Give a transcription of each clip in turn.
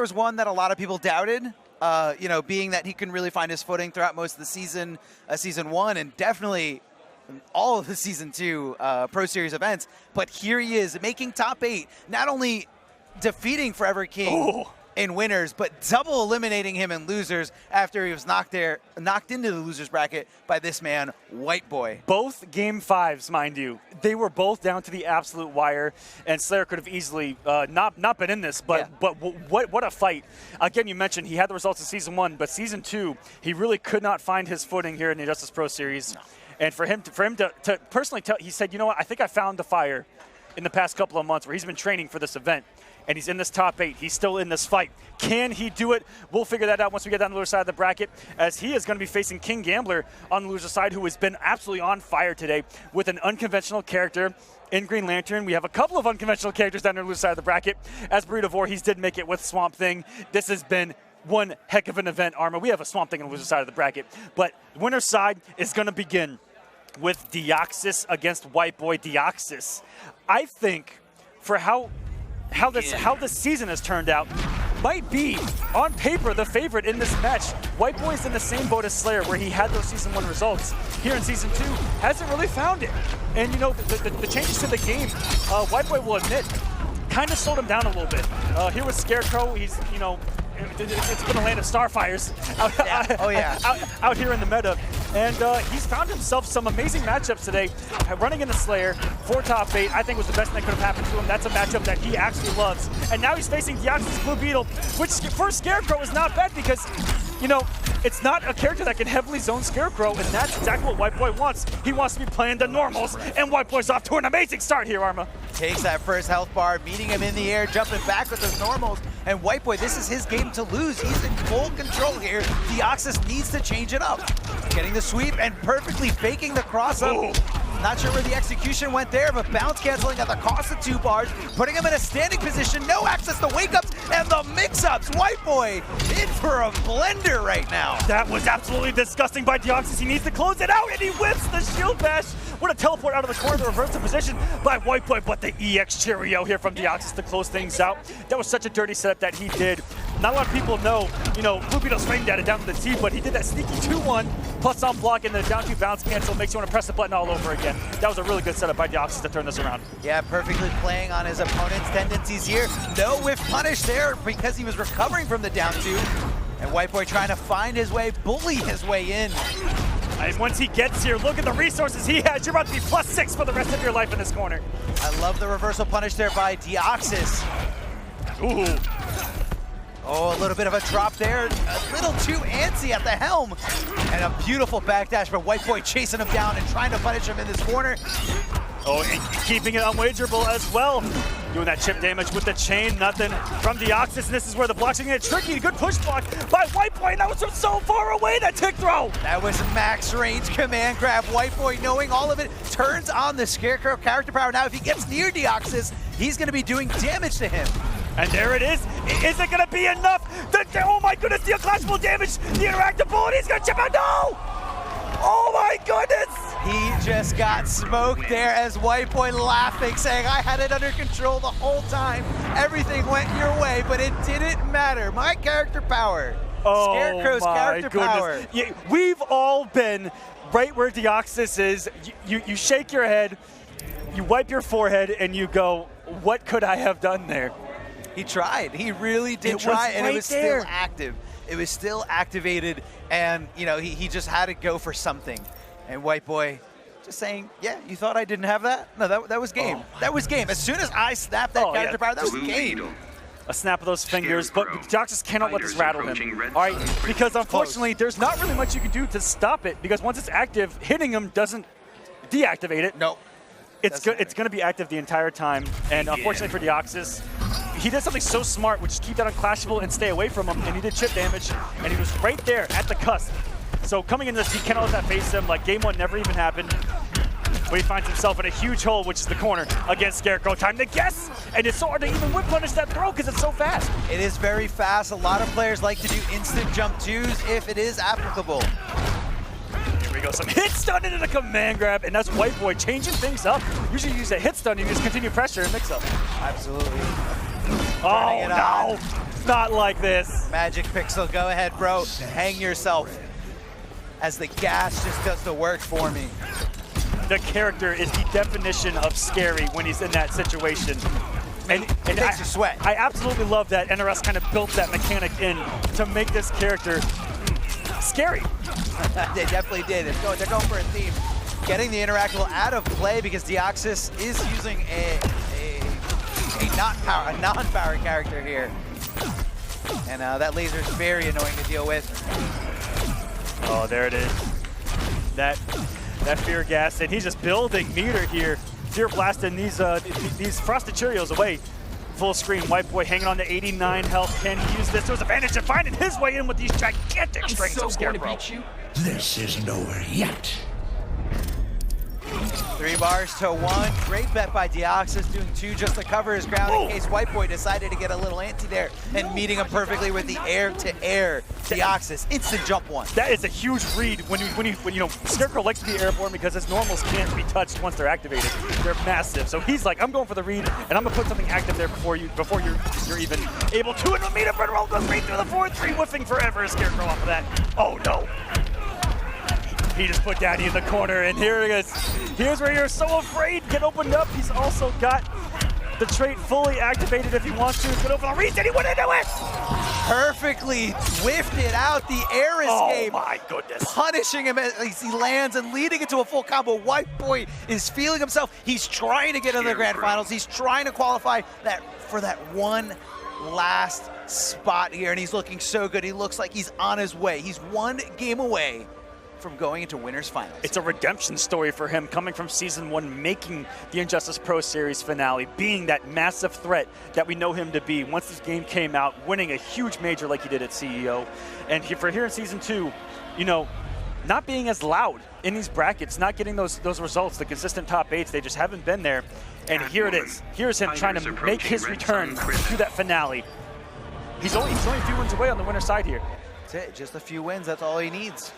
was one that a lot of people doubted, you know, being that he couldn't really find his footing throughout most of the season, Season 1, and definitely all of the Season 2 Pro Series events. But here he is, making top 8, not only defeating Forever King in winners, but double eliminating him in losers after he was knocked into the losers bracket by this man, WhiteBoi. Both game 5s, mind you, they were both down to the absolute wire, and Slayer could have easily not been in this, but what a fight. Again, you mentioned he had the results in Season 1, but Season 2, he really could not find his footing here in the Justice Pro Series. No. And for him to personally tell, he said, you know what, I think I found the fire in the past couple of months where he's been training for this event. And he's in this top 8. He's still in this fight. Can he do it? We'll figure that out once we get down the loser side of the bracket, as he is going to be facing KingGambler on the loser side, who has been absolutely on fire today with an unconventional character in Green Lantern. We have a couple of unconventional characters down the loser side of the bracket, as Burrito Voorhees did make it with Swamp Thing. This has been one heck of an event, Arma. We have a Swamp Thing on the loser side of the bracket. But the winner's side is going to begin with Deoxys against WhiteBoi. Deoxys, I think, for how this season has turned out, might be, on paper, the favorite in this match. WhiteBoi's in the same boat as Slayer, where he had those Season 1 results. Here in Season 2, hasn't really found it. And, you know, the changes to the game, WhiteBoi will admit, kind of slowed him down a little bit. Here with Scarecrow, he's, you know, it's been a land of starfires out here in the meta. And he's found himself some amazing matchups today. Running into Slayer for top 8, I think was the best thing that could have happened to him. That's a matchup that he actually loves. And now he's facing Deoxys Blue Beetle, which for Scarecrow is not bad because, you know, it's not a character that can heavily zone Scarecrow, and that's exactly what WhiteBoi wants. He wants to be playing the normals, and WhiteBoi's off to an amazing start here, Arma. Takes that first health bar, meeting him in the air, jumping back with those normals. And WhiteBoi, this is his game to lose. He's in full control here. Deoxys needs to change it up. Getting the sweep and perfectly faking the cross-up. Not sure where the execution went there, but bounce canceling at the cost of 2 bars, putting him in a standing position, no access to wake-ups, and the mix-ups. WhiteBoi in for a blender right now. That was absolutely disgusting by Deoxys. He needs to close it out, and he whips the shield bash. What a teleport out of the corner, the reverse the position by WhiteBoi, but the EX Cheerio here from Deoxys to close things out. That was such a dirty setup that he did. Not a lot of people know, you know, Blue Beetle's framed at it down to the T, but he did that sneaky 2-1 plus on block, and the down 2 bounce cancel makes you want to press the button all over again. That was a really good setup by Deoxys to turn this around. Yeah, perfectly playing on his opponent's tendencies here. No whiff punish there because he was recovering from the down 2. And WhiteBoi trying to find his way, bully his way in. And once he gets here, look at the resources he has. You're about to be +6 for the rest of your life in this corner. I love the reversal punish there by Deoxys. Ooh. Oh, a little bit of a drop there. A little too antsy at the helm. And a beautiful backdash for WhiteBoi chasing him down and trying to punish him in this corner. Oh, and keeping it unwagerable as well. Doing that chip damage with the chain, nothing from Deoxys, and this is where the blocks are gonna get tricky. Good push block by WhiteBoi, and that was from so far away, that tick throw. That was max range command grab. WhiteBoi, knowing all of it, turns on the Scarecrow character power. Now, if he gets near Deoxys, he's gonna be doing damage to him. And there it is. Is it gonna be enough? Oh my goodness, the unclassable damage, the interactive bullet, he's gonna chip out, no! Oh my goodness! He just got smoked there as WhiteBoi laughing, saying, I had it under control the whole time. Everything went your way, but it didn't matter. My character power. Oh, Scarecrow's character power. Yeah, we've all been right where Deoxys is. You shake your head, you wipe your forehead, and you go, what could I have done there? He tried. He really did try, and it was still active. It was still activated, and you know he just had to go for something. And WhiteBoi just saying, yeah, you thought I didn't have that? No, that was game. That was game. As soon as I snapped that character power, that was game. A snap of those fingers, but Deoxys cannot let this rattle him. All right, because unfortunately, there's not really much you can do to stop it, because once it's active, hitting him doesn't deactivate it. No. It's going to be active the entire time, and unfortunately for Deoxys, he did something so smart, which is keep that unclashable and stay away from him, and he did chip damage, and he was right there at the cusp. So coming into this, he cannot let that face him. Like, game 1 never even happened. But he finds himself in a huge hole, which is the corner against Scarecrow. Time to guess! And it's so hard to even whip punish that throw because it's so fast. It is very fast. A lot of players like to do instant jump 2s if it is applicable. Here we go, some hit stun into the command grab, and that's WhiteBoi changing things up. Usually you use a hit stun and you just continue pressure and mix up. Absolutely. Oh, no! Not like this. Magic Pixel, go ahead, bro. Hang yourself. As the gas just does the work for me. The character is the definition of scary when he's in that situation. And it makes you sweat. I absolutely love that NRS kind of built that mechanic in to make this character scary. They definitely did. They're going for a theme. Getting the interactable out of play because Deoxys is using a non-power character here. And that laser is very annoying to deal with. Oh, there it is. That fear gas, and he's just building meter here. Fear blasting these frosted Cheerios away. Full screen, WhiteBoi hanging on to 89 health. Can he use this to his advantage and finding his way in with these gigantic strings of Scarecrow? This is nowhere yet. 3 bars to 1. Great bet by Deoxys, doing 2 just to cover his ground in case WhiteBoi decided to get a little anti there, and meeting him perfectly with the air-to-air Deoxys. Instant jump 1. That is a huge read when you know, Scarecrow likes to be airborne because his normals can't be touched once they're activated. They're massive. So he's like, I'm going for the read, and I'm gonna put something active there before you're even able to. And the meter burn roll goes right through the 4-3, whiffing forever. Scarecrow off of that. Oh no. He just put Daddy in the corner, and here it is. Here's where you're so afraid. Get opened up. He's also got the trait fully activated if he wants to. He's gonna open the reach, and he went into it! Perfectly whiffed it out. The air escape. Oh my goodness. Punishing him as he lands and leading into a full combo. WhiteBoi is feeling himself. He's trying to get into the grand finals. He's trying to qualify for that one last spot here, and he's looking so good. He looks like he's on his way. He's 1 game away from going into winners finals. It's a redemption story for him, coming from season 1, making the Injustice Pro Series finale, being that massive threat that we know him to be. Once this game came out, winning a huge major like he did at CEO, and for here in season 2, you know, not being as loud in these brackets, not getting those results, the consistent top 8s, they just haven't been there. And here it is. Here's him trying to make his return to that finale. He's only a few wins away on the winner's side here. That's it. Just a few wins. That's all he needs.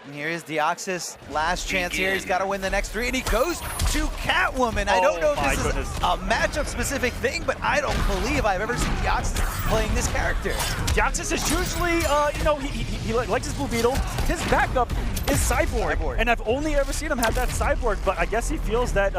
And here is Deoxys, last chance here. He's got to win the next 3, and he goes to Catwoman. I don't know if this is a matchup-specific thing, but I don't believe I've ever seen Deoxys playing this character. Deoxys is usually, you know, he likes his Blue Beetle. His backup is Cyborg, and I've only ever seen him have that Cyborg, but I guess he feels that,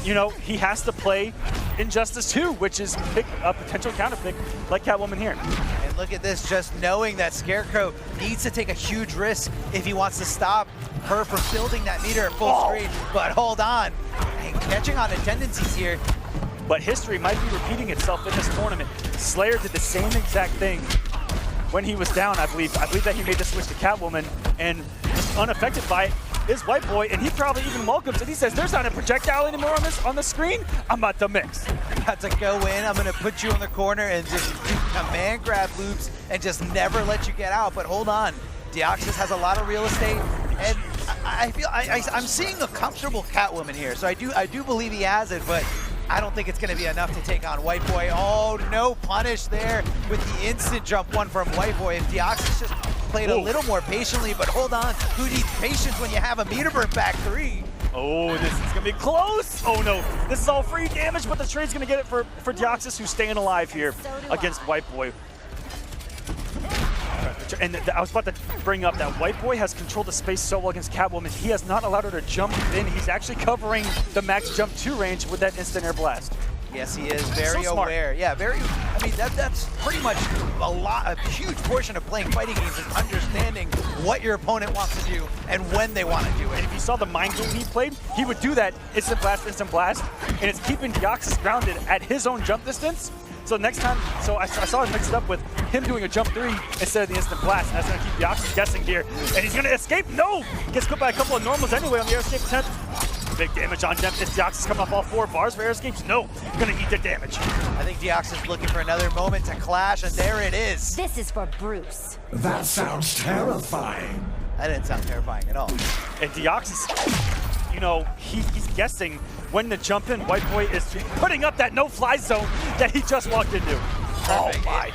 you know, he has to play Injustice 2, which is pick a potential counterpick like Catwoman here. And look at this, just knowing that Scarecrow needs to take a huge risk if he wants to stop her from building that meter at full screen. But hold on, and catching on the tendencies here. But history might be repeating itself in this tournament. Slayer did the same exact thing when he was down, I believe. I believe that he made the switch to Catwoman, and was unaffected by it is WhiteBoi, and he probably even welcomes it. He says, there's not a projectile anymore on the screen. I'm about to mix. About to go in. I'm going to put you in the corner and just do command grab loops and just never let you get out. But hold on. Deoxys has a lot of real estate, and I feel I'm seeing a comfortable Catwoman here. So I do believe he has it, but I don't think it's going to be enough to take on WhiteBoi. Oh, no punish there with the instant jump 1 from WhiteBoi. If Deoxys just played a little more patiently, but hold on. Who needs patience when you have a meter burn back 3? Oh, this is going to be close. Oh, no. This is all free damage, but the trade's going to get it for Deoxys, who's staying alive here against WhiteBoi. And I was about to bring up that WhiteBoi has controlled the space so well against Catwoman. He has not allowed her to jump in. He's actually covering the max jump 2 range with that instant air blast. Yes, he is very aware. Yeah, very. I mean, that's pretty much a huge portion of playing fighting games is understanding what your opponent wants to do and when they want to do it. And if you saw the mind game he played, he would do that instant blast, and it's keeping Deoxys grounded at his own jump distance. So next time, I saw him mix it up with him doing a jump 3 instead of the instant blast. That's going to keep Deoxys guessing here. And he's going to escape. No! Gets put by a couple of normals anyway on the air escape attempt. Big damage on them. Is Deoxys coming off all 4 bars for air escapes? No. Going to eat the damage. I think Deoxys looking for another moment to clash, and there it is. This is for Bruce. That sounds terrifying. That didn't sound terrifying at all. And Deoxys, you know, he's guessing when to jump in. WhiteBoi is putting up that no-fly zone that he just walked into. Perfect. Oh my.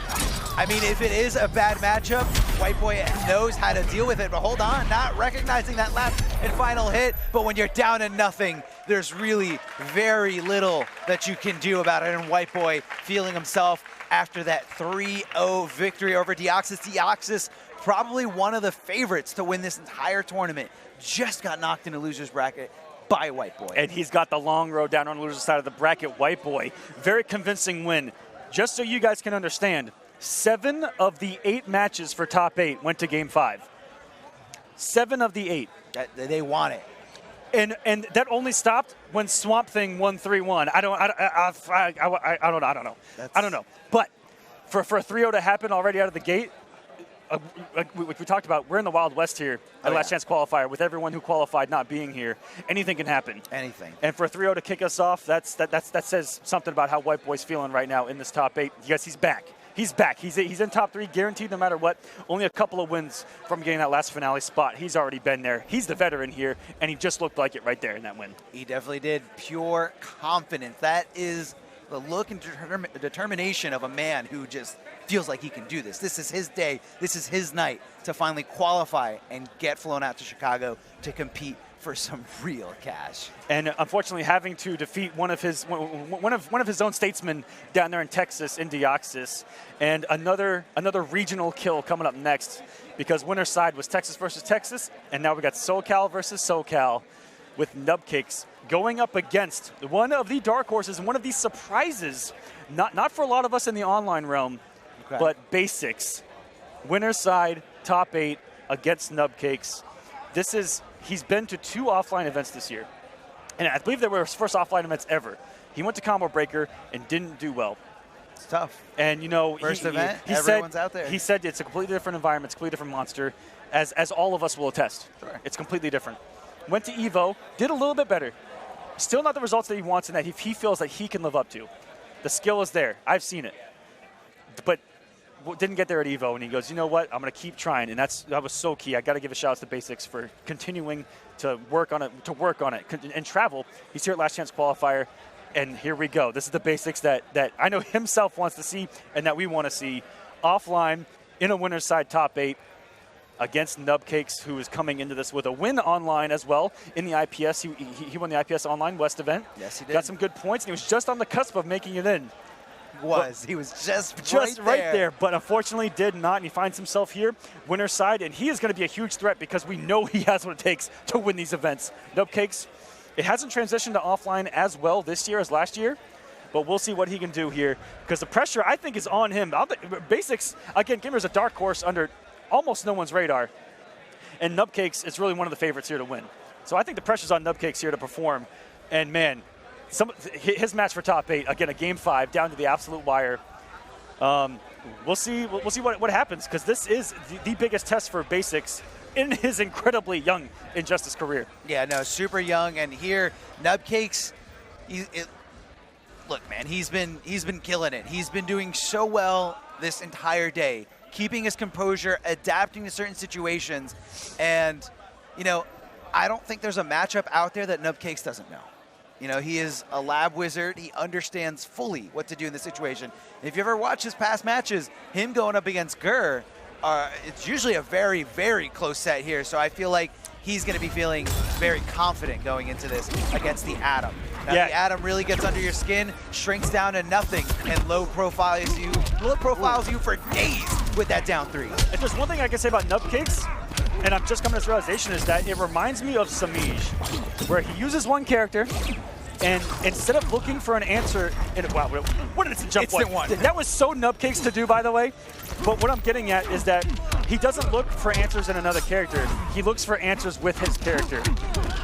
I mean, if it is a bad matchup, WhiteBoi knows how to deal with it, but hold on, not recognizing that last and final hit, but when you're down to nothing, there's really very little that you can do about it, and WhiteBoi feeling himself after that 3-0 victory over Deoxys. Deoxys, probably one of the favorites to win this entire tournament, just got knocked in a loser's bracket by WhiteBoi. And he's got the long road down on the loser's side of the bracket, WhiteBoi. Very convincing win. Just so you guys can understand, 7 of the 8 matches for top 8 went to Game 5. 7 of the 8. They want it. And that only stopped when Swamp Thing won 3-1. I don't know. But for a 3-0 to happen already out of the gate, like we talked about, we're in the Wild West here at Last Chance Qualifier with everyone who qualified not being here. Anything can happen. Anything. And for a 3-0 to kick us off, that says something about how WhiteBoi's feeling right now in this top 8. Yes, he's back. He's back. He's in top 3, guaranteed no matter what. Only a couple of wins from getting that last finale spot. He's already been there. He's the veteran here, and he just looked like it right there in that win. He definitely did. Pure confidence. That is the look and determination of a man who just feels like he can do this. This is his day. This is his night to finally qualify and get flown out to Chicago to compete for some real cash. And unfortunately, having to defeat one of his own statesmen down there in Texas in Deoxys, and another regional kill coming up next, because winner's side was Texas versus Texas, and now we got SoCal versus SoCal, with Nubcakes going up against one of the dark horses and one of these surprises, not for a lot of us in the online realm, but Basics. Winner's side, top 8 against Nubcakes. He's been to 2 offline events this year, and I believe they were his first offline events ever. He went to Combo Breaker and didn't do well. It's tough. And you know, first event, he everyone's said, out there. He said it's a completely different environment, it's a completely different monster, as all of us will attest. Sure. It's completely different. Went to Evo, did a little bit better. Still not the results that he wants and that he feels like he can live up to. The skill is there. I've seen it. But didn't get there at Evo, and he goes, you know what? I'm going to keep trying, and that was so key. I got to give a shout out to Basics for continuing to work on it, and travel. He's here at Last Chance Qualifier, and here we go. This is the Basics that I know himself wants to see and that we want to see. Offline, in a winner's side top 8, against Nubcakes, who is coming into this with a win online as well in the IPS. He won the IPS Online West event. Yes, he did. Got some good points, and he was just on the cusp of making it in. He was just right there, but unfortunately did not, and he finds himself here, winner's side, and he is going to be a huge threat because we know he has what it takes to win these events. Nubcakes, it hasn't transitioned to offline as well this year as last year, but we'll see what he can do here because the pressure, I think, is on him. Basics, again, Gamer's a dark horse under almost no one's radar, and Nubcakes is really one of the favorites here to win. So I think the pressure's on Nubcakes here to perform, and man, his match for top 8, again, a Game 5 down to the absolute wire. We'll see what happens, because this is the biggest test for Basics in his incredibly young Injustice career. Yeah, no, super young, and here Nubcakes, look, man, he's been killing it. He's been doing so well this entire day, keeping his composure, adapting to certain situations, and you know, I don't think there's a matchup out there that Nubcakes doesn't know. You know, he is a lab wizard. He understands fully what to do in this situation. If you ever watch his past matches, him going up against Gur, it's usually a very, very close set here. So I feel like he's going to be feeling very confident going into this against the Atom. Now, the Atom really gets under your skin, shrinks down to nothing, and low profiles you for days with that down 3. If there's one thing I can say about Nubcakes, and I'm just coming to this realization, is that it reminds me of Samij, where he uses one character, and instead of looking for an answer, wow, what an instant jump one. That was so Nubcakes to do, by the way. But what I'm getting at is that he doesn't look for answers in another character. He looks for answers with his character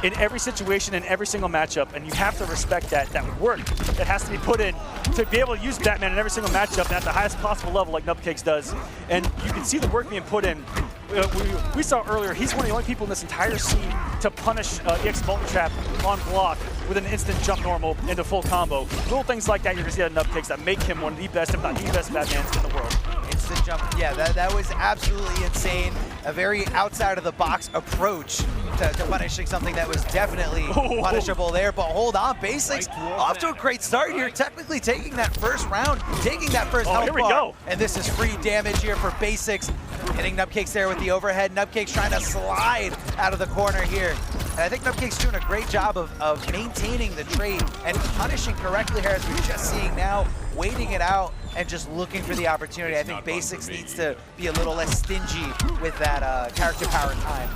in every situation, in every single matchup, and you have to respect that work that has to be put in to be able to use Batman in every single matchup and at the highest possible level like Nubcakes does. And you can see the work being put in. We saw earlier, he's one of the only people in this entire scene to punish EX Molten Trap on block with an instant jump normal into full combo. Little things like that you're going to see out of Nubcakes that make him one of the best, if not the best Batmans in the world. Instant jump, yeah, that was absolutely insane. A very outside-of-the-box approach to punishing something that was definitely punishable there. But hold on, Basics off to a great start here, technically taking that first round, taking that first health here we bar. go. And this is free damage here for Basics. Hitting Nubcakes there with the overhead. Nubcakes trying to slide out of the corner here. And I think Nubcakes doing a great job of maintaining the trade and punishing correctly here, as we're just seeing now, waiting it out and just looking for the opportunity. I think Basics needs to be a little less stingy with that character power time.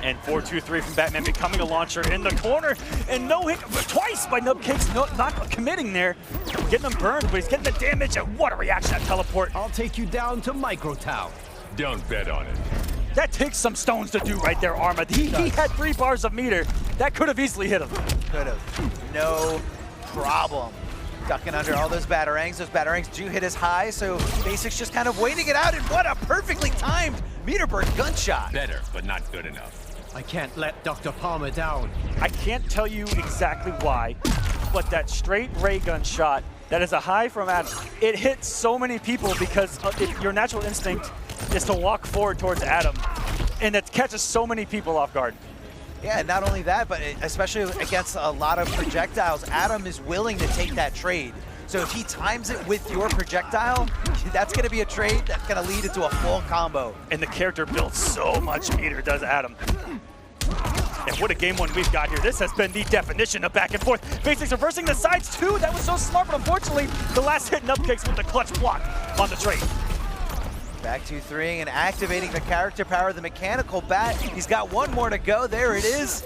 And 4-2-3 from Batman becoming a launcher in the corner. And no hit twice by Nubcakes, not committing there. Getting him burned, but he's getting the damage. And what a reaction, that teleport. I'll take you down to Microtown. Don't bet on it. That takes some stones to do right there, Arma. He had 3 bars of meter. That could have easily hit him. Could have. No problem. Ducking under all those batarangs. Those batarangs do hit as high, so Basics just kind of waiting it out. And what a perfectly timed meter burn gunshot. Better, but not good enough. I can't let Dr. Palmer down. I can't tell you exactly why, but that straight ray gun shot, that is a high from Adam. It hits so many people because your natural instinct is to walk forward towards Adam, and it catches so many people off guard. Yeah, not only that, but especially against a lot of projectiles, Adam is willing to take that trade. So if he times it with your projectile, that's going to be a trade that's going to lead into a full combo. And the character builds so much meter, does Adam. And what a game one we've got here. This has been the definition of back and forth. Basics reversing the sides too. That was so smart, but unfortunately, the last hit Nubcakes with the clutch block on the trade. Back 2-3 and activating the character power, the mechanical bat. He's got one more to go. There it is.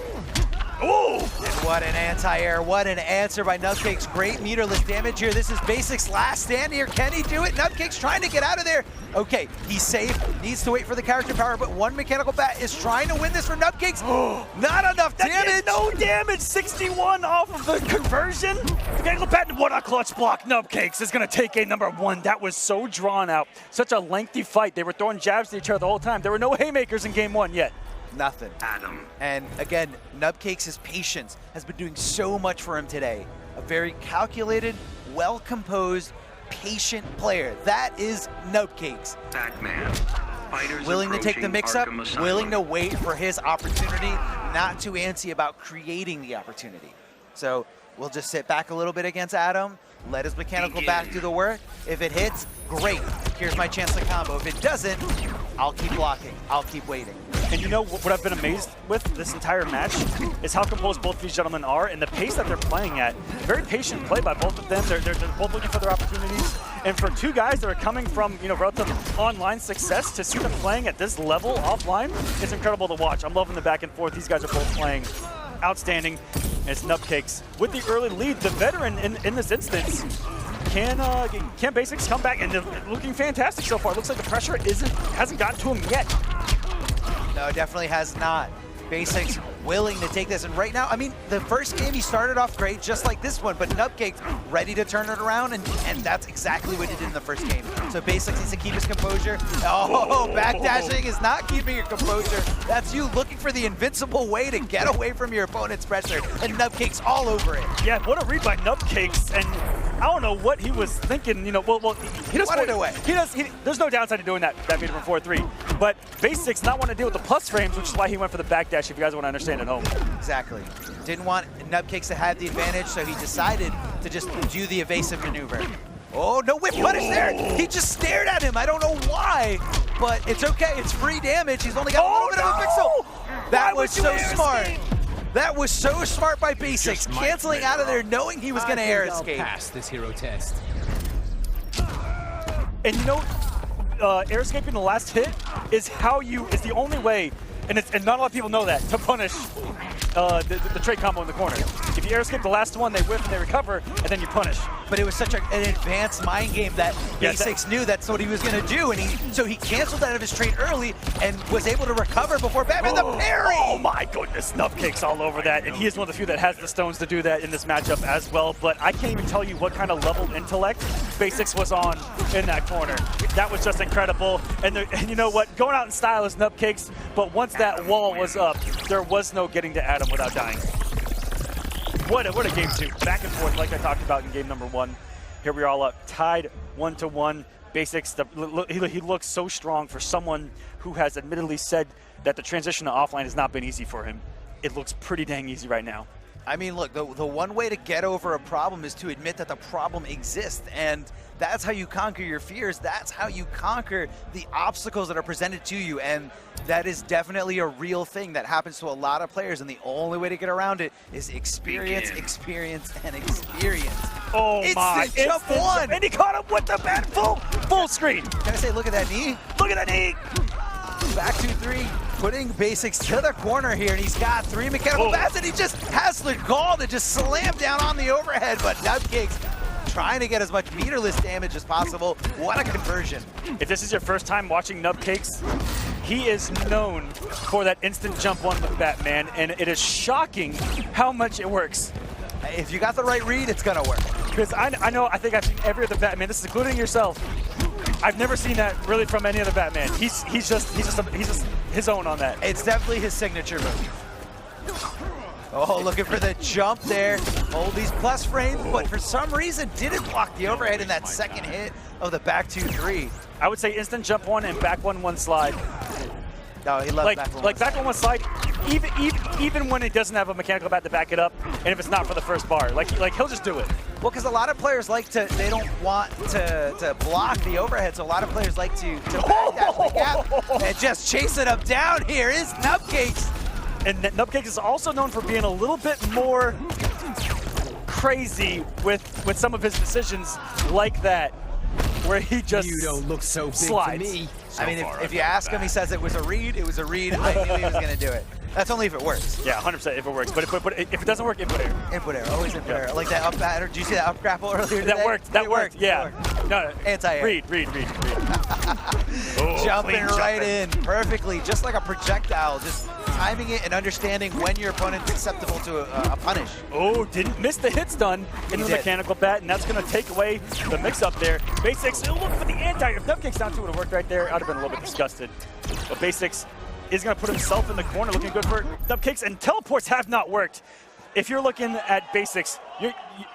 Ooh! And what an anti-air, what an answer by Nubcakes. Great meterless damage here. This is Basics' last stand here. Can he do it? Nubcakes trying to get out of there. Okay, he's safe, needs to wait for the character power, but one mechanical bat is trying to win this for Nubcakes. Not enough damage. No damage, 61 off of the conversion. Mechanical bat, what a clutch block. Nubcakes is gonna take game number 1. That was so drawn out. Such a lengthy fight. They were throwing jabs to each other the whole time. There were no haymakers in game 1 yet. Nothing. Adam. And again, Nubcakes' patience has been doing so much for him today. A very calculated, well-composed, patient player. That is Nubcakes. Batman. Fighters Willing to take the mix-up, Arkham Asylum. willing to wait for his opportunity, not too antsy about creating the opportunity. So we'll just sit back a little bit against Adam, let his mechanical back do the work. If it hits, great. Here's my chance to combo. If it doesn't, I'll keep blocking. I'll keep waiting. And you know what I've been amazed with this entire match is how composed both these gentlemen are and the pace that they're playing at. Very patient play by both of them. They're both looking for their opportunities. And for two guys that are coming from relative online success, to see them playing at this level offline, it's incredible to watch. I'm loving the back and forth. These guys are both playing outstanding. And it's Nubcakes with the early lead. The veteran in this instance. Can Basics come back? And they're looking fantastic so far. It looks like the pressure hasn't gotten to him yet. No, definitely has not. Basics willing to take this, and right now, I mean, the first game he started off great, just like this one, but Nubcakes ready to turn it around, and that's exactly what he did in the first game. So Basics needs to keep his composure. Oh, backdashing is not keeping your composure. That's you looking for the invincible way to get away from your opponent's pressure, and Nubcakes all over it. Yeah, what a read by Nubcakes, and I don't know what he was thinking. He does What away. There's no downside to doing that meter from 4-3, but Basics not want to deal with the plus frames, which is why he went for the backdash. If you guys want to understand at home. Exactly. Didn't want Nubcakes to have the advantage, so he decided to just do the evasive maneuver. Oh, no whip punish there. He just stared at him. I don't know why, but it's okay. It's free damage. He's only got a little bit of a pixel. That was so smart. That was so smart by Basics, canceling out of there, knowing he was going to air escape. Pass this hero test. And air escaping the last hit is the only way. And not a lot of people know that, to punish the trade combo in the corner. If you air escape the last one, they whiff and they recover, and then you punish. But it was such an advanced mind game that Basics knew that's what he was going to do, and so he canceled out of his trade early and was able to recover before Batman the parry! Oh my goodness, Nubcakes all over that, and he is one of the few that has the stones to do that in this matchup as well, but I can't even tell you what kind of level intellect Basics was on in that corner. That was just incredible, and you know what? Going out in style is Nubcakes, but once that wall was up, there was no getting to Adam without dying. What a game 2. Back and forth like I talked about in game number 1. Here we are all up, tied 1-1. Basics, he looks so strong for someone who has admittedly said that the transition to offline has not been easy for him. It looks pretty dang easy right now. I mean, look, the one way to get over a problem is to admit that the problem exists, and that's how you conquer your fears. That's how you conquer the obstacles that are presented to you, and that is definitely a real thing that happens to a lot of players, and the only way to get around it is experience, experience, and experience. Oh my! Instant jump one! And he caught him with the bat full screen. Can I say, look at that knee? Look at that knee! Back 2-3, putting Basics to the corner here, and he's got 3 mechanical bats, and he just has the gall to just slam down on the overhead, but Nubcakes trying to get as much meterless damage as possible. What a conversion. If this is your first time watching Nubcakes, he is known for that instant jump one with Batman, and it is shocking how much it works. If you got the right read, it's gonna work. Because I think I've seen every other Batman, this is including yourself. I've never seen that really from any other Batman. He's just his own on that. It's definitely his signature move. Oh, looking for the jump there. Hold these plus frames, but for some reason didn't block the overhead in that second hit of the back 2-3. I would say instant jump one and back one slide. No, he loves back one. Back one slide, even when it doesn't have a mechanical bat to back it up, and if it's not for the first bar, like he'll just do it. Well, because a lot of players like to, they don't want to block the overhead, so a lot of players like to backdash the gap and just chase it up down. Here is Nubcakes. And Nubcakes is also known for being a little bit more crazy with some of his decisions like that, where he just You don't look so big slides. to me. I mean, if you ask him, he says it was a read. It was a read. I knew he was going to do it. That's only if it works. Yeah, 100% if it works. But if it doesn't work, input error. Input error, always input error. Like that up batter. Did you see that up grapple earlier today? That worked. That worked. Yeah. No. Anti-air. Read. Jumping right in perfectly, just like a projectile. Just timing it and understanding when your opponent's susceptible to a punish. Oh, didn't miss the hit stun in the mechanical bat, and that's going to take away the mix-up there. Basics, look for the anti. If Nubcakes down 2 would have worked right there, I'd have been a little bit disgusted. But Basics is going to put himself in the corner, looking good for Nubcakes, and teleports have not worked. If you're looking at Basics,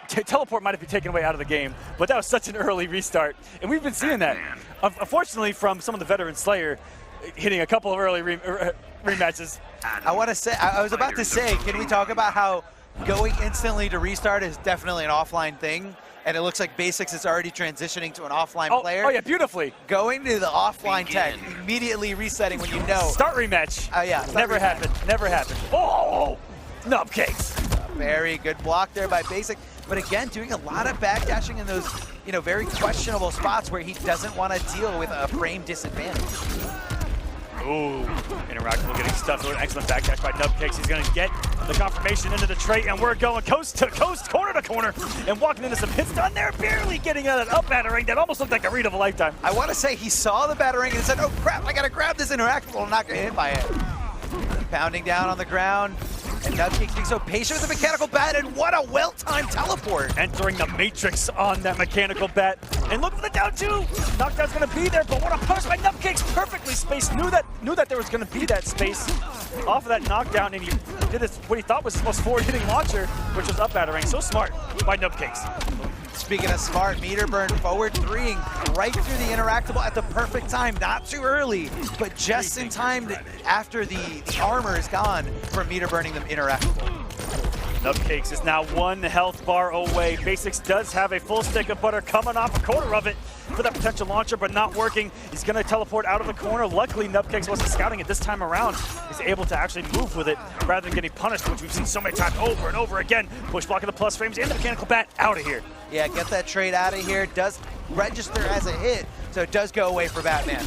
teleport might have been taken away out of the game, but that was such an early restart, and we've been seeing that. Unfortunately, from some of the veteran Slayer, hitting a couple of early rematches. I want to say, I was about to say, can we talk about how going instantly to restart is definitely an offline thing? And it looks like Basics is already transitioning to an offline player. Oh yeah, beautifully. Going to the offline tech, immediately resetting when you know. Start rematch. Yeah. Never happened. Never happened. Oh, Nubcakes. Very good block there by Basic. But again, doing a lot of backdashing in those, very questionable spots where he doesn't want to deal with a frame disadvantage. Ooh, Interactable getting stuffed with an excellent backdash by Nubcakes. He's going to get the confirmation into the trait, and we're going coast to coast, corner to corner, and walking into some hits done there, barely getting out of an up battering that almost looked like a read of a lifetime. I want to say he saw the battering and said, oh crap, I got to grab this Interactable and not get hit by it. Pounding down on the ground. And Nubcakes being so patient with the mechanical bat, and what a well-timed teleport. Entering the matrix on that mechanical bat. And look for the down 2. Knockdown's gonna be there, but what a push by Nubcakes, perfectly spaced. Knew that there was gonna be that space off of that knockdown, and he did this, what he thought was his most forward-hitting launcher, which was up battering. So smart by Nubcakes. Speaking of smart, meter burn forward 3ing right through the Interactable at the perfect time. Not too early, but just in time after the armor is gone from meter burning them Interactable. Nubcakes is now 1 health bar away. Basics does have a full stick of butter coming off a quarter of it for that potential launcher, but not working. He's going to teleport out of the corner. Luckily, Nubcakes wasn't scouting it this time around. He's able to actually move with it rather than getting punished, which we've seen so many times over and over again. Push blocking the plus frames and the mechanical bat out of here. Yeah, get that trade out of here. Does register as a hit, so it does go away for Batman.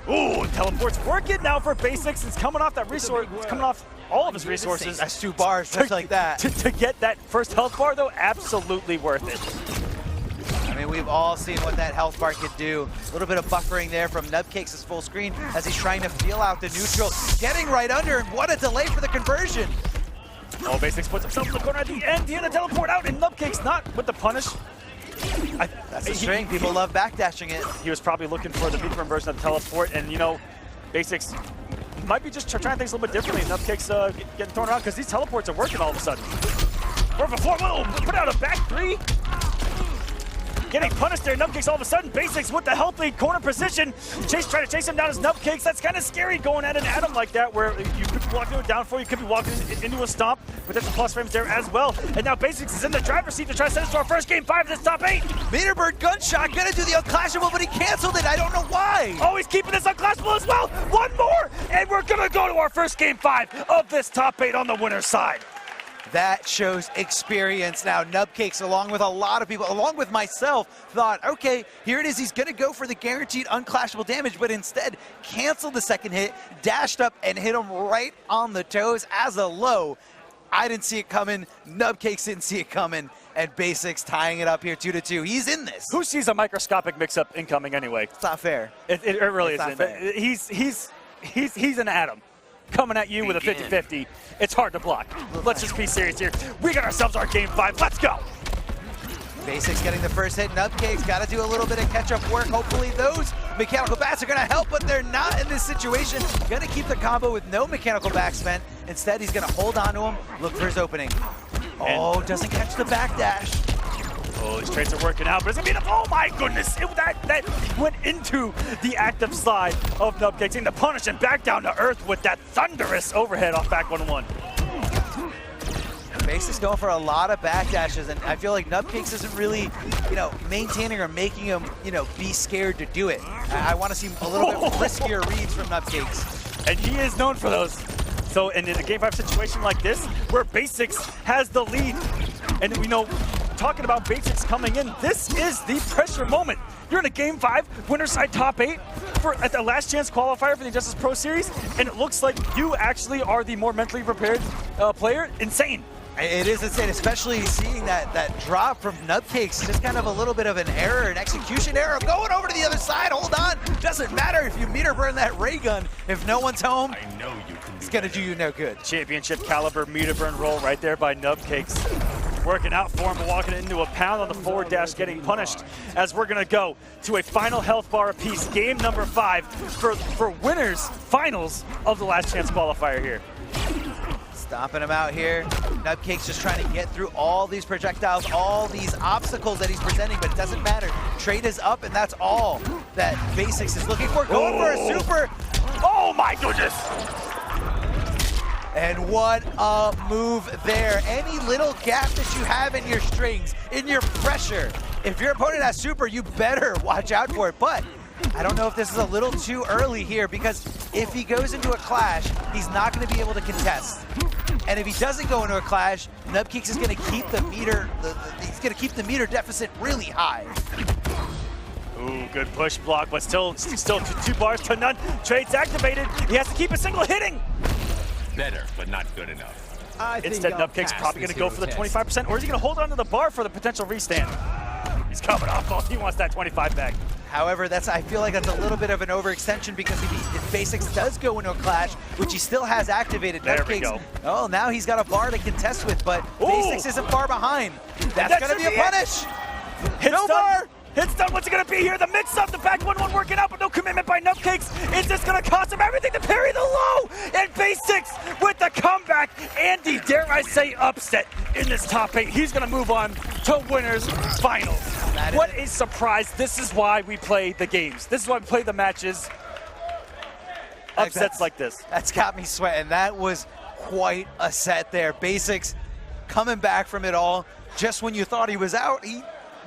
Ooh, teleport's working now for Basics. It's coming off that resource. It's coming off all of his resources. That's 2 bars just like that. To get that first health bar, though, absolutely worth it. I mean, we've all seen what that health bar could do. A little bit of buffering there from Nubcakes' full screen as he's trying to feel out the neutral. Getting right under, and what a delay for the conversion. Oh, Basics puts himself in the corner at the end. He had to teleport out, and Nubcakes not with the punish. That's the string. People love backdashing it. He was probably looking for the medium version of the teleport, and Basics might be just trying things a little bit differently. Nubcakes getting thrown around because these teleports are working all of a sudden. Or before, put out a back 3. getting punished there. Nubcakes all of a sudden. Basics with the healthy corner position. Chase trying to chase him down as Nubcakes. That's kind of scary going at an Adam like that, where you could be walking into a down for you could be walking into a stomp. Potential plus frames there as well. And now Basics is in the driver's seat to try to send us to our first game 5 of this top 8. Meterbird gunshot gonna do the unclashable, but he canceled it. I don't know why. Oh, he's keeping this unclashable as well. One more, and we're gonna go to our first game 5 of this top 8 on the winner's side. That shows experience. Now, Nubcakes, along with a lot of people, along with myself, thought, okay, here it is. He's going to go for the guaranteed unclashable damage, but instead canceled the second hit, dashed up, and hit him right on the toes as a low. I didn't see it coming. Nubcakes didn't see it coming. And Basics tying it up here 2-2. He's in this. Who sees a microscopic mix-up incoming anyway? It's not fair. It really It's not isn't. fair. He's an Adam. Coming at you with a 50-50. It's hard to block. Let's just be serious here. We got ourselves our game 5. Let's go. Basics getting the first hit. Nubcakes got to do a little bit of catch-up work. Hopefully those mechanical bats are going to help, but they're not in this situation. Going to keep the combo with no mechanical back spent. Instead, he's going to hold on to him, look for his opening. Oh, doesn't catch the backdash. Oh, these trades are working out, but it's gonna be enough. Oh my goodness! That went into the active side of Nubcakes, getting the punish and back down to earth with that thunderous overhead off back 1-1. Basics going for a lot of backdashes, and I feel like Nubcakes isn't really, maintaining or making him, be scared to do it. I want to see a little bit riskier reads from Nubcakes. And he is known for those. So, and in a game 5 situation like this, where Basics has the lead, and talking about Basics coming in, this is the pressure moment. You're in a game 5, winner's side top 8 at the last chance qualifier for the Injustice Pro Series, and it looks like you actually are the more mentally prepared player. Insane. It is insane, especially seeing that drop from Nubcakes. Just kind of a little bit of an error, an execution error. Going over to the other side, hold on. Doesn't matter if you meter burn that ray gun. If no one's home, I know you can it's going to do you no good. Championship caliber meter burn roll right there by Nubcakes. Working out for him, walking into a pound on the forward dash, getting punished as we're going to go to a final health bar apiece. Game number 5 for winners finals of the last chance qualifier here. Stomping him out here. Nubcakes just trying to get through all these projectiles, all these obstacles that he's presenting, but it doesn't matter. Trade is up, and that's all that Basics is looking for. Going for a super. Oh my goodness! And what a move there. Any little gap that you have in your strings, in your pressure, if your opponent has super, you better watch out for it. But I don't know if this is a little too early here, because if he goes into a clash, he's not going to be able to contest. And if he doesn't go into a clash, Nubcakes is going to keep the meter, he's going to keep the meter deficit really high. Ooh, good push block, but still 2 bars to none. Trade's activated. He has to keep a single hitting. better, but not good enough. Instead, Nubcakes probably going to go for the 25%, or is he going to hold on to the bar for the potential restand? He's coming off both. He wants that 25 back. However, I feel like that's a little bit of an overextension, because if Basics does go into a clash, which he still has activated, there we Nubcakes, go. Oh, now he's got a bar to contest with, but Ooh. Basics isn't far behind. That's going to be a punish. No bar. Hits done. What's it going to be here? The mix-up, the back 1-1 working out, but no commitment by Nubcakes. Is this going to cost him everything to parry the low? And Basics with the comeback and the, dare I say, upset in this top 8. He's going to move on to winners finals. What a surprise. This is why we play the games. This is why we play the matches. Upsets like this. That's got me sweating. That was quite a set there. Basics coming back from it all. Just when you thought he was out, he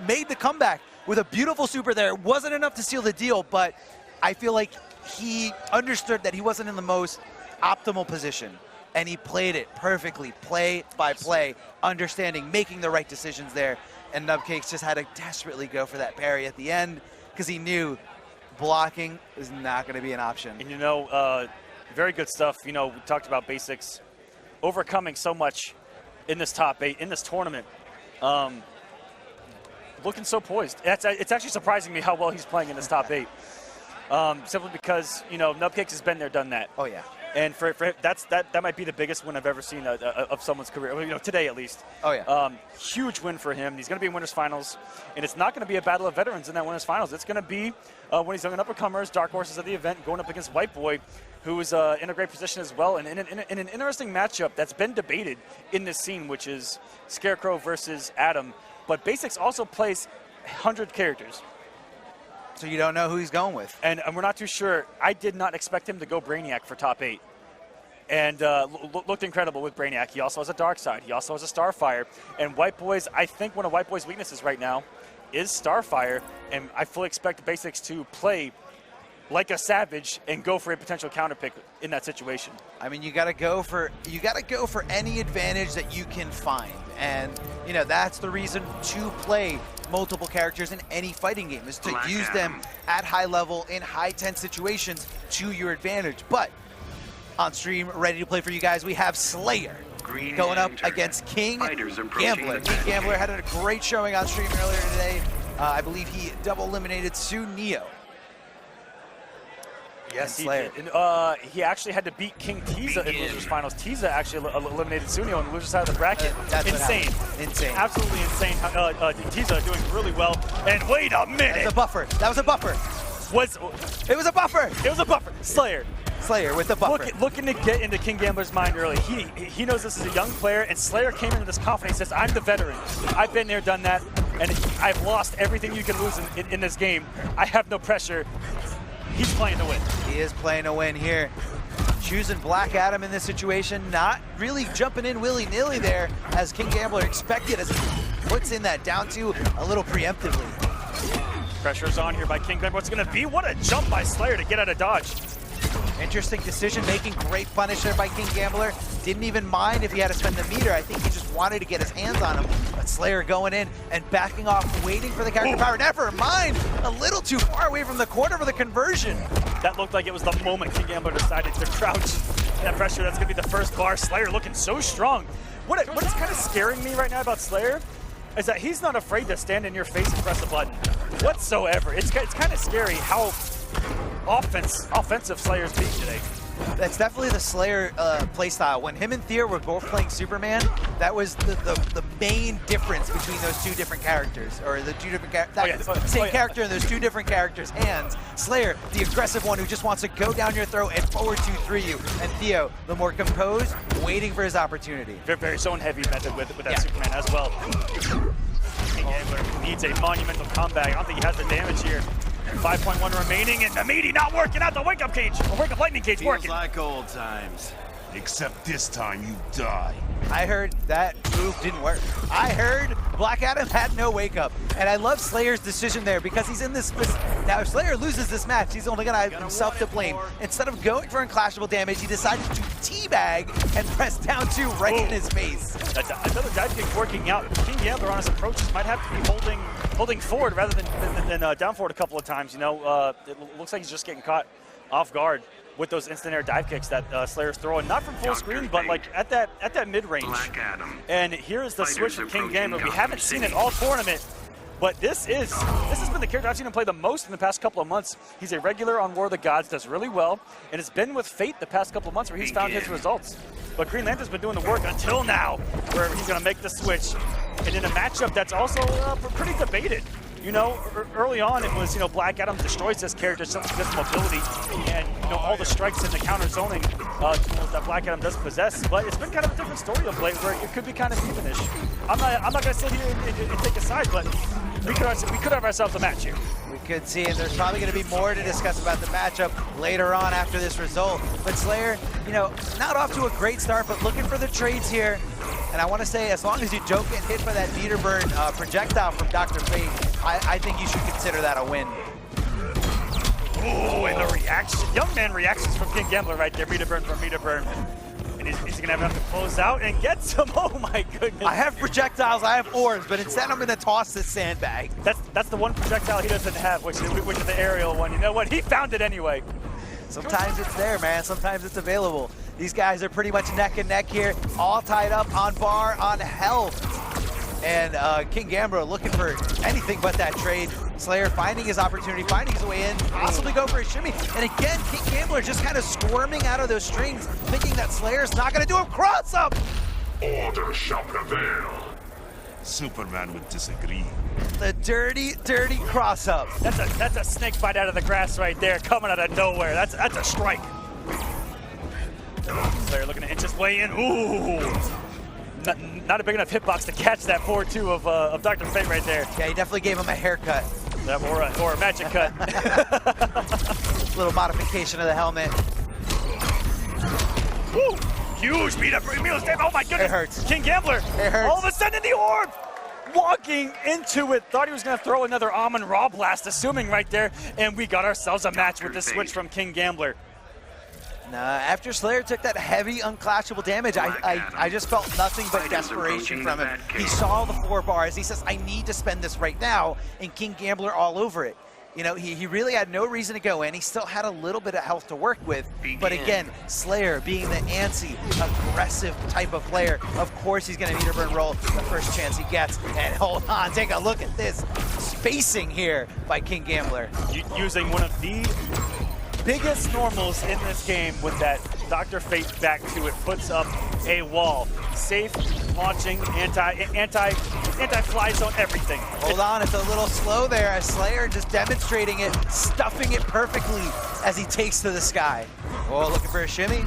made the comeback with a beautiful super there. It wasn't enough to seal the deal, but I feel like he understood that he wasn't in the most optimal position, and he played it perfectly, play by play, understanding, making the right decisions there. And Nubcakes just had to desperately go for that parry at the end, because he knew blocking was not going to be an option. And very good stuff. We talked about Basics overcoming so much in this top 8, in this tournament. Looking so poised. It's actually surprising me how well he's playing in this top 8. Simply because, Nubcakes has been there, done that. Oh, yeah. And for him, that might be the biggest win I've ever seen of someone's career, today at least. Oh, yeah. Huge win for him. He's going to be in winners finals, and it's not going to be a battle of veterans in that winners finals. It's going to be when he's young and up-and-comers, dark horses of the event, going up against WhiteBoi, who is in a great position as well. And in an interesting matchup that's been debated in this scene, which is Scarecrow versus Adam. But Basics also plays 100 characters. So you don't know who he's going with. And we're not too sure. I did not expect him to go Brainiac for top 8. And looked incredible with Brainiac. He also has a dark side. He also has a Starfire. And WhiteBoi's, I think one of WhiteBoi's weaknesses right now is Starfire. And I fully expect Basics to play like a savage and go for a potential counter pick in that situation. I mean, you got to go for any advantage that you can find. And, you know, that's the reason to play multiple characters in any fighting game, is to use them at high level in high tense situations to your advantage. But on stream, ready to play for you guys, we have Slayer going up against KingGambler. KingGambler had a great showing on stream earlier today. I believe he double eliminated Neo. Yes, he did. And, he actually had to beat King Tiza in losers finals. Tiza actually eliminated Sunio on the loser side of the bracket. That's insane. Insane. Absolutely insane. Tiza doing really well. And wait a minute. That's a buffer. That was a buffer. It was a buffer. It was a buffer. Slayer with the buffer. Looking to get into KingGambler's mind early. He knows this is a young player, and Slayer came into this confidence. He says, I'm the veteran. I've been there, done that, and I've lost everything you can lose in this game. I have no pressure. He's playing to win. He is playing to win here. Choosing Black Adam in this situation, not really jumping in willy-nilly there, as KingGambler expected, as he puts in that down two a little preemptively. Pressure's on here by KingGambler. What's going to be? What a jump by Slayer to get out of dodge. Interesting decision-making, great punish there by KingGambler. Didn't even mind if he had to spend the meter. I think he just wanted to get his hands on him. But Slayer going in and backing off, waiting for the character power. Never mind, a little too far away from the corner for the conversion. That looked like it was the moment KingGambler decided to crouch. That pressure, that's going to be the first bar. Slayer looking so strong. What is kind of scaring me right now about Slayer is that he's not afraid to stand in your face and press a button whatsoever. It's kind of scary how offensive Slayer's being today. That's definitely the Slayer playstyle. When him and Thea were both playing Superman, that was the main difference between those two different characters, or the two different same character in those two different characters' hands. Slayer, the aggressive one who just wants to go down your throat and forward 2-3 you, and Theo, the more composed, waiting for his opportunity. Very zone-heavy method with that Superman as well. KingGambler needs a monumental comeback. I don't think he has the damage here. 5.1 remaining, and the meaty not working out. The wake-up cage, or wake-up lightning cage working. Feels like old times. Except this time you die. I heard that move didn't work. I heard Black Adam had no wake-up. And I love Slayer's decision there, because he's in this... Now, if Slayer loses this match, he's only going to have himself to blame. Instead of going for unclashable damage, he decided to teabag and press down two right in his face. That's another dive kick working out. KingGambler on his approaches might have to be holding forward rather than down forward a couple of times. You know, it looks like he's just getting caught off guard with those instant air dive kicks that Slayer's throwing, not from full screen, but like at that mid-range. And here is the switch from KingGambler. We haven't seen it all tournament, but this has been the character I've seen him play the most in the past couple of months. He's a regular on War of the Gods, does really well, and it's been with Fate the past couple of months where he's found his results. But Green Lantern's been doing the work until now, where he's going to make the switch. And in a matchup that's also pretty debated. You know, early on it was, Black Adam destroys this character simply because of mobility and, all the strikes and the counter zoning tools that Black Adam does possess. But it's been kind of a different story of late where it could be kind of evenish. I'm not going to sit here and take a side, but we could have ourselves a match here. We could see, and there's probably going to be more to discuss about the matchup later on after this result. But Slayer, not off to a great start, but looking for the trades here. And I want to say, as long as you don't get hit by that meter burn projectile from Dr. Fate, I think you should consider that a win. Oh, and the reaction, young man reactions from KingGambler right there, meter burn from meter burn. And he's going to have enough to close out and get some, oh my goodness. I have projectiles, I have orbs, but instead I'm going to toss this sandbag. That's the one projectile he doesn't have, which is the aerial one. You know what, he found it anyway. Sometimes it's there, man, sometimes it's available. These guys are pretty much neck and neck here, all tied up on bar, on health. And KingGambler looking for anything but that trade. Slayer finding his opportunity, finding his way in, possibly go for a shimmy. And again, KingGambler just kind of squirming out of those strings, thinking that Slayer's not going to do a cross-up. Order shall prevail. Superman would disagree. The dirty, dirty cross-up. That's a snake bite out of the grass right there, coming out of nowhere. That's a strike. Slayer looking to inch his way in. Ooh. not a big enough hitbox to catch that 4-2 of Dr. Fate right there. Yeah, he definitely gave him a haircut. Or a magic cut. Little modification of the helmet. Woo! Huge beat up for Emilio. Oh my goodness. It hurts. KingGambler. It hurts. All of a sudden the orb. Walking into it. Thought he was going to throw another Almond Raw Blast, assuming right there. And we got ourselves a match with the switch from KingGambler. Nah, after Slayer took that heavy unclashable damage, I just felt nothing but desperation from him. He saw the 4 bars. He says, I need to spend this right now. And KingGambler all over it. You know, he really had no reason to go in. He still had a little bit of health to work with. But again, Slayer being the antsy, aggressive type of player, of course he's going to meter burn roll the first chance he gets. And hold on, take a look at this spacing here by KingGambler. Using one of the biggest normals in this game with that Dr. Fate back to it, puts up a wall. Safe, launching, anti-fly zone, everything. Hold on, it's a little slow there as Slayer just demonstrating it, stuffing it perfectly as he takes to the sky. Oh, looking for a shimmy.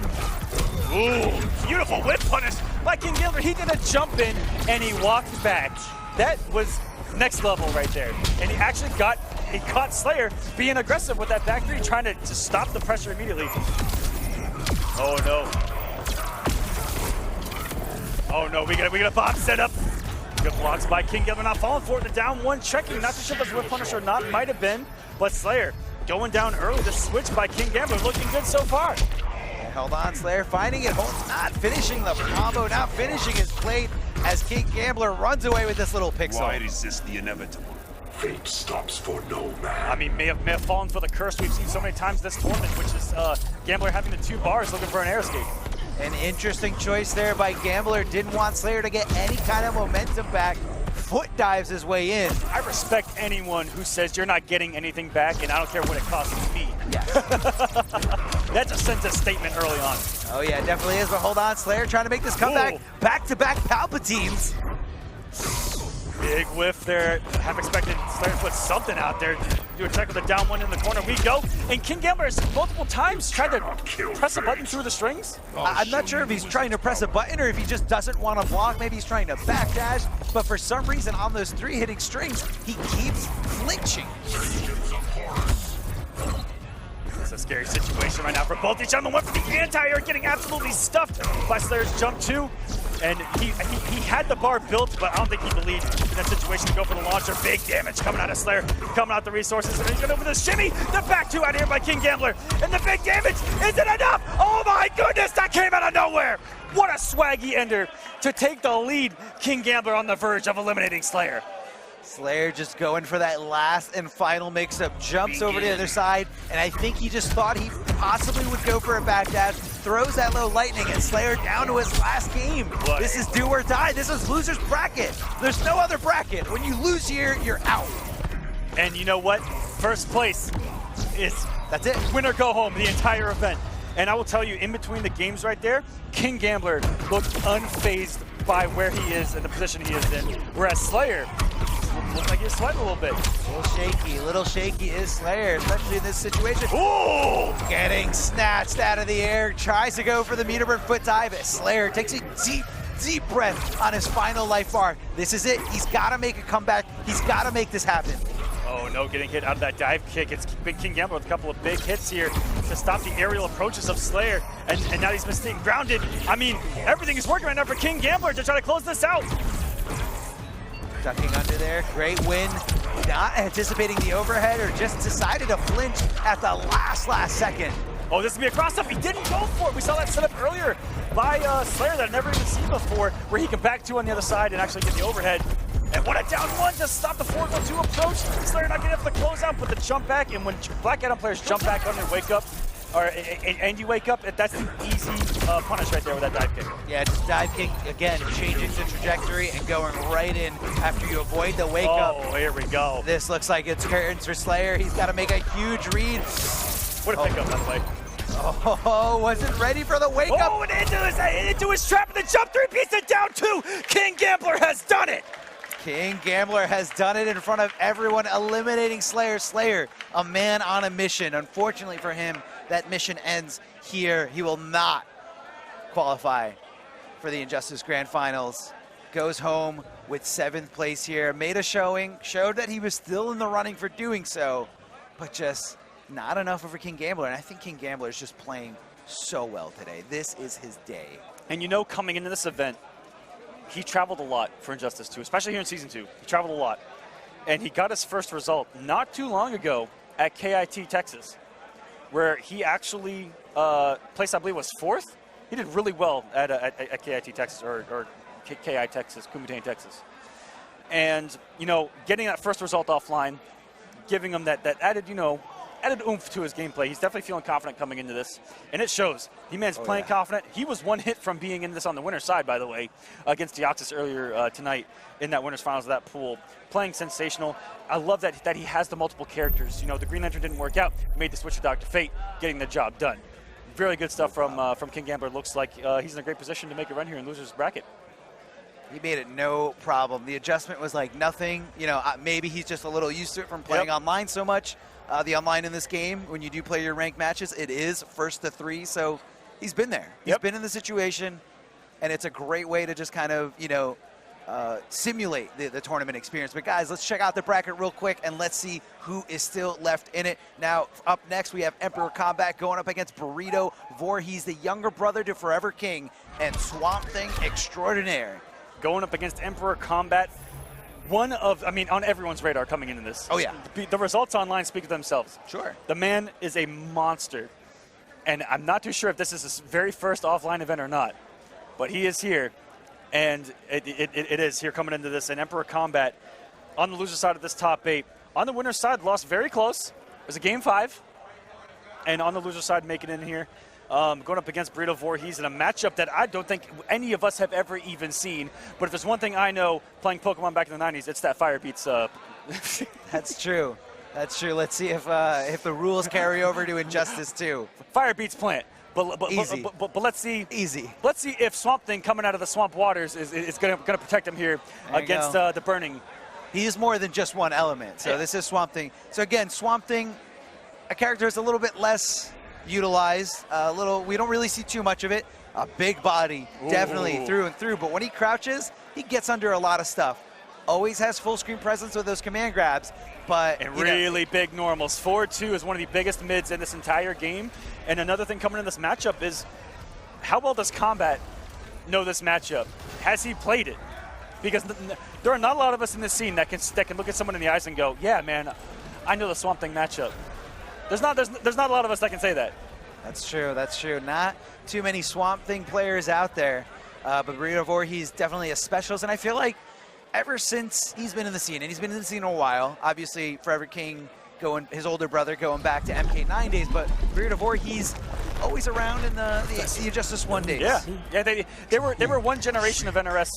Ooh, beautiful whip punish by KingGambler. He did a jump in and he walked back. That was next level right there. And he actually caught Slayer being aggressive with that back three, trying to stop the pressure immediately. Oh no. Oh no, we got a bomb set up. Good blocks by KingGambler, not falling for it. The down one, checking, not too sure if that's whip punish or not, might have been, but Slayer going down early. The switch by KingGambler looking good so far. Held on, Slayer finding it, not finishing the combo, not finishing his plate as KingGambler runs away with this little pixel. Why resist the inevitable? Fate stops for no man. I mean, may have fallen for the curse we've seen so many times this tournament, which is Gambler having the 2 bars looking for an air escape. An interesting choice there by Gambler. Didn't want Slayer to get any kind of momentum back. Foot dives his way in. I respect anyone who says you're not getting anything back, and I don't care what it costs me. Yes. That just sends a statement early on. Oh yeah, it definitely is, but hold on. Slayer trying to make this comeback. Ooh. Back-to-back Palpatines. Big whiff there. Half expected Slayer to put something out there. Do a check with the down one in the corner. We go. And KingGambler has multiple times tried to press a button through the strings. I'm not sure if he's trying to press a button or if he just doesn't want to block. Maybe he's trying to backdash. But for some reason, on those 3 hitting strings, he keeps flinching. It's a scary situation right now for both each other. One for the anti-air, getting absolutely stuffed by Slayer's jump 2. And he had the bar built, but I don't think he believed in that situation to go for the launcher. Big damage coming out of Slayer, coming out the resources. And he's going to go for the shimmy. The back 2 out here by KingGambler. And the big damage isn't enough. Oh my goodness, that came out of nowhere. What a swaggy ender to take the lead. KingGambler on the verge of eliminating Slayer. Slayer just going for that last and final mix-up, jumps over to the other side, and I think he just thought he possibly would go for a backdash, throws that low lightning, and Slayer down to his last game. This is do or die. This is loser's bracket. There's no other bracket. When you lose here, you're out. And you know what? First place is that's it. Winner go home the entire event. And I will tell you, in between the games right there, KingGambler looked unfazed by where he is and the position he is in, whereas Slayer looks like he's sweating a little bit. A little shaky is Slayer, especially in this situation. Ooh! Getting snatched out of the air, tries to go for the meterburn foot dive. Slayer takes a deep breath on his final life bar. This is it. He's got to make a comeback. He's got to make this happen. Oh no, getting hit out of that dive kick. It's been KingGambler with a couple of big hits here to stop the aerial approaches of Slayer. And now he's been staying grounded. I mean, everything is working right now for KingGambler to try to close this out. Ducking under there, great win. Not anticipating the overhead or just decided to flinch at the last second. Oh, this would be a cross-up. He didn't go for it. We saw that set up earlier by Slayer that I've never even seen before, where he can back 2 on the other side and actually get the overhead. And what a down 1 to stop the 4-2 approach. Slayer not getting up the closeout, but the jump back. And when Black Adam players jump back on and wake up, and you wake up, that's the easy punish right there with that dive kick. Yeah, just dive kick, again, changing the trajectory and going right in after you avoid the wake up. Oh, here we go. This looks like it's curtains for Slayer. He's got to make a huge read. What a pickup, by the way. Oh, wasn't ready for the wake up. Oh, and into his trap, and the jump 3 beats it down 2. KingGambler has done it. KingGambler has done it in front of everyone, eliminating Slayer. Slayer, a man on a mission. Unfortunately for him, that mission ends here. He will not qualify for for the Injustice Grand Finals. Goes home with 7th place here. Made a showing, showed that he was still in the running for doing so, but just not enough over KingGambler. And I think KingGambler is just playing so well today. This is his day. And you know, coming into this event, he traveled a lot for Injustice 2, especially here in Season 2. He traveled a lot. And he got his first result not too long ago at KIT Texas, where he actually placed, I believe, was 4th. He did really well at KIT Texas, or KI Texas, Kumite, Texas. And, you know, getting that first result offline, giving him that added, you know, added oomph to his gameplay. He's definitely feeling confident coming into this, and it shows. The man's playing confident. He was 1 hit from being in this on the winner's side, by the way, against Deoxys earlier tonight in that winner's finals of that pool. Playing sensational. I love that he has the multiple characters. You know, the Green Lantern didn't work out. Made the switch to Dr. Fate, getting the job done. Really good stuff from KingGambler. Looks like he's in a great position to make a run here in loser's bracket. He made it no problem. The adjustment was like nothing. You know, maybe he's just a little used to it from playing online so much. The online in this game, when you do play your ranked matches, it is 1st to 3. So he's been there. He's been in the situation, and it's a great way to just kind of, you know, simulate the tournament experience. But guys, let's check out the bracket real quick, and let's see who is still left in it. Now, up next, we have Emperor Kombat going up against Burrito, Voorhees, the younger brother to Forever King, and Swamp Thing Extraordinaire. Going up against Emperor Kombat. One of, I mean, on everyone's radar coming into this. Oh, yeah. The results online speak for themselves. Sure. The man is a monster. And I'm not too sure if this is his very first offline event or not. But he is here. And it is here coming into this. And Emperor Kombat on the loser side of this top 8. On the winner's side, lost very close. It was a game 5. And on the loser side, making it in here. Going up against Burrito Voorhees in a matchup that I don't think any of us have ever even seen. But if there's one thing I know playing Pokemon back in the 90s, it's that fire beats. That's true. That's true. Let's see if the rules carry over to Injustice 2. Fire beats plant. But let's see. Easy. Let's see if Swamp Thing coming out of the swamp waters is going to protect him here against the burning. He is more than just one element. So this is Swamp Thing. So again, Swamp Thing, a character is a little bit less utilized. We don't really see too much of it. A big body, definitely through and through. But when he crouches, he gets under a lot of stuff. Always has full screen presence with those command grabs. But and really big normals. 4-2 is one of the biggest mids in this entire game. And another thing coming in this matchup is how well does Kombat know this matchup? Has he played it? Because there are not a lot of us in this scene that can look at someone in the eyes and go, yeah, man, I know the Swamp Thing matchup. There's not a lot of us that can say that. That's true. That's true. Not too many Swamp Thing players out there. But Burrito Voorhees definitely a specialist. And I feel like ever since he's been in the scene, and he's been in the scene a while, obviously Forever King his older brother going back to MK9 days, but Burrito Voorhees always around in the Injustice 1 days. Yeah. They were one generation of NRS.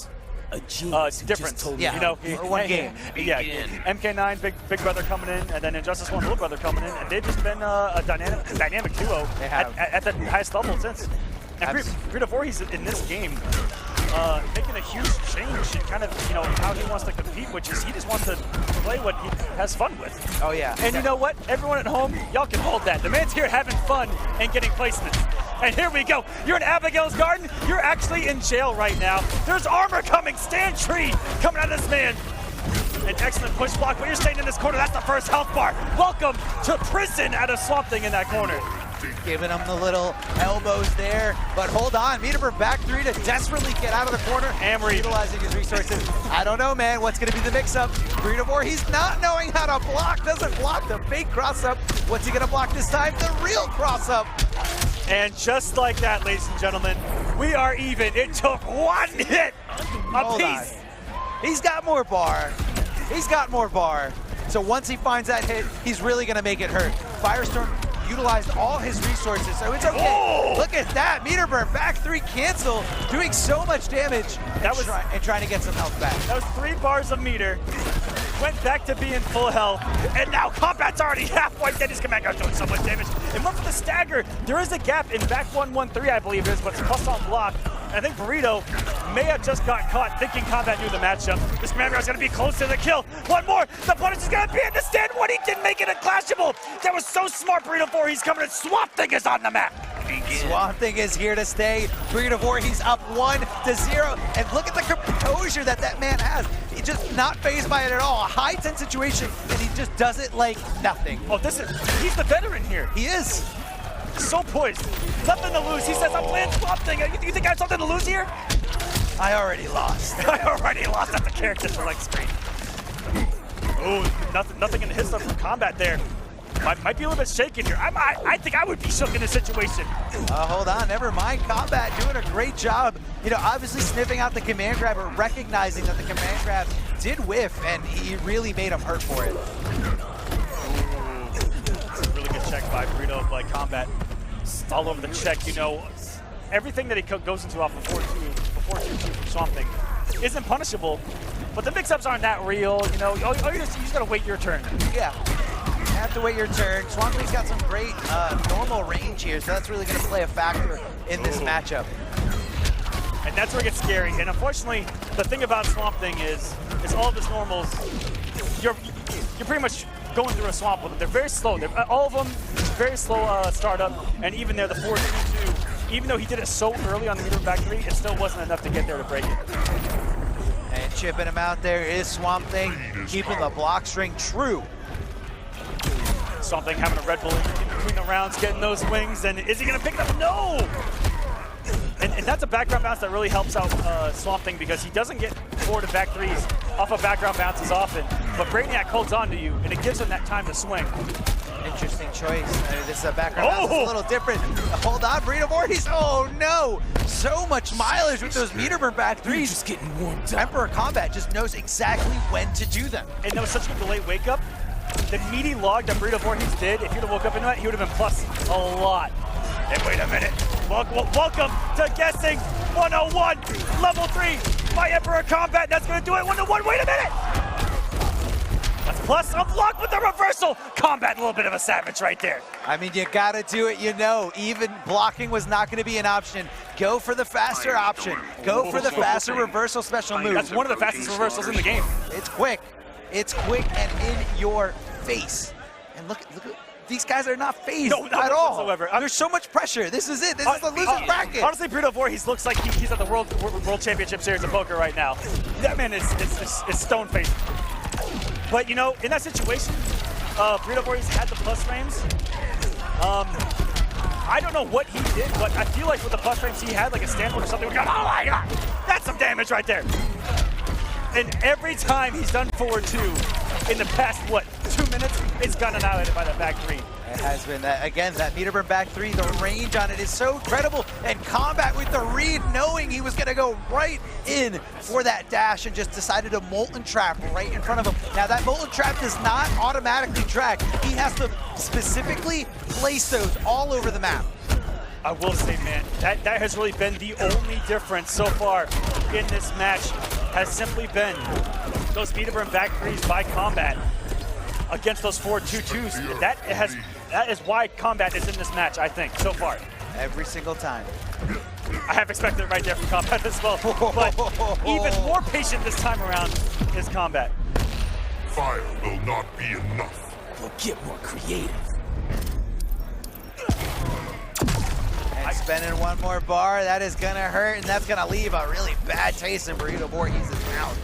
Difference. Yeah, you know, or one game. Yeah, MK9, big brother coming in, and then Injustice 1 little brother coming in, and they've just been a dynamic duo at the highest level since. And Burrito Voorhees in this game making a huge change in kind of, you know, how he wants to compete, which is he just wants to play what he has fun with. Oh yeah. And you know what? Everyone at home, y'all can hold that. The man's here having fun and getting placements. And here we go. You're in Abigail's Garden. You're actually in jail right now. There's armor coming. Stand tree coming out of this man. An excellent push block. When you're staying in this corner, that's the first health bar. Welcome to prison out of Swamp Thing in that corner. Giving him the little elbows there. But hold on. Meterbird back 3 to desperately get out of the corner. Amory utilizing his resources. I don't know, man. What's going to be the mix-up? Burrito Voorhees not knowing how to block. Doesn't block the fake cross-up. What's he going to block this time? The real cross-up. And just like that, ladies and gentlemen, we are even. It took one hit apiece. He's got more bar. He's got more bar. So once he finds that hit, he's really going to make it hurt. Firestorm utilized all his resources, so it's okay. Oh! Look at that. Meterbird back 3 cancel, doing so much damage and trying to get some health back. That was 3 bars of meter. Went back to being full health, and now Kombat's already halfway dead. His command guard's doing so much damage. And look for the stagger. There is a gap in back 1-1-3, I believe it is, but it's plus on block. And I think Burrito may have just got caught thinking Kombat knew the matchup. This command guard's gonna be close to the kill. One more, the punish is gonna be in the stand. What he did make it a clashable. That was so smart, Burrito 4. He's coming in. Swamp Thing is on the map. Swamp Thing is here to stay. Burrito Voorhees up 1-0. And look at the composure that that man has. He's just not fazed by it at all. A high tense situation, and he just does it like nothing. Oh, he's the veteran here. He is. So poised. Nothing to lose. He says, I'm playing Swamp Thing. You think I have something to lose here? I already lost. I already lost. That's a character select screen. Oh, nothing in the hit stuff from Kombat there. Might be a little bit shaken here. I think I would be shook in this situation. Hold on, never mind. Kombat doing a great job. You know, obviously sniffing out the command grab, but recognizing that the command grab did whiff, and he really made him hurt for it. Really good check by Burrito, by Kombat. All over the check, you know. Everything that he goes into off of 4-2 from Swamp Thing isn't punishable, but the mix-ups aren't that real, you know. You just gotta wait your turn. Yeah. You have to wait your turn. Swamp Thing's got some great normal range here, so that's really going to play a factor in this matchup. And that's where it gets scary. And unfortunately, the thing about Swamp Thing is all of his normals, you're pretty much going through a swamp with them. They're very slow. All of them very slow startup, and even there, the 4-2-2, even though he did it so early on the meter back 3, it still wasn't enough to get there to break it. And chipping him out there is Swamp Thing, keeping the block string true. Swamp Thing having a Red Bull in between the rounds, getting those wings, and is he gonna pick it up? No! And that's a background bounce that really helps out Swamp Thing, because he doesn't get forward and back 3s off of background bounces often, but Brainiac holds on to you, and it gives him that time to swing. Interesting choice. This background bounce is a little different. Hold on, Burrito Voorhees. Oh no! So much mileage with those meter burn back 3s. Just getting warmed up. Emperor Kombat just knows exactly when to do them. And that was such a delayed wake up. The meaty log that Burrito Voorhees did, if he'd have woke up into that, he would have been plus a lot. And wait a minute. Welcome to Guessing 101, level 3 by Emperor Kombat. That's going to do it 1-1. Wait a minute. That's plus a block with the reversal. Kombat, a little bit of a savage right there. I mean, you got to do it, you know. Even blocking was not going to be an option. Go for the faster option. Go for the faster reversal special move. That's one of the fastest reversals in the game. It's quick. It's quick and in your face. And look at these guys are not phased at all. Whatsoever. There's so much pressure. This is it. This is the losing bracket. Honestly, Burrito Voorhees looks like he's at the World Championship Series of Poker right now. That man is stone-faced. But, you know, in that situation, Burrito Voorhees had the plus frames. I don't know what he did, but I feel like with the plus frames he had, like a standpoint or something, we're going, oh my God, that's some damage right there. And every time he's done forward 2 in the past, 2 minutes, it's gotten annihilated by that back 3. It has been that, again, that meter burn back 3, the range on it is so incredible. And Kombat with the read, knowing he was gonna go right in for that dash and just decided to Molten Trap right in front of him. Now that Molten Trap does not automatically track. He has to specifically place those all over the map. I will say, man, that has really been the only difference so far in this match, has simply been those meter burn back 3s by Kombat against those 4-2-2s. That is why Kombat is in this match, I think, so far. Every single time. I have expected it right there from Kombat as well, but even more patient this time around is Kombat. Fire will not be enough. We'll get more creative. And spending one more bar, that is gonna hurt, and that's gonna leave a really bad taste in Burrito Voorhees' mouth.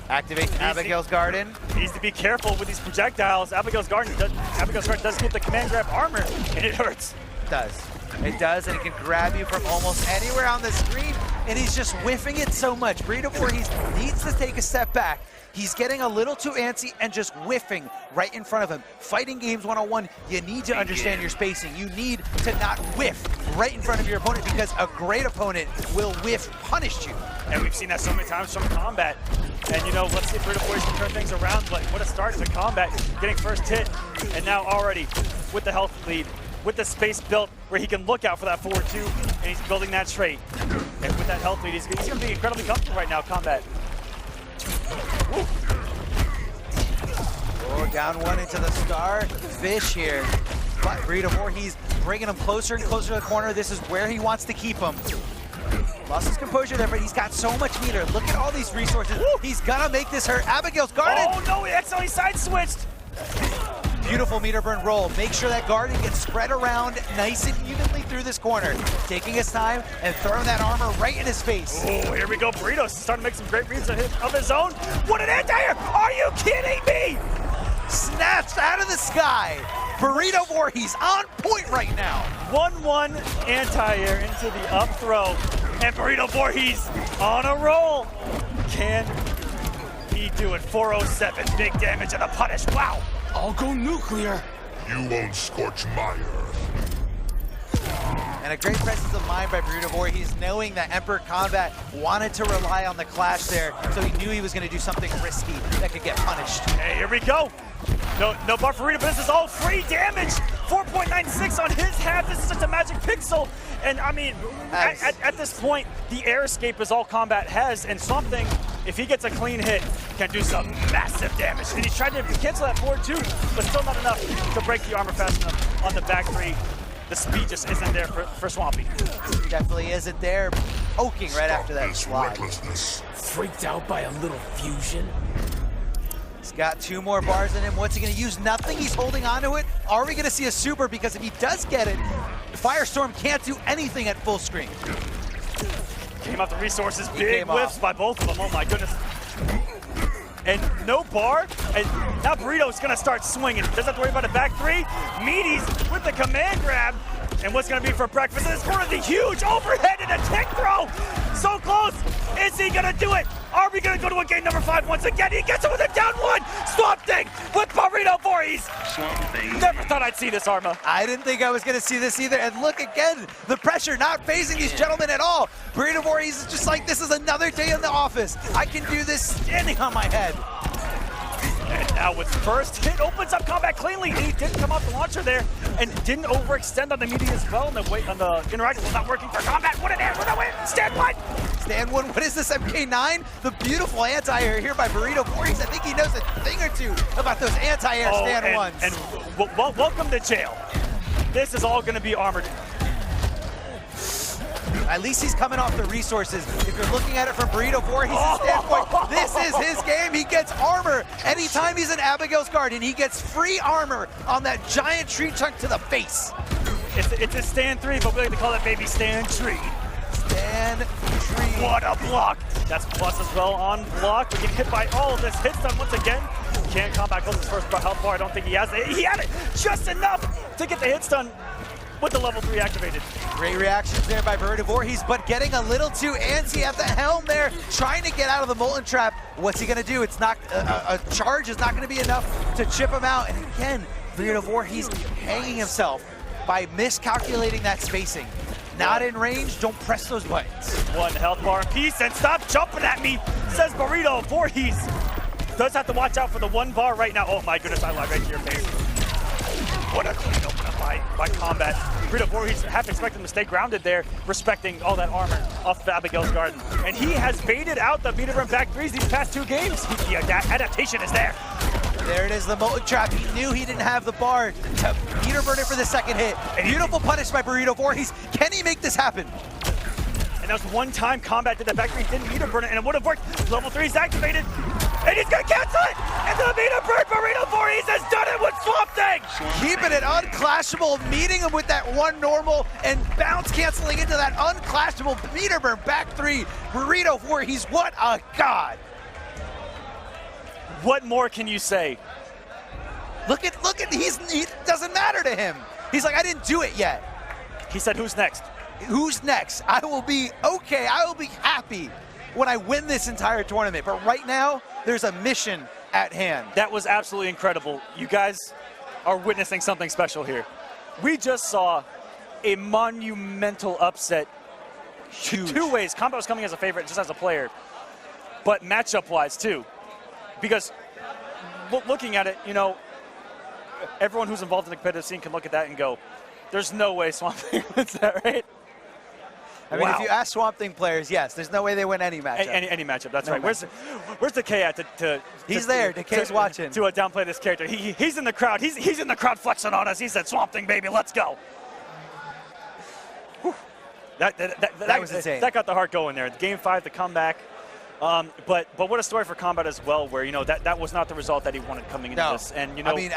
Activate Abigail's Garden. Needs to be careful with these projectiles. Abigail's Garden does get the command grab armor, and it hurts. It does. It does, and it can grab you from almost anywhere on the screen, and he's just whiffing it so much. Burrito Voorhees needs to take a step back. He's getting a little too antsy and just whiffing right in front of him. Fighting games 101, you need to understand your spacing. You need to not whiff right in front of your opponent, because a great opponent will whiff punish you. And we've seen that so many times from Kombat. And you know, let's see if Burrito Voorhees can turn things around, but what a start to Kombat, getting first hit, and now already with the health lead, with the space built where he can look out for that 4-2, and he's building that trait. And with that health lead, he's going to be incredibly comfortable right now, Kombat. Woo. Oh, down one into the star. Fish here. But Burrito Voorhees bringing him closer and closer to the corner. This is where he wants to keep him. Lost his composure there, but he's got so much meter. Look at all these resources. Woo. He's gonna make this hurt. Abigail's Garden. Oh no, he accidentally side switched. Beautiful meter burn roll. Make sure that Guardian gets spread around nice and evenly through this corner. Taking his time and throwing that armor right in his face. Oh, here we go. Burrito's starting to make some great reads of his own. What an anti-air! Are you kidding me? Snatched out of the sky. Burrito Voorhees on point right now. 1-1 anti-air into the up throw. And Burrito Voorhees on a roll. Can he do it? 407, big damage and a punish. Wow. I'll go nuclear. You won't scorch mire. And a great presence of mind by Burrito Voorhees, knowing that Emperor Kombat wanted to rely on the clash there, so he knew he was going to do something risky that could get punished. Hey, here we go. No buff for Burrito, but this is all free damage. 4.96 on his half. This is just a magic pixel. And I mean, at this point, the air escape is all Kombat has, and something, if he gets a clean hit, can do some massive damage. And he's tried to cancel that forward too, but still not enough to break the armor fast enough on the back three. The speed just isn't there for Swampy. Definitely isn't there. Poking right after that slide. Recklessness. Freaked out by a little fusion. He's got 2 more bars in him. What's he going to use? Nothing. He's holding on to it. Are we going to see a super? Because if he does get it, Firestorm can't do anything at full screen. Came out the resources. He Big came whiffs off. by both of them. Oh my goodness. And no bar, and now Burrito's gonna start swinging. Doesn't have to worry about a back three. Meaties with the command grab. And what's gonna be for breakfast in this corner? The huge overhead and a tech throw. So close. Is he gonna do it? Are we gonna go to a game number 5 once again? He gets it with a down 1. Swamp Thing with Burrito Voorhees. Never thought I'd see this, Arma. I didn't think I was going to see this either. And look again, the pressure not phasing these gentlemen at all. Burrito Voorhees is just like, this is another day in the office. I can do this standing on my head. And now with first hit, opens up combat cleanly. He didn't come off the launcher there and didn't overextend on the media as well. And the interaction was not working for Kombat. What an air for the win. Stand one. Stand one. What is this, MK9? The beautiful anti-air here by Burrito Voorhees. I think he knows a thing or two about those anti-air stand ones. And welcome to jail. This is all going to be armored. At least he's coming off the resources. If you're looking at it from Burrito Voorhees' standpoint, this is his game. He gets armor. Anytime he's in Abigail's Guardian, he gets free armor on that giant tree chunk to the face. It's a stand 3, but we like to call it maybe stand tree. Stand tree. What a block. That's plus as well on block. We get hit by all of this. Hits done once again. Can't come back close his first health bar. I don't think he has it. He had it just enough to get the hits done with the level 3 activated. Great reactions there by Burrito Voorhees, but getting a little too antsy at the helm there, trying to get out of the Molten Trap. What's he gonna do? It's not, a charge is not gonna be enough to chip him out. And again, Burrito Voorhees hanging himself by miscalculating that spacing. Not in range, don't press those buttons. 1 health bar apiece, and stop jumping at me, says Burrito Voorhees. Does have to watch out for the 1 bar right now. Oh my goodness, I lied right to your face. What a clean opener by Kombat. Burrito Voorhees half expected him to stay grounded there, respecting all that armor off the Abigail's Garden. And he has baited out the meter run back 3s these past 2 games. The adaptation is there. There it is, the Molten Trap. He knew he didn't have the bar to meter burn it for the second hit. A beautiful punish by Burrito Voorhees. Can he make this happen? And that was one time Kombat did that back 3, didn't meter burn it, and it would have worked. Level 3 is activated, and he's gonna cancel it! And the meter burn, Burrito Voorhees has done it with Swamp Thing! Keeping it unclashable, meeting him with that 1 normal, and bounce canceling into that unclashable meter burn back 3. Burrito Voorhees, what a god! What more can you say? Look at, he doesn't matter to him. He's like, I didn't do it yet. He said, who's next? Who's next? I will be okay, I will be happy when I win this entire tournament. But right now, there's a mission at hand. That was absolutely incredible. You guys are witnessing something special here. We just saw a monumental upset. Huge. 2 ways. Kombat was coming as a favorite just as a player, but matchup-wise too. Because looking at it, you know, everyone who's involved in the competitive scene can look at that and go, there's no way Swamp Thing wins that, right? I mean, if you ask Swamp Thing players, yes, there's no way they win any matchup. Any matchup, that's No right. Where's Decay at He's there, Decay's watching. To downplay this character. He's in the crowd. He's in the crowd flexing on us. He said, Swamp Thing, baby, let's go. Whew. That was insane. That got the heart going there. Game 5, the comeback. But what a story for Kombat as well, where, you know, that was not the result that he wanted coming into this. And, you know, I mean,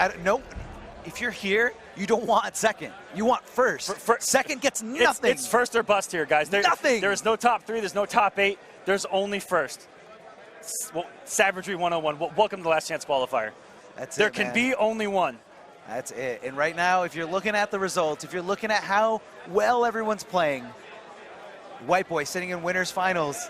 if you're here, you don't want second. You want first. Second gets nothing. It's first or bust here, guys. Nothing. There is no top 3. There's no top 8. There's only first. Well, Savagery 101. Welcome to the Last Chance Qualifier. That's there it, can man. be only one. That's it. And right now, if you're looking at the results, if you're looking at how well everyone's playing, WhiteBoi sitting in winners finals,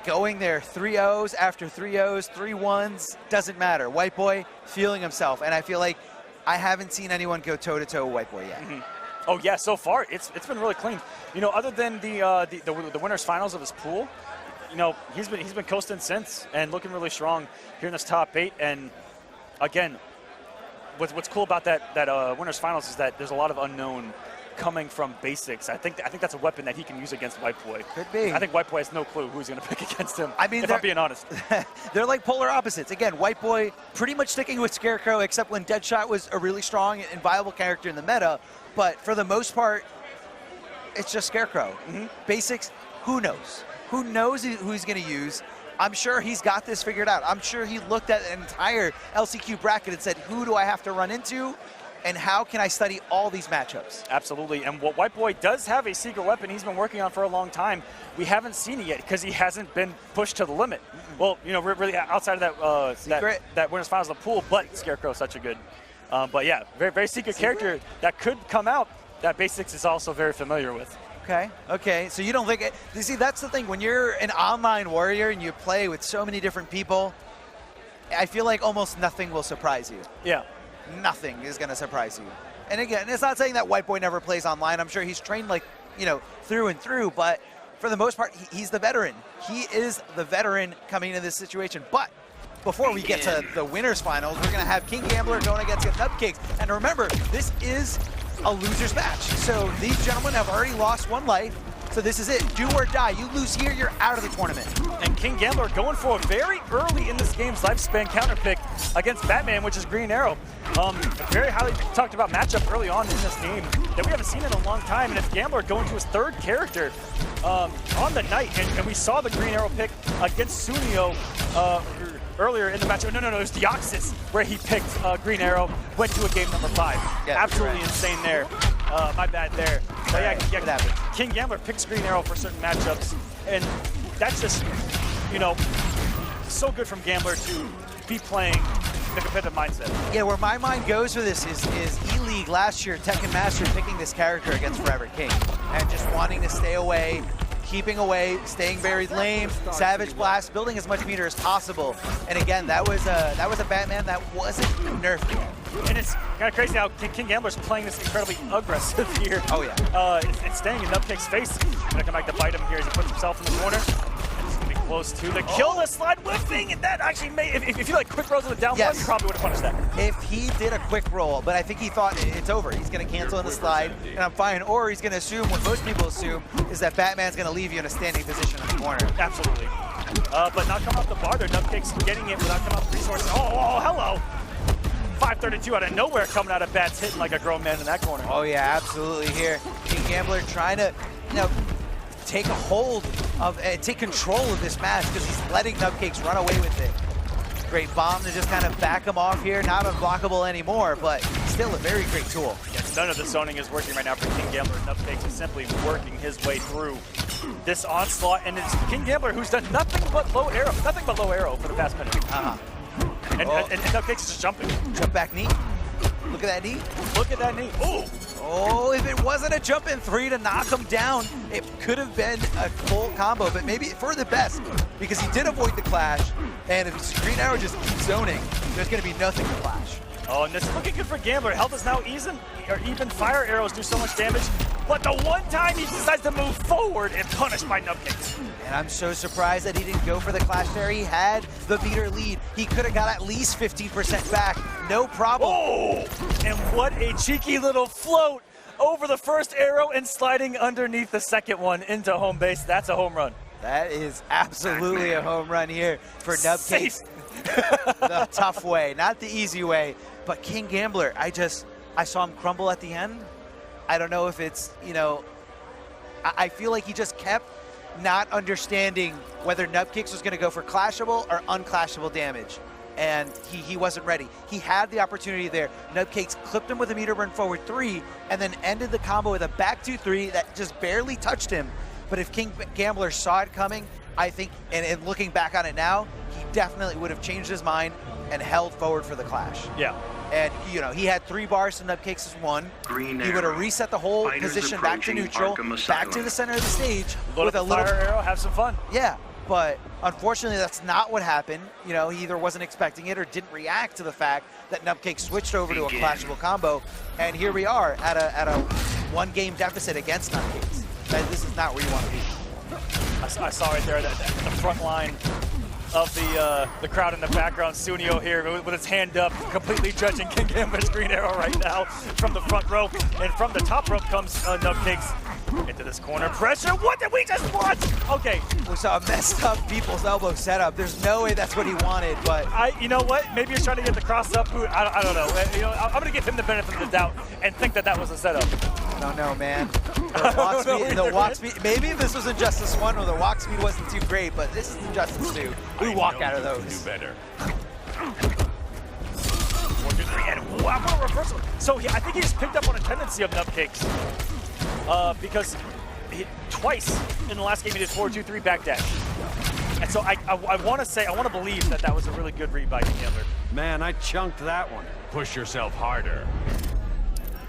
going there 3-0s after 3-0s, 3-1s, doesn't matter. WhiteBoi feeling himself. And I feel like I haven't seen anyone go toe-to-toe with WhiteBoi yet. Mm-hmm. Oh, yeah, so far it's been really clean. You know, other than the winners finals of his pool, you know, he's been coasting since and looking really strong here in this top 8. And again, what's cool about that winners finals is that there's a lot of unknown coming from basics. I think that's a weapon that he can use against WhiteBoi. Could be. I think WhiteBoi has no clue who's going to pick against him. I mean, if I'm being honest. They're like polar opposites. Again, WhiteBoi pretty much sticking with Scarecrow, except when Deadshot was a really strong and viable character in the meta. But for the most part, it's just Scarecrow. Mm-hmm. Basics, who knows? Who knows who he's going to use? I'm sure he's got this figured out. I'm sure he looked at an entire LCQ bracket and said, who do I have to run into? And how can I study all these matchups? Absolutely. And what WhiteBoi does have a secret weapon he's been working on for a long time. We haven't seen it yet because he hasn't been pushed to the limit. Well, you know, really outside of that winners finals of the pool, but Scarecrow's such a good. But yeah, very, very secret character that could come out that Basics is also very familiar with. Okay. So you don't think it, you see, that's the thing. When you're an online warrior and you play with so many different people, I feel like almost nothing will surprise you. Yeah. Nothing is going to surprise you. And again, it's not saying that WhiteBoi never plays online. I'm sure he's trained like, you know, through and through, but for the most part, he's the veteran. He is the veteran coming into this situation. But before we get to the winners finals, we're going to have KingGambler going against Nubcakes. And remember, this is a loser's match. So these gentlemen have already lost 1 life. So this is it. Do or die. You lose here, you're out of the tournament. And KingGambler going for a very early in this game's lifespan counter pick against Batman, which is Green Arrow. Very highly talked about matchup early on in this game that we haven't seen in a long time. And it's Gambler going to his 3rd character on the night. And we saw the Green Arrow pick against Sunio earlier in the match. No, it was Deoxys where he picked Green Arrow, went to a game number 5. Yeah, absolutely right. Insane there. My bad there. But yeah, KingGambler picks Green Arrow for certain matchups, and that's just, you know, so good from Gambler to be playing the competitive mindset. Yeah, where my mind goes for this is E-League last year, Tekken Master picking this character against Forever King, and just wanting to stay away, keeping away, staying buried lane, Savage Blast, building as much meter as possible. And again, that was a Batman that wasn't nerfed yet. And it's kind of crazy how KingGambler's playing this incredibly aggressive here. Oh, yeah. It's staying in Nubcake's face. Gonna come back to bite him here as he puts himself in the corner. And he's gonna be close to the kill, the slide whiffing, and that actually made, if you like quick rolls with the down one, you probably would have punished that. If he did a quick roll, but I think he thought it's over. He's gonna cancel in the slide, and I'm fine. Or he's gonna assume what most people assume is that Batman's gonna leave you in a standing position in the corner. Absolutely. But not coming off the bar there. Nubcake's getting it without coming off the resources. Oh, hello. 532 out of nowhere coming out of bats, hitting like a grown man in that corner. Oh yeah, absolutely here. KingGambler trying to, you know, take a hold of, take control of this match because he's letting Nubcakes run away with it. Great bomb to just kind of back him off here. Not unblockable anymore, but still a very great tool. Yes, none of the zoning is working right now for KingGambler. Nubcakes is simply working his way through this onslaught, and it's KingGambler who's done nothing but low arrow for the past minute. And Nubcakes is just jumping. Jump back knee. Look at that knee. Look at that knee. Ooh. Oh, if it wasn't a jump in 3 to knock him down, it could have been a full combo, but maybe for the best, because he did avoid the clash, and if Green Arrow just keeps zoning, there's going to be nothing to clash. Oh, and this is looking good for Gambler. Health is now even fire arrows do so much damage, but the one time he decides to move forward and punished by Nubcakes. And I'm so surprised that he didn't go for the clash there. He had the meter lead. He could have got at least 15% back. No problem. Oh, and what a cheeky little float over the first arrow and sliding underneath the second one into home base. That's a home run. That is absolutely a home run here for Nubcakes. The tough way, not the easy way. But KingGambler, I saw him crumble at the end. I don't know if it's, you know, I feel like he just kept not understanding whether Nubcakes was going to go for clashable or unclashable damage. and he wasn't ready. He had the opportunity there. Nubcakes clipped him with a meter burn forward 3, and then ended the combo with a back 2-3 that just barely touched him. But if KingGambler saw it coming, I think, and looking back on it now, he definitely would have changed his mind and held forward for the clash. Yeah. And, you know, he had 3 bars to Nubcakes' 1. He would have reset the whole position back to neutral, back to the center of the stage. Load with a little fire arrow, have some fun. Yeah, but unfortunately that's not what happened. You know, he either wasn't expecting it or didn't react to the fact that Nubcakes switched over to a clashable combo. And here we are at a 1-game deficit against Nubcakes. This is not where you want to be. I saw right there that the front line of the crowd in the background. Sunio here with his hand up, completely judging KingGambler's green arrow right now from the front row. And from the top rope comes Nubcakes into this corner. Pressure, what did we just watch? Okay. We saw a messed up people's elbow setup. There's no way that's what he wanted, but... You know what? Maybe he's trying to get the cross up. I don't know. You know, I'm going to give him the benefit of the doubt and think that was a setup. I don't know, man. The walk speed, maybe if this was Injustice 1 or the walk speed wasn't too great, but this is Injustice 2. We walk out of those. Do better. 4-2-3, and wow, what a reversal. So I think he just picked up on a tendency of Nubcakes because twice in the last game he did 4-2-3 backdash. And so I want to say, I want to believe that was a really good read by KingGambler. Man, I chunked that one. Push yourself harder.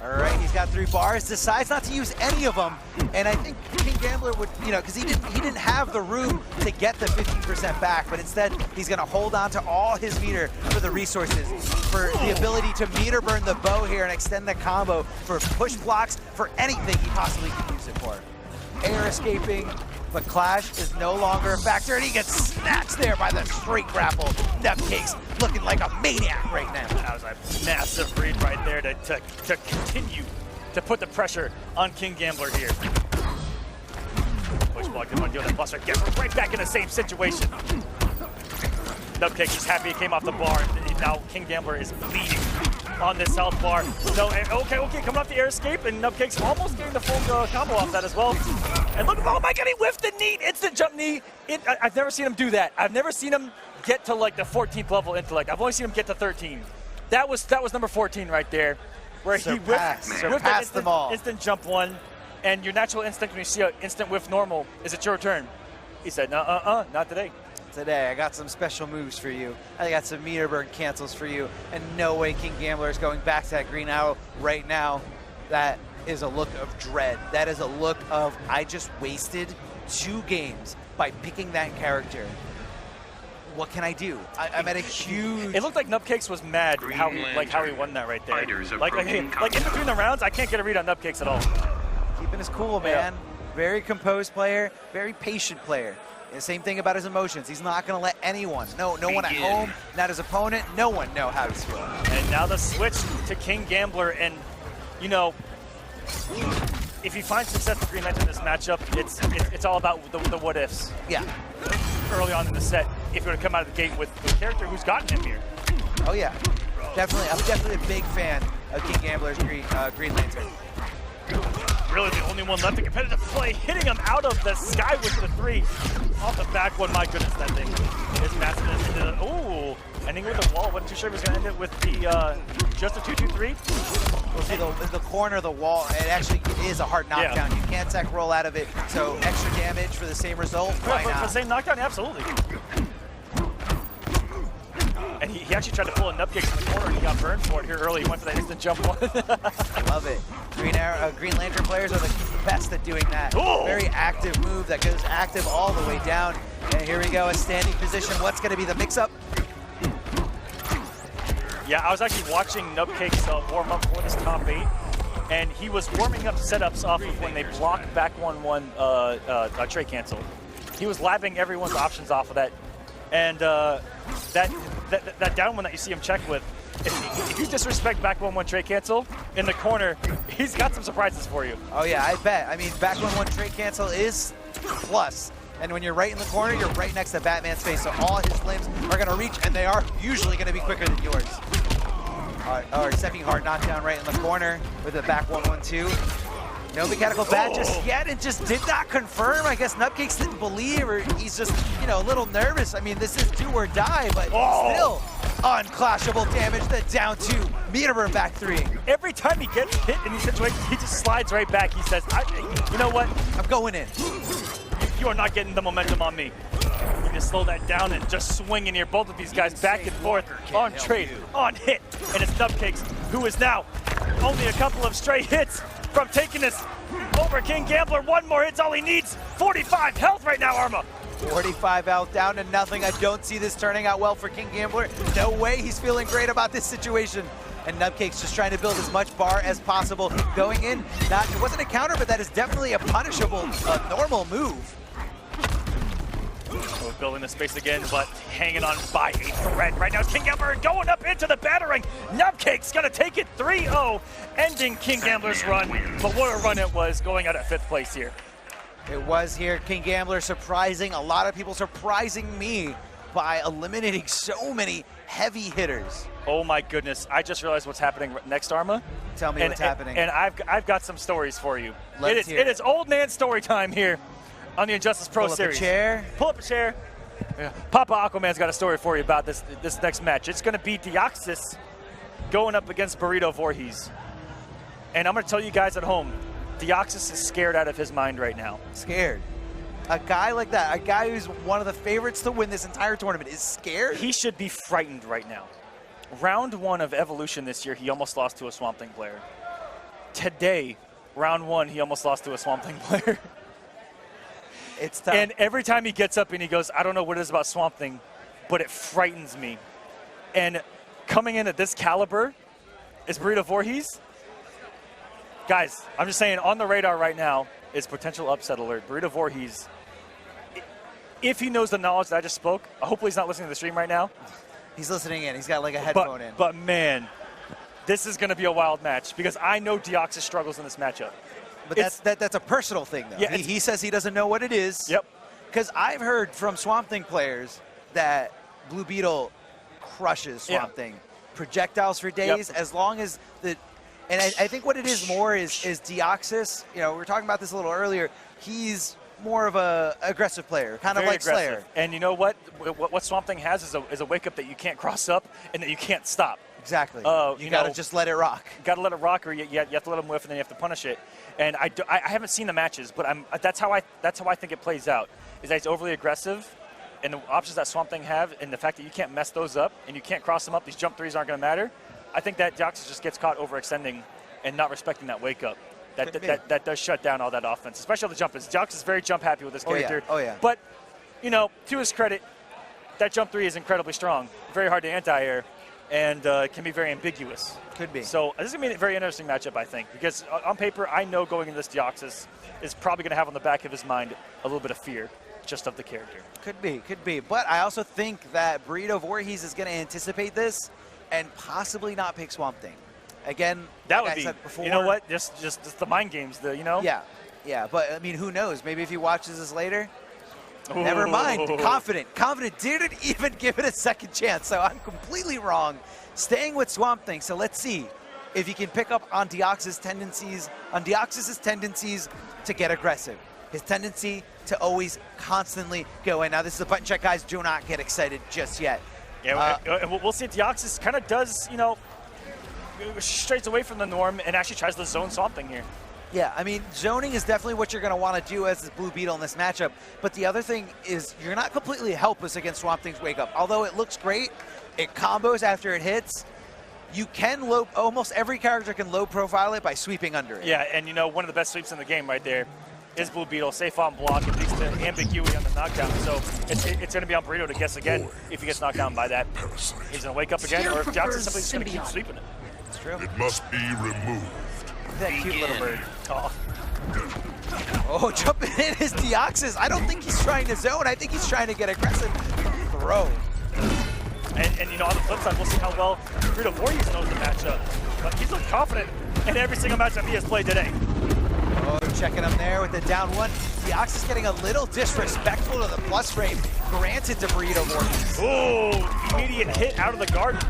All right, he's got 3 bars, decides not to use any of them, and I think KingGambler would, you know, because he didn't have the room to get the 15% back, but instead he's going to hold on to all his meter for the resources, for the ability to meter burn the bow here and extend the combo, for push blocks, for anything he possibly could use it for. Air escaping, but Clash is no longer a factor, and he gets snatched there by the straight grapple. Nubcakes looking like a maniac right now. That was a massive read right there to continue to put the pressure on KingGambler here. Push block, didn't want to deal with that buster. Gets right back in the same situation. Nubcakes is happy he came off the bar, and now KingGambler is bleeding on this health bar. So, okay, coming off the air escape, and Nubcakes almost getting the full combo off that as well. And look, oh my god, he whiffed the knee, instant jump knee. I've never seen him do that. I've never seen him get to like the 14th level intellect. I've only seen him get to 13. That was number 14 right there, where he whiffed that instant jump 1, and your natural instinct when you see an instant whiff normal is it's your turn. He said, not today. Today, I got some special moves for you. I got some meter burn cancels for you, and no way KingGambler is going back to that green arrow right now. That is a look of dread. That is a look of, I just wasted 2 games by picking that character. What can I do? I'm at a huge... It looked like Nubcakes was mad how he won that right there. Like in between the rounds, I can't get a read on Nubcakes at all. Keeping his cool, man. Yeah. Very composed player, very patient player. And same thing about his emotions. He's not going to let anyone, no one at home, not his opponent, no one know how he's feeling. And now the switch to KingGambler, and you know, if he finds success with Green Lantern in this matchup, it's all about the what ifs. Yeah. Early on in the set, if you were to come out of the gate with a character who's gotten him here. Oh yeah, definitely. I'm definitely a big fan of KingGambler's Green Lantern. Really the only one left in competitive play, hitting him out of the sky with the 3. Off the back one, my goodness, that thing is massive. Ooh, ending with the wall. Wasn't too sure he was going to end it with the just a 2-2-3. We'll see the corner of the wall. It actually is a hard knockdown. Yeah. You can't tech roll out of it, so extra damage for the same result. Why not? For the same knockdown, absolutely. And he actually tried to pull a Nubcakes in the corner, and he got burned for it here early. He went for that instant jump 1. I love it. Green Lantern players are the best at doing that. Ooh. Very active move that goes active all the way down. And here we go, a standing position. What's going to be the mix-up? Yeah, I was actually watching Nubcakes warm up for this top 8, and he was warming up setups off of when they block back 1-1 tray cancel. He was labbing everyone's options off of that. And that down one that you see him check with, if you disrespect back 1-1 tray cancel in the corner, he's got some surprises for you. Oh yeah, I bet. I mean, back 1-1 tray cancel is plus. And when you're right in the corner, you're right next to Batman's face, so all his limbs are going to reach, and they are usually going to be quicker than yours. All right, semi-hard knockdown right in the corner with a back 1-1-2. No mechanical bat just yet, and just did not confirm. I guess Nubcakes didn't believe, or he's just, you know, a little nervous. I mean, this is do or die, but still, Unclashable damage, the down 2, meter back 3. Every time he gets hit in these situations, he just slides right back. He says, you know what? I'm going in. You are not getting the momentum on me. You can slow that down and just swing in here. Both of these guys back and forth on trade, on hit. And it's Nubcakes, who is now only a couple of straight hits from taking this over KingGambler. One more hit's all he needs. 45 health right now, Arma. 45 out, down to nothing. I don't see this turning out well for KingGambler. No way he's feeling great about this situation. And Nubcakes just trying to build as much bar as possible. Going in, it wasn't a counter, but that is definitely a punishable, normal move. We're building the space again, but hanging on by a thread. Right now, KingGambler going up into the battering. Nubcakes gonna take it 3-0, ending KingGambler's run. But what a run it was, going out at 5th place here. It was here. KingGambler surprising a lot of people, surprising me by eliminating so many heavy hitters. Oh my goodness, I just realized what's happening next, Arma. Tell me what's happening. And I've got some stories for you. Let's hear it. It is old man story time here on the Injustice Pro Series. Pull up a chair. Pull up a chair. Yeah. Papa Aquaman's got a story for you about this next match. It's going to be Deoxys going up against Burrito Voorhees. And I'm going to tell you guys at home, Deoxys is scared out of his mind right now. Scared. A guy like that, a guy who's one of the favorites to win this entire tournament, is scared? He should be frightened right now. Round 1 of Evolution this year, he almost lost to a Swamp Thing player. Today, round 1, he almost lost to a Swamp Thing player. It's tough. And every time he gets up and he goes, I don't know what it is about Swamp Thing, but it frightens me. And coming in at this caliber is Burrito Voorhees. Guys, I'm just saying, on the radar right now is potential upset alert. Burrito Voorhees, if he knows the knowledge that I just spoke, hopefully he's not listening to the stream right now. He's listening in. He's got like a headphone in. But man, this is going to be a wild match because I know Deoxys struggles in this matchup. But that's a personal thing, though. Yeah, he says he doesn't know what it is. Yep. Because I've heard from Swamp Thing players that Blue Beetle crushes Swamp Thing. Projectiles for days, as long as the... And I think what it is more is Deoxys. You know, we were talking about this a little earlier. He's more of a aggressive player, kind of like Slayer. And you know what? What Swamp Thing has is a wake up that you can't cross up and that you can't stop. Exactly. You got to know, just let it rock. Got to let it rock, or you have to let him whiff, and then you have to punish it. And I haven't seen the matches, but that's how I think it plays out. Is that he's overly aggressive, and the options that Swamp Thing have, and the fact that you can't mess those up and you can't cross them up, these jump threes aren't going to matter. I think that Deoxys just gets caught overextending and not respecting that wake up. That does shut down all that offense, especially the jump. Deoxys is very jump happy with this character. Oh yeah. But you know, to his credit, that jump 3 is incredibly strong, very hard to anti-air, and can be very ambiguous. Could be. So this is going to be a very interesting matchup, I think, because on paper, I know going into this Deoxys is probably going to have on the back of his mind a little bit of fear just of the character. Could be. But I also think that Burrito Voorhees is going to anticipate this and possibly not pick Swamp Thing. Again, that like would I said before, you know what? Just the mind games, you know? Yeah. But I mean, who knows? Maybe if he watches this later. Ooh. Never mind. Confident didn't even give it a second chance. So I'm completely wrong. Staying with Swamp Thing. So let's see if he can pick up on Deoxys' tendencies to get aggressive. His tendency to always constantly go in. Now this is a button check, guys. Do not get excited just yet. Yeah, we'll see if Deoxys kind of does, you know, strays away from the norm and actually tries to zone Swamp Thing here. Yeah, I mean, zoning is definitely what you're going to want to do as the Blue Beetle in this matchup. But the other thing is you're not completely helpless against Swamp Thing's wake up. Although it looks great, it combos after it hits. You can almost every character can low profile it by sweeping under it. Yeah, and you know, one of the best sweeps in the game right there is Blue Beetle, safe on block, it leads to ambiguity on the knockdown. So it's going to be on Burrito to guess again if he gets knocked down by that. He's going to wake up again, or if Deoxys simply just going to keep sweeping it. It's true. It must be removed. That cute little bird. Oh, jumping in is Deoxys. I don't think he's trying to zone. I think he's trying to get aggressive. Throw. And you know, on the flip side, we'll see how well Burrito Voorhees knows the matchup. But he's looked confident in every single matchup he has played today. Oh, checking him there with the down 1. Deoxys getting a little disrespectful to the plus frame granted to Burrito Voorhees. Ooh, immediate hit out of the garden.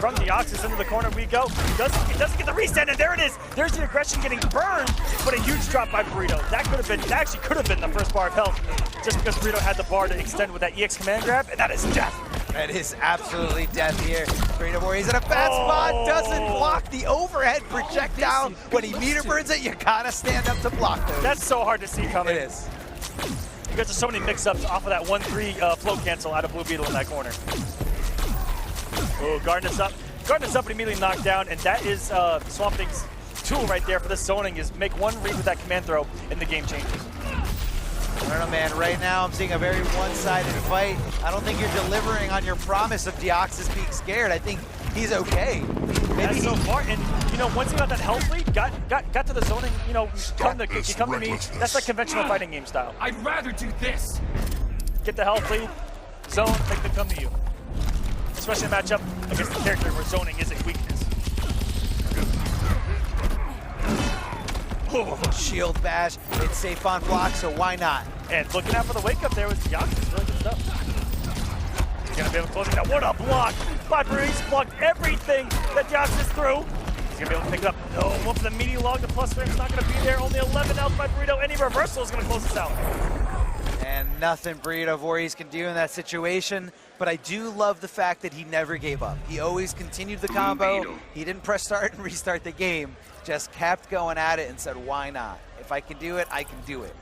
From Deoxys into the corner we go. He doesn't get the reset, and there it is. There's the aggression getting burned, but a huge drop by Burrito. That actually could have been the first bar of health, just because Burrito had the bar to extend with that EX command grab, and that is death That is absolutely death here. Burrito, he's in a bad spot, doesn't block the overhead projectile. When he meter burns it, you gotta stand up to block those. That's so hard to see coming. It is. Because there's so many mix-ups off of that 1-3 float cancel out of Blue Beetle in that corner. Oh, guarding us up. Guarding us up and immediately knocked down, and that is Swamp Thing's tool right there for this zoning, is make one read with that command throw and the game changes. I don't know, man. Right now, I'm seeing a very one-sided fight. I don't think you're delivering on your promise of Deoxys being scared. I think he's okay. Maybe so far, and you know, once he got that health lead, got to the zoning, you know, come to me. That's like conventional fighting game style. I'd rather do this. Get the health lead, zone, make them come to you. Especially in a matchup against the character where zoning is a weakness. Oh, shield bash. It's safe on block, so why not? And looking out for the wake up there was Deoxys. Really good stuff. He's gonna be able to close it out. What a block! By Burrito, blocked everything that Deoxys threw. He's gonna be able to pick it up. No, one for the medium log. The plus frame's not gonna be there. Only 11 health by Burrito. Any reversal is gonna close this out. And nothing Burrito Voorhees can do in that situation. But I do love the fact that he never gave up. He always continued the combo. He didn't press start and restart the game. Just kept going at it and said, why not? If I can do it, I can do it.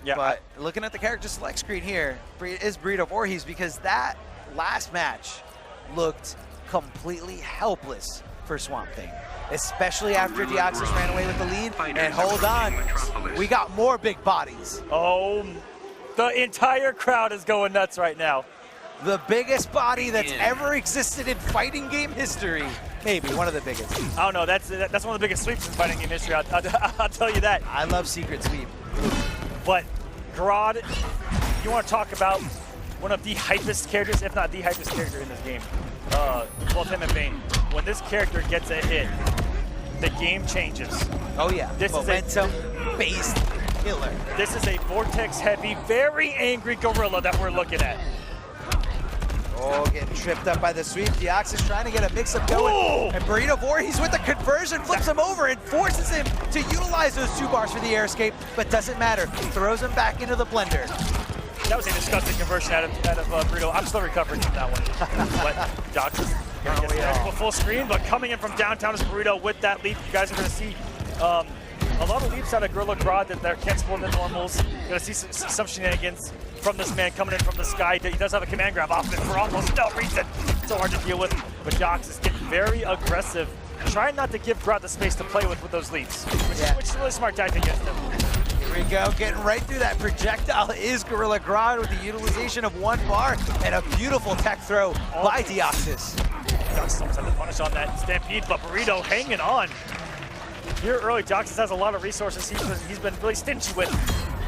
Yeah. But looking at the character select screen here is Burrito Voorhees, because that last match looked completely helpless for Swamp Thing, especially after Deoxys ran away with the lead. And hold on, we got more big bodies. Oh, the entire crowd is going nuts right now. The biggest body that's ever existed in fighting game history. Maybe one of the biggest. I don't know. That's one of the biggest sweeps in fighting game history. I'll tell you that. I love secret sweep. But Grodd, you want to talk about one of the hypest characters, if not the hypest character in this game. Both him and Bane. When this character gets a hit, the game changes. Oh yeah, this momentum-based killer. This is a vortex-heavy, very angry gorilla that we're looking at. Oh, getting tripped up by the sweep. Deoxys trying to get a mix-up going. Ooh. And Burrito Voorhees with the conversion flips him over and forces him to utilize those 2 bars for the air escape, but doesn't matter. He throws him back into the blender. That was a disgusting conversion out of Burrito. I'm still recovering from that one. But Deoxys gets the full screen, but coming in from downtown is Burrito with that leap. You guys are going to see a lot of leaps out of Gorilla Grodd that they're cancelable in the normals. You're going to see some shenanigans from this man coming in from the sky. He does have a command grab off it for almost no reason. So hard to deal with. But Deoxys is getting very aggressive, trying not to give Grodd the space to play with those leaps, which is a really smart tactic against him. Here we go, getting right through that projectile is Gorilla Grodd with the utilization of 1 bar and a beautiful tech throw by Deoxys. Deoxys almost had the punish on that stampede, but Burrito hanging on. Here early, Deoxys has a lot of resources he's been really stingy with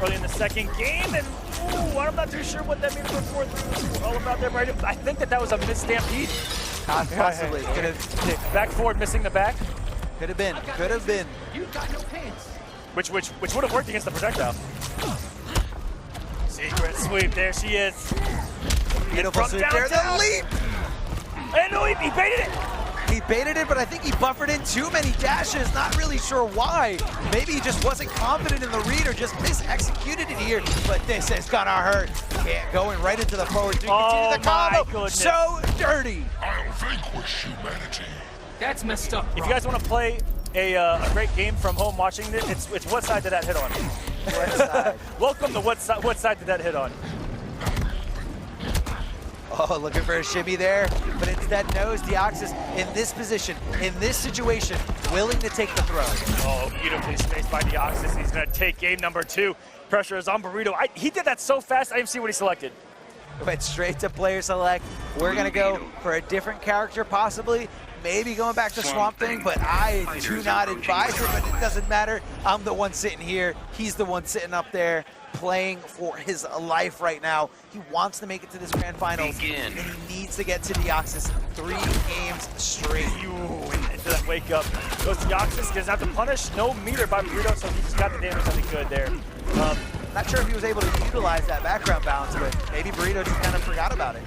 early in the second game, and I'm not too sure what that means for 4-3 was all about there, but I think that was a missed stampede. Possibly. Back forward, missing the back. Could have been. Could have been. You got no pants. Which would have worked against the projectile. Secret sweep, there she is. Beautiful sweep there, the leap! And no, he baited it! He baited it, but I think he buffered in too many dashes. Not really sure why. Maybe he just wasn't confident in the read or just mis-executed it here. But this is gonna hurt. Yeah, going right into the forward three. Continue the combo. Goodness. So dirty. I'll vanquish humanity. That's messed up. If you guys want to play a great game from home watching it, it's what side did that hit on? Right side. Welcome to what side did that hit on? Oh, looking for a shimmy there, but instead knows Deoxys in this position, in this situation, willing to take the throw. Oh, beautifully spaced by Deoxys. He's going to take game number 2. Pressure is on Burrito. He did that so fast, I didn't see what he selected. Went straight to player select. We're going to go for a different character possibly. Maybe going back to Swamp Thing, but I do not advise it, but it doesn't matter. I'm the one sitting here. He's the one sitting up there playing for his life right now. He wants to make it to this grand finals, and he needs to get to Deoxys 3 games straight. Into that wake up. Goes to Deoxys, gets out to punish. No meter by Burrito, so he just got the damage that he could there. Not sure if he was able to utilize that background bounce, but maybe Burrito just kind of forgot about it.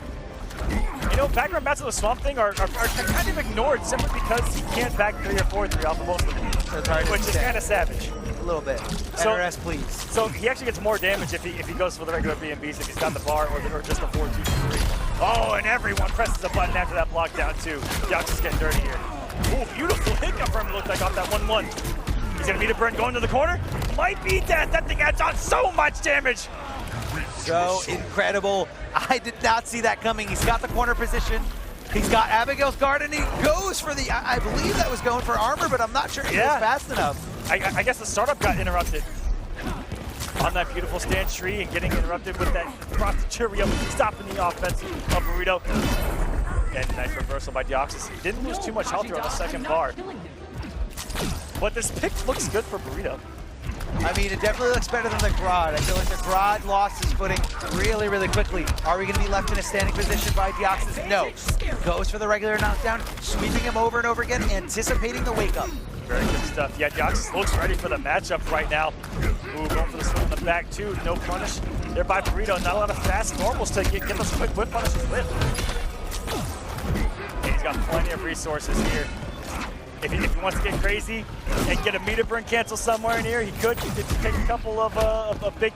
You know, background bats of the Swamp Thing are kind of ignored simply because he can't back 3 or 4-3 off of most of them, which is kind of savage. a little bit. So- NRS, please. So he actually gets more damage if he goes for the regular B&Bs, if he's got the bar or just the 4-2-3. Oh, and everyone presses a button after that block down too. Deoxys getting dirty here. Oh, beautiful hiccup from him, looked like off that 1-1. He's gonna meet a burn going to the corner. Might be dead. That thing adds on so much damage. So incredible. I did not see that coming. He's got the corner position. He's got Abigail's guard, and he goes for the, I believe that was going for armor, but I'm not sure he was fast enough. I guess the startup got interrupted on that beautiful stand tree and getting interrupted with that frosted Cheerio, stopping the offense of Burrito. And nice reversal by Deoxys. He didn't lose too much health here on the second bar. But this pick looks good for Burrito. I mean, it definitely looks better than the Grodd. I feel like the Grodd lost his footing really, really quickly. Are we going to be left in a standing position by Deoxys? No. Goes for the regular knockdown, sweeping him over and over again, anticipating the wake-up. Very good stuff. Yeah, Deoxys looks ready for the matchup right now. Ooh, going for the swing in the back, too. No punish there by Burrito. Not a lot of fast normals to get those quick whip punishes with. And he's got plenty of resources here. If he wants to get crazy and get a meter burn cancel somewhere in here, he could. He could take a couple of big,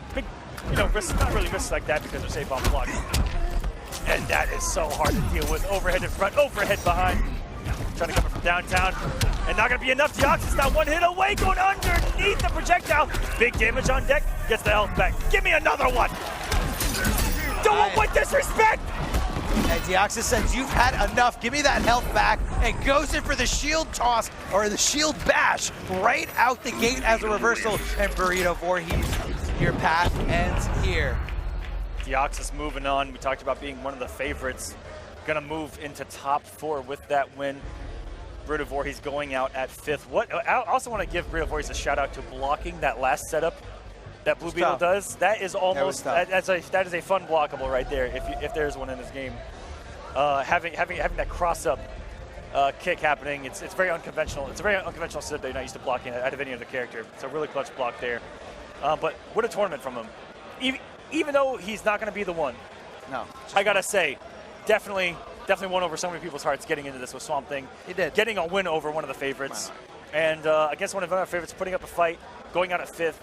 risks. Not really risks like that because they're safe on block. And that is so hard to deal with. Overhead in front, overhead behind. Trying to come from downtown. And not going to be enough. Deoxys now one hit away, going underneath the projectile. Big damage on deck. Gets the health back. Give me another one. Don't want disrespect. And Deoxys says, you've had enough, give me that health back, and goes in for the shield toss, or the shield bash, right out the gate as a reversal, and Burrito Voorhees, your path ends here. Deoxys moving on. We talked about being one of the favorites. Gonna move into top 4 with that win. Burrito Voorhees going out at 5th. I also want to give Burrito Voorhees a shout out to blocking that last setup that Blue Beetle does. That is almost that is a fun blockable right there if there's one in this game. Having that cross up kick happening, it's very unconventional. It's a very unconventional setup that you're not used to blocking out of any other character. It's a really clutch block there. But what a tournament from him. Even though he's not going to be the one. No. I gotta say, definitely won over so many people's hearts getting into this with Swamp Thing. He did. Getting a win over one of the favorites. And against one of our favorites, putting up a fight, going out at 5th.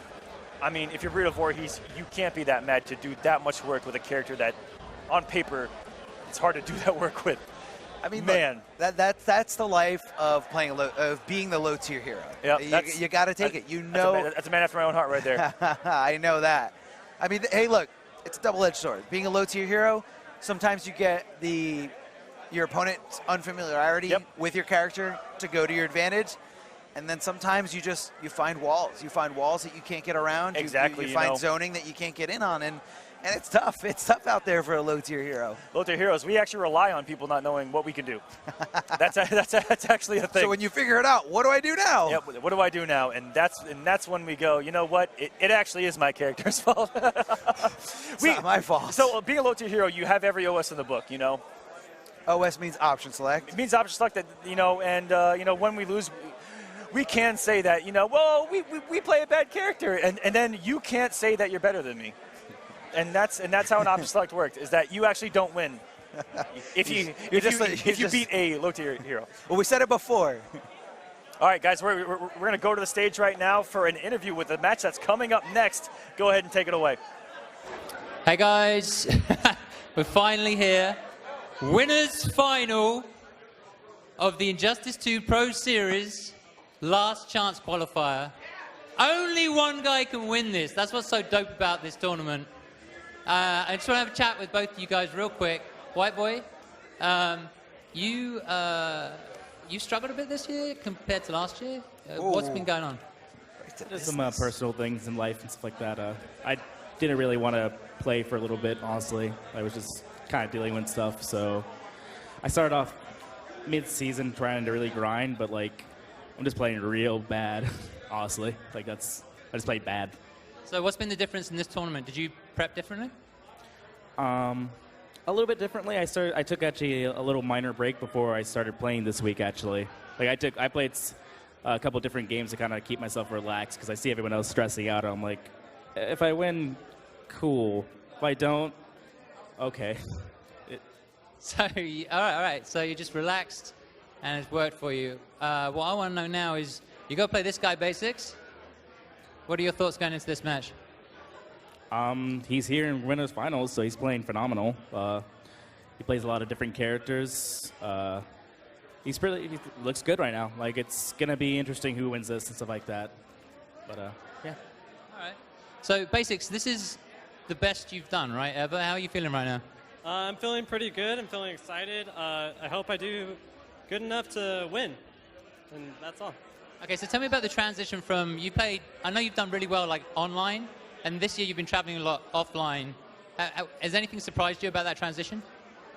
I mean, if you're Burrito Voorhees, you can't be that mad to do that much work with a character that, on paper, it's hard to do that work with. I mean, man, look, that's the life of being the low tier hero. Yep, you got to take it. You know, that's a man after my own heart right there. I know that. I mean, hey, look, it's a double-edged sword. Being a low tier hero, sometimes you get your opponent's unfamiliarity with your character to go to your advantage. And then sometimes you find walls. You find walls that you can't get around. Exactly. You find zoning that you can't get in on. And it's tough. It's tough out there for a low-tier hero. Low-tier heroes, we actually rely on people not knowing what we can do. That's actually a thing. So when you figure it out, what do I do now? Yep, what do I do now? And that's when we go, you know what? It actually is my character's fault. It's not my fault. So being a low-tier hero, you have every OS in the book, you know? OS means option select. It means option select, and when we lose, we can say that, well, we play a bad character, and then you can't say that you're better than me. And that's how an option select works, is that you actually don't win if you beat a low-tier hero. Well, we said it before. All right, guys, we're going to go to the stage right now for an interview with the match that's coming up next. Go ahead and take it away. Hey, guys. We're finally here. Winners final of the Injustice 2 Pro Series last chance qualifier. Only one guy can win this. That's what's so dope about this tournament. I just want to have a chat with both of you guys real quick. WhiteBoi, you struggled a bit this year compared to last year. What's been going on? Just some personal things in life and stuff like that. I didn't really want to play for a little bit, honestly. I was just kind of dealing with stuff, so I started off mid-season trying to really grind, but like I'm just playing real bad, honestly. Like I just played bad. So what's been the difference in this tournament? Did you prep differently? A little bit differently. I took actually a little minor break before I started playing this week. Actually, like I played a couple different games to kind of keep myself relaxed because I see everyone else stressing out. I'm like, if I win, cool. If I don't, okay. So all right. So you just relaxed, and it's worked for you. What I want to know now is, you go play this guy basics. What are your thoughts going into this match? He's here in winners finals, so he's playing phenomenal. He plays a lot of different characters. He looks good right now. Like, it's gonna be interesting who wins this and stuff like that. But yeah. All right. So Basics, this is the best you've done, right, ever? How are you feeling right now? I'm feeling pretty good. I'm feeling excited. I hope I do good enough to win, and that's all. Okay, so tell me about the transition from I know you've done really well like online, and this year you've been traveling a lot offline. Has anything surprised you about that transition?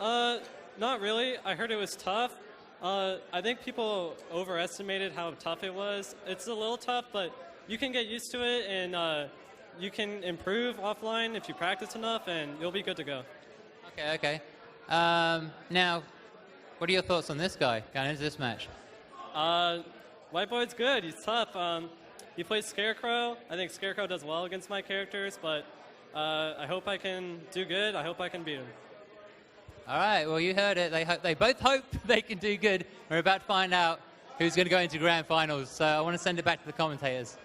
Not really. I heard it was tough. I think people overestimated how tough it was. It's a little tough, but you can get used to it, and you can improve offline if you practice enough, and you'll be good to go. Okay. Now, what are your thoughts on this guy going into this match? WhiteBoi's good. He's tough. He plays Scarecrow. I think Scarecrow does well against my characters, but I hope I can do good. I hope I can beat him. All right, well, you heard it. They both hope they can do good. We're about to find out who's going to go into grand finals. So I want to send it back to the commentators.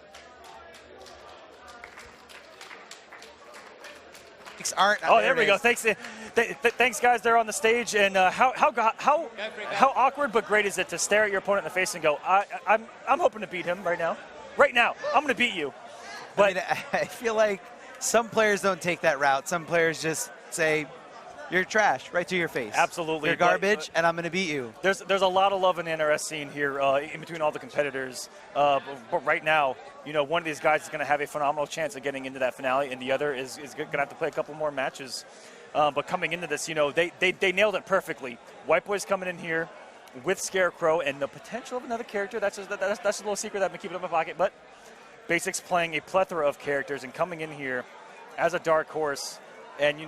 There we go. Thanks, thanks, guys. They're on the stage, and how awkward but great is it to stare at your opponent in the face and go, I'm hoping to beat him right now. Right now, I'm going to beat you. But I feel like some players don't take that route. Some players just say, you're trash, right to your face. Absolutely. You're garbage, and I'm going to beat you. There's a lot of love in the NRS scene here in between all the competitors. But right now, one of these guys is going to have a phenomenal chance of getting into that finale, and the other is going to have to play a couple more matches. But coming into this, they nailed it perfectly. WhiteBoi's coming in here with Scarecrow and the potential of another character. That's a little secret that I've been keeping in my pocket. But Basics playing a plethora of characters and coming in here as a dark horse. And, we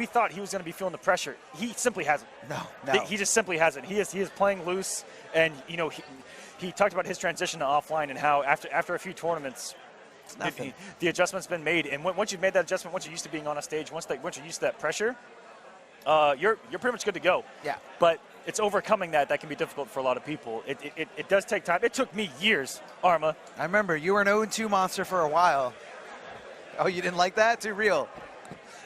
thought he was going to be feeling the pressure. He simply hasn't. No. He just simply hasn't. He is playing loose. And, he talked about his transition to offline and how after a few tournaments, the adjustment's been made. And once you've made that adjustment, once you're used to being on a stage, once you're used to that pressure, you're pretty much good to go. Yeah. But it's overcoming that can be difficult for a lot of people. It does take time. It took me years, Arma. I remember you were an 0-2 monster for a while. Oh, you didn't like that? Too real.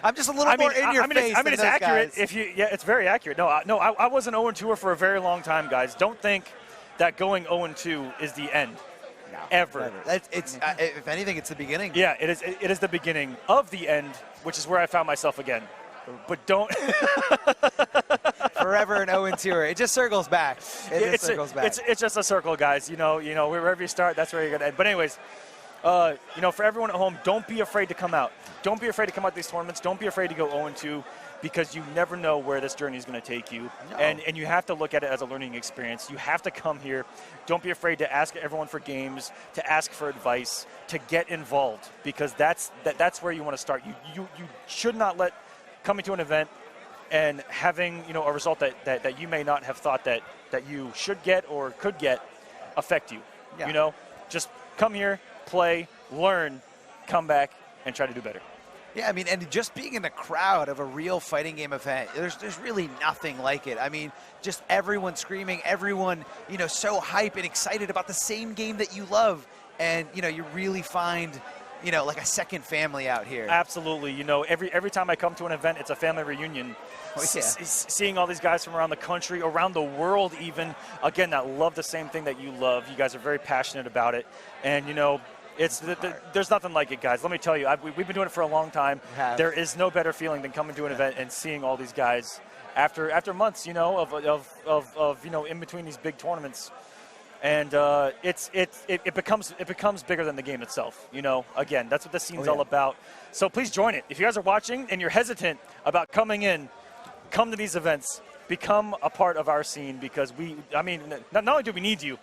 I'm just a little more in your face. It's accurate. Guys. It's very accurate. I was an 0-2er for a very long time, guys. Don't think that going 0-2 is the end. No, ever. If anything, it's the beginning. Yeah, it is. It is the beginning of the end, which is where I found myself again. But don't. Forever an 0-2er. It just circles back. It circles back. It's just a circle, guys. Wherever you start, that's where you're gonna end. But anyways. For everyone at home, don't be afraid to come out. Don't be afraid to come out to these tournaments. Don't be afraid to go 0-2 because you never know where this journey is going to take you. No. And you have to look at it as a learning experience. You have to come here. Don't be afraid to ask everyone for games, to ask for advice, to get involved because that's where you want to start. You should not let coming to an event and having a result that you may not have thought that you should get or could get affect you. Yeah. Just come here, play, learn, come back, and try to do better. Yeah, and just being in the crowd of a real fighting game event, there's really nothing like it. Just everyone screaming, everyone, so hype and excited about the same game that you love. And, you really find, like a second family out here. Absolutely. Every time I come to an event, it's a family reunion. Oh, yeah. Seeing all these guys from around the country, around the world even, again, that love the same thing that you love. You guys are very passionate about it. And, there's nothing like it, guys. Let me tell you, we've been doing it for a long time. There is no better feeling than coming to an event and seeing all these guys after months, of in between these big tournaments. And it becomes bigger than the game itself. Again, that's what this scene's all about. So please join it. If you guys are watching and you're hesitant about coming in, come to these events, become a part of our scene because not only do we need you,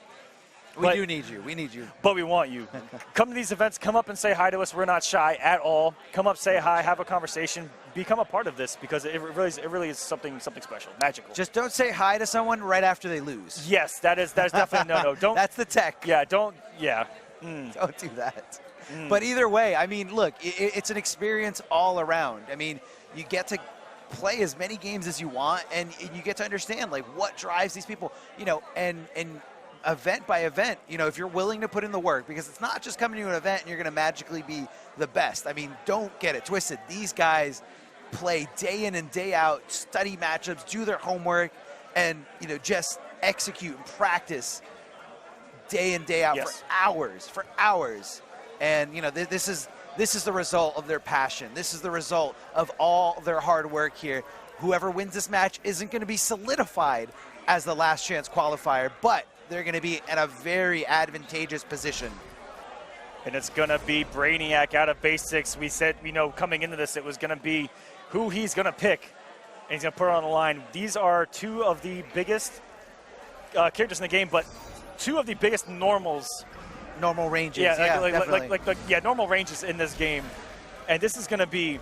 we do need you. We need you. But we want you. Come to these events. Come up and say hi to us. We're not shy at all. Come up, say hi, have a conversation. Become a part of this because it really is something special, magical. Just don't say hi to someone right after they lose. Yes, that's definitely no. Don't. That's the tech. Yeah, don't. Yeah. Don't do that. But either way, look, it's an experience all around. You get to play as many games as you want, and you get to understand like what drives these people. And event by event, you know, if you're willing to put in the work, because it's not just coming to an event and you're going to magically be the best. I mean, don't get it twisted. These guys play day in and day out, study matchups, do their homework, and, you know, just execute and practice day in, day out for hours. And, you know, this is the result of their passion. This is the result of all their hard work here. Whoever wins this match isn't going to be solidified as the last chance qualifier, but they're going to be in a very advantageous position. And it's going to be Brainiac out of basics. We said, you know, coming into this, it was going to be who he's going to pick, and he's going to put it on the line. These are two of the biggest characters in the game, but two of the biggest normals. Normal ranges, normal ranges in this game. And this is going to be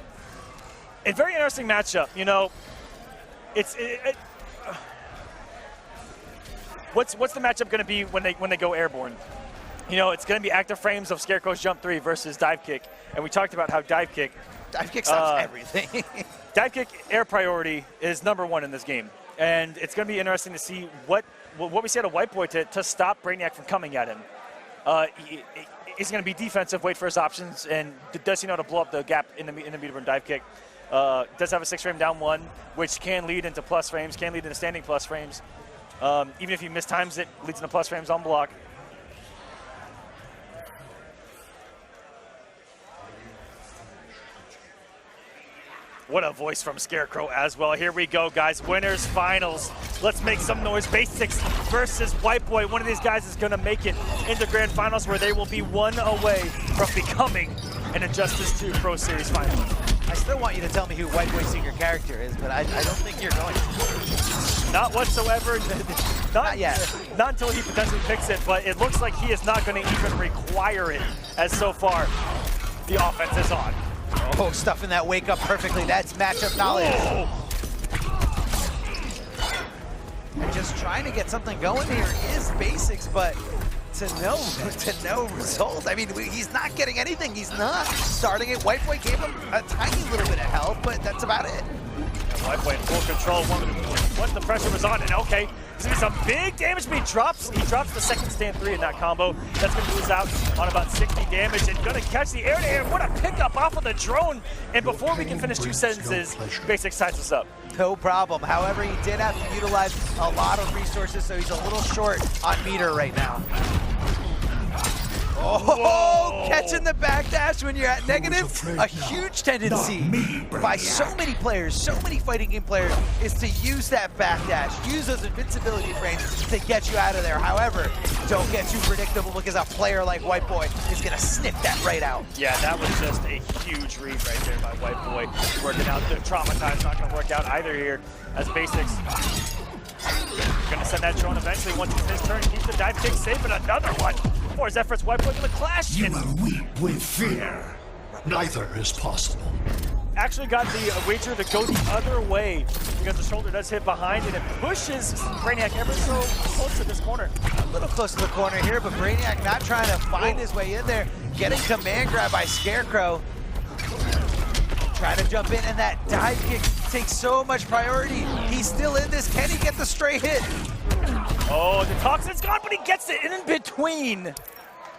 a very interesting matchup. You know, what's the matchup going to be when they go airborne? You know, it's going to be active frames of Scarecrow's jump 3 versus dive kick, and we talked about how dive kick stops everything. Dive kick air priority is #1 in this game, and it's going to be interesting to see what we see out of WhiteBoi to stop Brainiac from coming at him. He's going to be defensive, wait for his options, and does he know how to blow up the gap in the meter burn dive kick. Does have a 6-frame down 1, which can lead into plus frames, can lead into standing plus frames. Even if he mistimes it, leads into plus frames on block. What a voice from Scarecrow as well. Here we go, guys. Winners finals. Let's make some noise. Basics versus WhiteBoi. One of these guys is going to make it into grand finals, where they will be one away from becoming an Injustice 2 Pro Series final. I still want you to tell me who WhiteBoi's secret character is, but I don't think you're going to. Not whatsoever. Not yet. Not until he potentially picks it, but it looks like he is not going to even require it, as so far the offense is on. Oh, stuffing that wake up perfectly. That's matchup knowledge. And just trying to get something going here is basics, but to no result. I mean, he's not getting anything. He's not starting it. WhiteBoi gave him a tiny little bit of help, but that's about it. WhiteBoi in full control once the pressure was on, and okay, there's gonna be some big damage, but he drops the second stand 3 in that combo. That's gonna lose out on about 60 damage, and gonna catch the air to air. What a pickup off of the drone. And before we can finish 2 sentences, Basics ties us up. No problem. However, he did have to utilize a lot of resources, so he's a little short on meter right now. Oh, catching the backdash when you're at negative, a huge tendency by so many players, so many fighting game players, is to use that backdash, use those invincibility frames to get you out of there. However, don't get too predictable, because a player like WhiteBoi is going to snip that right out. Yeah, that was just a huge read right there by WhiteBoi. Working out, the Traumatize not going to work out either here, as Basics going to send that drone eventually once it's his turn. Keeps the dive kick safe, and another one. For his efforts, WhiteBoi going to clash. You will weep with fear. Neither is possible. Actually got the wager to go the other way, because the shoulder does hit behind, and it pushes Brainiac ever so close to this corner. A little close to the corner here, but Brainiac not trying to find his way in there. Getting command grab by Scarecrow. Trying to jump in, and that dive kick takes so much priority. He's still in this. Can he get the straight hit? Oh, the toxin's gone, but he gets it in between.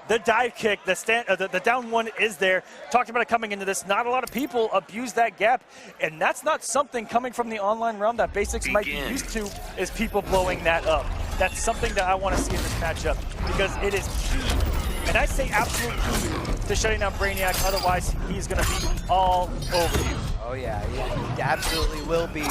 The dive kick, the down 1 is there. Talked about it coming into this. Not a lot of people abuse that gap, and that's not something coming from the online realm that Basics might be used to, is people blowing that up. That's something that I want to see in this matchup, because it is key. And I say absolute key to shutting down Brainiac, otherwise he's going to be all over you. Oh yeah, he absolutely will be.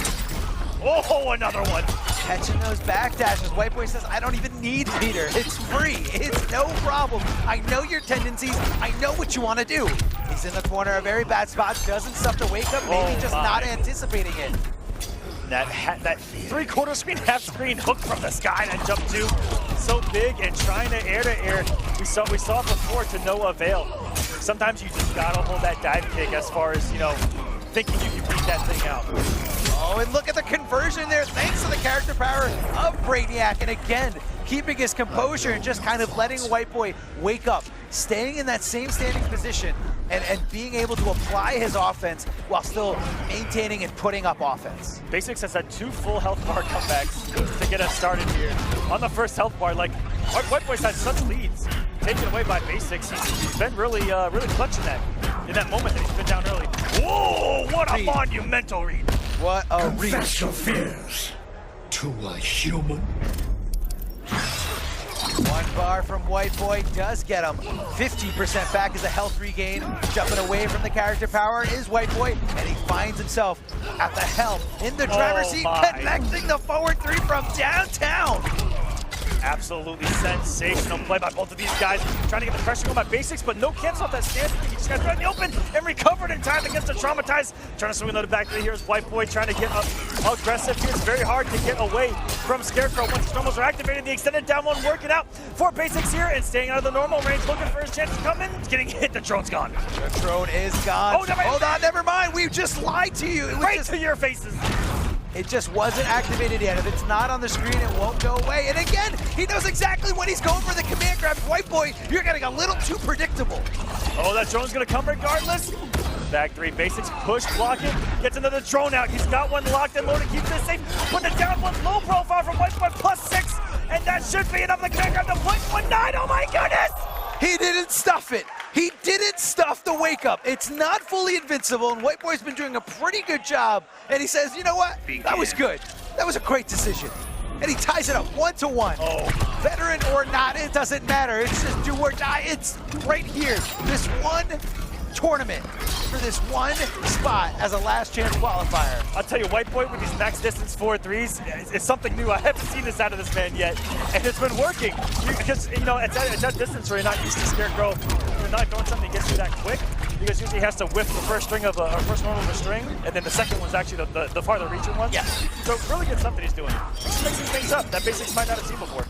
Oh, another one. Catching those backdashes. WhiteBoi says, I don't even need meter. It's free. It's no problem. I know your tendencies. I know what you want to do. He's in the corner, a very bad spot. Doesn't stuff to wake up. Maybe just not anticipating it. That 3/4 screen, half screen hook from the sky, that jump 2, so big, and trying to air. We saw it before, to no avail. Sometimes you just gotta hold that dive kick, as far as, you know, thinking you can beat that thing out. Oh, and look at the conversion there, thanks to the character power of Brainiac. And again, keeping his composure and just kind of letting WhiteBoi wake up, staying in that same standing position, and being able to apply his offense while still maintaining and putting up offense. Basics has had 2 full health bar comebacks to get us started here. On the first health bar, like, WhiteBoi's had such leads taken away by Basics. He's been really clutch in that moment that he's been down early. Whoa, what a monumental read. What a read. Confess your fears to a human. One bar from WhiteBoi does get him 50% back as a health regain. Jumping away from the character power is WhiteBoi, and he finds himself at the helm in the driver's seat, connecting the forward three from downtown. Absolutely sensational play by both of these guys, trying to get the pressure going by Basics, but no cancel off that stand. He just got thrown in the open and recovered in time against the Traumatized. Trying to swing another back three here is WhiteBoi trying to get aggressive here. It's very hard to get away from Scarecrow once his normals are activated. The extended down one working out for Basics here and staying out of the normal range, looking for his chance to come in. It's getting hit. The drone's gone. The drone is gone. Oh, hold on, never mind. We just lied to you. It was right to your faces. It just wasn't activated yet. If it's not on the screen, it won't go away. And again, he knows exactly when he's going for the command grab. WhiteBoi, you're getting a little too predictable. Oh, that drone's gonna come regardless. Back three, Basics push, block it, gets another drone out. He's got one locked and loaded, keeps it safe. But the down one's low profile from WhiteBoi, +6. And that should be enough. The command grab to +19. Oh my goodness! He didn't stuff it. He didn't stuff the wake up. It's not fully invincible, and WhiteBoi's been doing a pretty good job. And he says, you know what? That was good. That was a great decision. And he ties it up 1-1. Oh. Veteran or not, it doesn't matter. It's just do or die. It's right here. This one tournament for this one spot as a last chance qualifier. I'll tell you, WhiteBoi with these max distance 4-3s is something new. I haven't seen this out of this man yet, and it's been working. Because, you know, at that distance where you're not used to Scarecrow, you're not going something that gets you that quick, because usually he has to whiff the first string of first normal of a string, and then the second one's actually the farther reaching one. Yeah. So really good stuff that he's doing. He's mixing things up that Basics might not have seen before.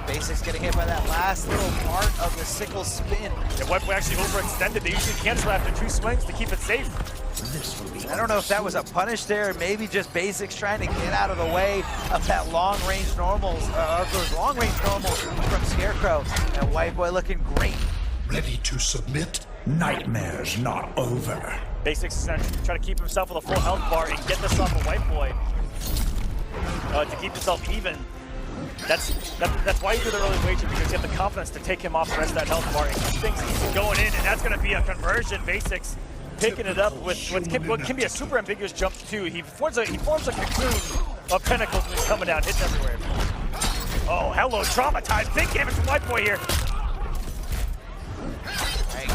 Basics getting hit by that last little part of the sickle spin. And WhiteBoi actually overextended. They usually cancel after 2 swings to keep it safe. I don't know if that was a punish there, or maybe just Basics trying to get out of the way of that long-range normals, of those long-range normals from Scarecrow. And WhiteBoi looking great. Ready to submit? Nightmare's not over. Basics is trying to keep himself with a full health bar and get this off of WhiteBoi to keep himself even. That's why you do the early wager, because you have the confidence to take him off the rest of that health bar and keep things going in, and that's going to be a conversion. Basics picking it up with what can be a super ambiguous jump too. He forms a cocoon of pinnacles when he's coming down, hits everywhere. Oh, hello, Traumatized. Big damage from WhiteBoi here.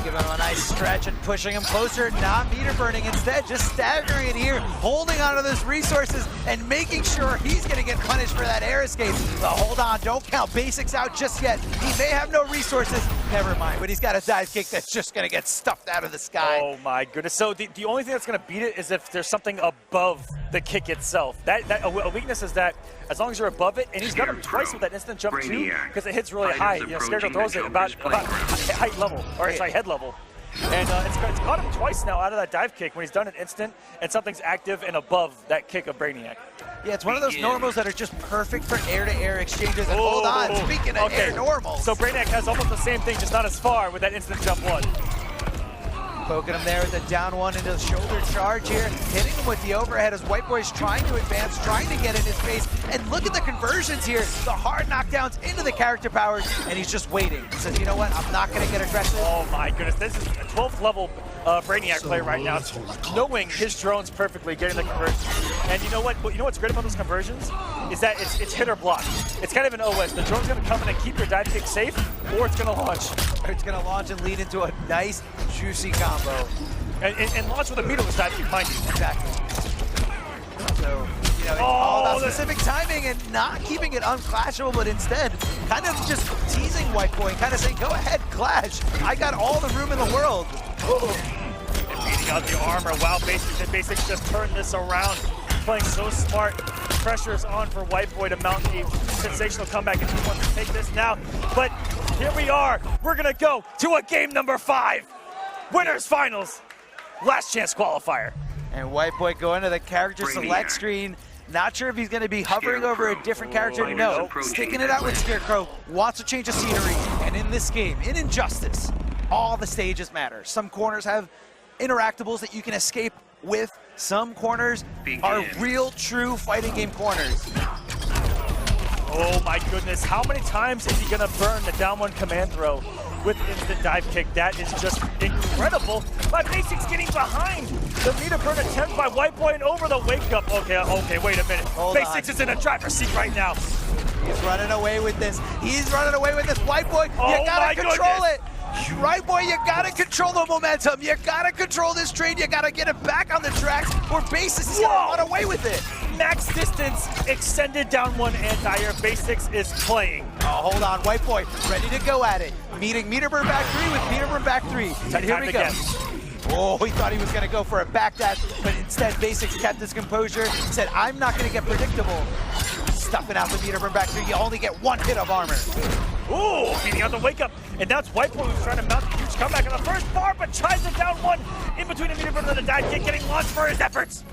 Giving him a nice stretch and pushing him closer, not meter burning, instead just staggering it here, holding onto those resources and making sure he's going to get punished for that air escape. But hold on, don't count Basics out just yet. He may have no resources, never mind, but he's got a dive kick that's just going to get stuffed out of the sky. Oh my goodness. So the only thing that's going to beat it is if there's something above the kick itself. A weakness is that as long as you're above it, and he's done it twice with that instant jump too, because it hits really high. You know, Scarecrow throws it about height level, or sorry, head level. And it's caught him twice now out of that dive kick when he's done an instant and something's active and above that kick of Brainiac. Yeah, it's one of those normals that are just perfect for air-to-air exchanges. And hold on, speaking of air normals. So Brainiac has almost the same thing, just not as far with that instant jump one. Poking him there with the down one into the shoulder charge here, hitting him with the overhead as WhiteBoi's trying to advance, trying to get in his face. And look at the conversions here, the hard knockdowns into the character powers, and he's just waiting. He says, you know what, I'm not going to get aggressive. Oh my goodness, this is a 12th level Brainiac play right now, knowing his drones perfectly, getting the conversions. And you know what's great about those conversions is that it's hit or block. It's kind of an OS. The drone's going to come in and keep your dive kick safe, or it's going to launch. It's going to launch and lead into a nice, juicy combo. And launch with a meterless dive kick, mind you. Exactly. So, you know, it's all about specific timing and not keeping it unclashable, but instead kind of just teasing WhiteBoi and kind of saying, go ahead, clash. I got all the room in the world. And beating out the armor. Wow, Basics just turned this around. Playing so smart. Pressure is on for WhiteBoi to mount a sensational comeback if he wants to take this now. But here we are. We're going to go to a game number 5. Winners finals. Last chance qualifier. And WhiteBoi going to the character select screen. Not sure if he's going to be hovering over a different character. No, sticking it out with Scarecrow. Wants to change the scenery. And in this game, in Injustice, all the stages matter. Some corners have interactables that you can escape with. Some corners are real, true fighting game corners. Oh my goodness, how many times is he gonna burn the down one command throw with instant dive kick? That is just incredible. But Basics getting behind the meter burn attempt by WhiteBoi and over the wake up. Okay, wait a minute. Basics is in a driver's seat right now. He's running away with this. He's running away with this. WhiteBoi, Oh you gotta control goodness. it. WhiteBoi, you gotta control the momentum. You gotta control this train. You gotta get it back on the tracks, or Basics is gonna run away with it. Max distance extended down one anti-air. Basics is playing. Oh, hold on, WhiteBoi, ready to go at it. Meeting meter burn back 3 with meter burn back 3. And here we go. Oh, he thought he was gonna go for a backdash, but instead Basics kept his composure, said, I'm not gonna get predictable. Stuffing out the meter burn back 3, you only get 1 hit of armor. Ooh, beating out the wake up. And that's WhiteBoi who's trying to mount a huge comeback on the first bar, but tries it down one in between the meter burn and the dive kick, getting launched for his efforts.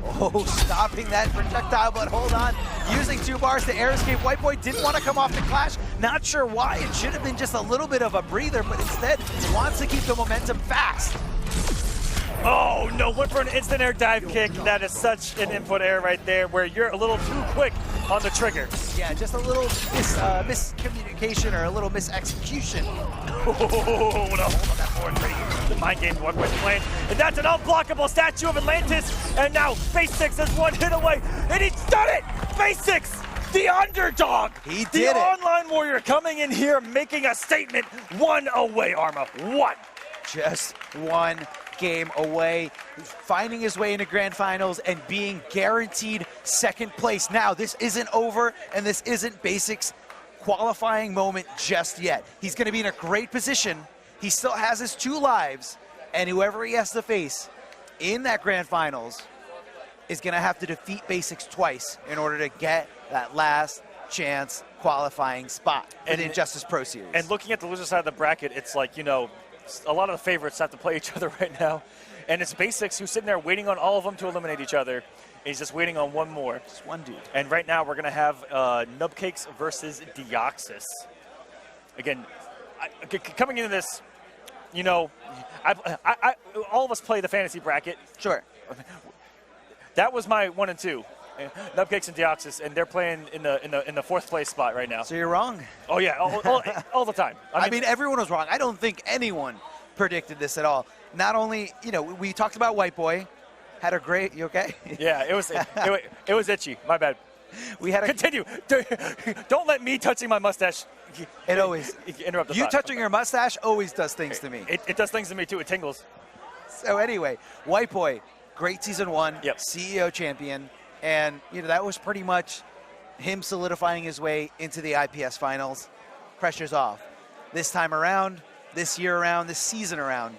Oh, stopping that projectile, but hold on. Using 2 bars to air escape. WhiteBoi didn't want to come off the clash. Not sure why. It should have been just a little bit of a breather, but instead wants to keep the momentum fast. Oh no, went for an instant air dive kick. That is such an input error right there where you're a little too quick on the trigger. Yeah, just a little miscommunication or a little misexecution. Oh, what a hold on that forward ready. The mind game WhiteBoi's playing. And that's an unblockable statue of Atlantis. And now Basics is 1 hit away. And he's done it! Basics, the underdog. He did the it. online warrior coming in here making a statement. 1 away, Arma. 1. Just 1 game away, finding his way into grand finals and being guaranteed 2nd place. Now, this isn't over, and this isn't Basics' qualifying moment just yet. He's going to be in a great position. He still has his 2 lives, and whoever he has to face in that grand finals is going to have to defeat Basics twice in order to get that last chance qualifying spot for the Injustice Pro Series. And looking at the loser side of the bracket, it's like, you know, a lot of the favorites have to play each other right now. And it's Basics who's sitting there waiting on all of them to eliminate each other. He's just waiting on one more. Just one dude. And right now we're going to have Nubcakes versus Deoxys. Again, coming into this, you know, all of us play the fantasy bracket. Sure. That was my 1 and 2. Nubcakes and Deoxys, and they're playing in the 4th place spot right now. So you're wrong. Oh yeah, all the time. I mean, everyone was wrong. I don't think anyone predicted this at all. Not only, you know, we talked about WhiteBoi, had a great. You okay? Yeah, it was itchy. My bad. We had a continue. Don't let me touching my mustache. It always interrupt. You touching your mustache always does things to me. It does things to me too. It tingles. So anyway, WhiteBoi, great season 1, yep. CEO champion. And, you know, that was pretty much him solidifying his way into the IPS finals. Pressure's off. This time around, this year around, this season around,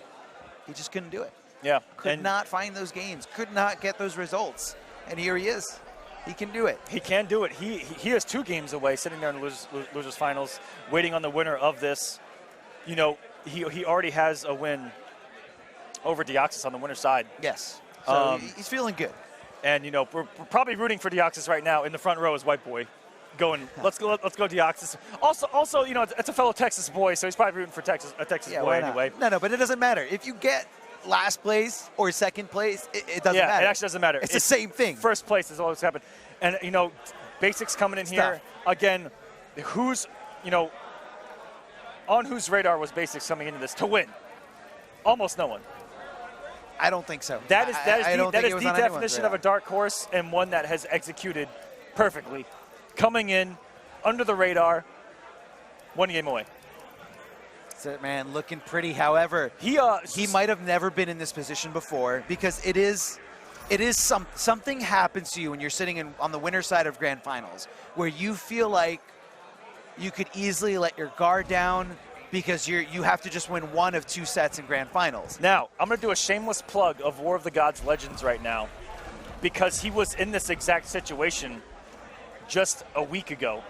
he just couldn't do it. Yeah. Could not find those gains, could not get those results. And here he is. He can do it. He can do it. He is 2 games away, sitting there in the losers finals, waiting on the winner of this. You know, he already has a win over Deoxys on the winner's side. Yes. So he's feeling good. And, you know, we're probably rooting for Deoxys right now. In the front row is WhiteBoi going, let's go Deoxys. Also, you know, it's a fellow Texas boy, so he's probably rooting for a Texas boy anyway. No, but it doesn't matter. If you get last place or 2nd place, it doesn't matter. Yeah, it actually doesn't matter. It's the same thing. 1st place is always happened. And, you know, Basics coming in here. Again, who's, you know, on whose radar was Basics coming into this to win? Almost no one. I don't think so. That is the definition of a radar. dark horse, and one that has executed perfectly. Coming in under the radar, 1 game away. That's it, man. Looking pretty. However, he might have never been in this position before, because it is something happens to you when you're sitting on the winner's side of grand finals, where you feel like you could easily let your guard down, because you have to just win 1 of 2 sets in grand finals. Now, I'm going to do a shameless plug of War of the Gods Legends right now, because he was in this exact situation just a week ago,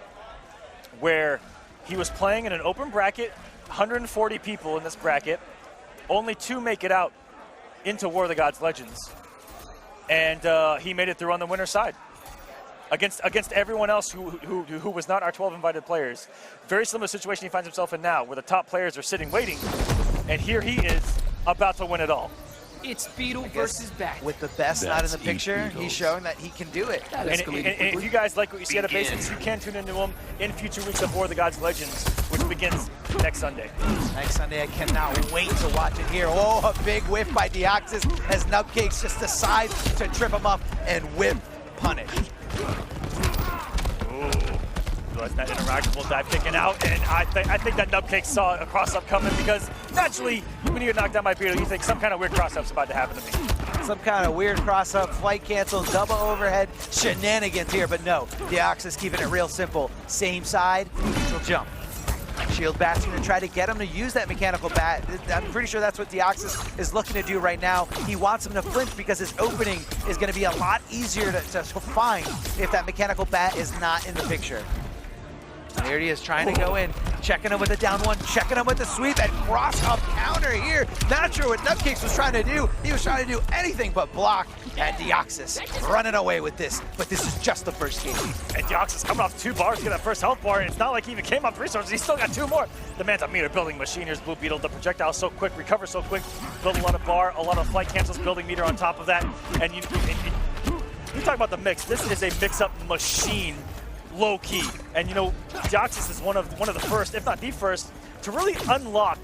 where he was playing in an open bracket, 140 people in this bracket, only 2 make it out into War of the Gods Legends, and he made it through on the winner's side. Against everyone else who was not our 12 invited players. Very similar situation he finds himself in now, where the top players are sitting waiting, and here he is about to win it all. It's Beetle versus Bat. With the best not in the That's picture, Eagles. he's showing that he can do it. That And escalated if you guys like what you see out of Basics, you can tune into them in future weeks of War of the Gods Legends, which begins next Sunday. Next Sunday, I cannot wait to watch it here. Oh, a big whiff by Deoxys as Nubcakes just decides to trip him up and whip punish. Was that interactable dive kicking out, and I think that Nubcakes saw a cross-up coming because naturally, when you get knocked down by Beetle, you think some kind of weird cross-up's about to happen to me. Some kind of weird cross-up, flight cancel, double overhead shenanigans here, but no, Deoxys keeping it real simple. Same side, neutral jump. Shield Bat's gonna try to get him to use that mechanical bat. I'm pretty sure that's what Deoxys is looking to do right now. He wants him to flinch because his opening is gonna be a lot easier to find if that mechanical bat is not in the picture. There he is, trying to go in, checking him with the down one, checking him with the sweep, and cross-up counter here. Not sure what Nubcakes was trying to do. He was trying to do anything but block, and Deoxys running away with this, but this is just the first game. And Deoxys coming off 2 bars to get that first health bar, and it's not like he even came off resources, he's still got 2 more. The man's a meter building machine. Here's Blue Beetle, the projectile so quick, recover so quick, build a lot of bar, a lot of flight cancels, building meter on top of that. And you talk about the mix, this is a mix-up machine. Low key, and you know, Deoxys is one of the first, if not the first, to really unlock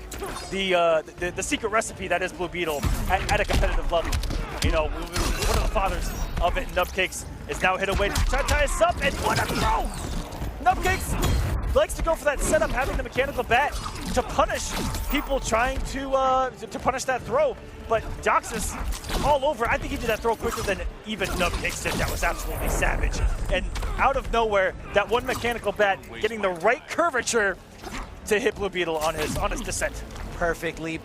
the secret recipe that is Blue Beetle at a competitive level. You know, one of the fathers of it, Nubcakes, is now hit away to try to tie us up, and what a throw! Nubcakes likes to go for that setup, having the mechanical bat to punish people trying to punish that throw. But Deoxys all over. I think he did that throw quicker than even Nubcakes did. That was absolutely savage. And out of nowhere, that one mechanical bat getting the right curvature to hit Blue Beetle on his descent. Perfectly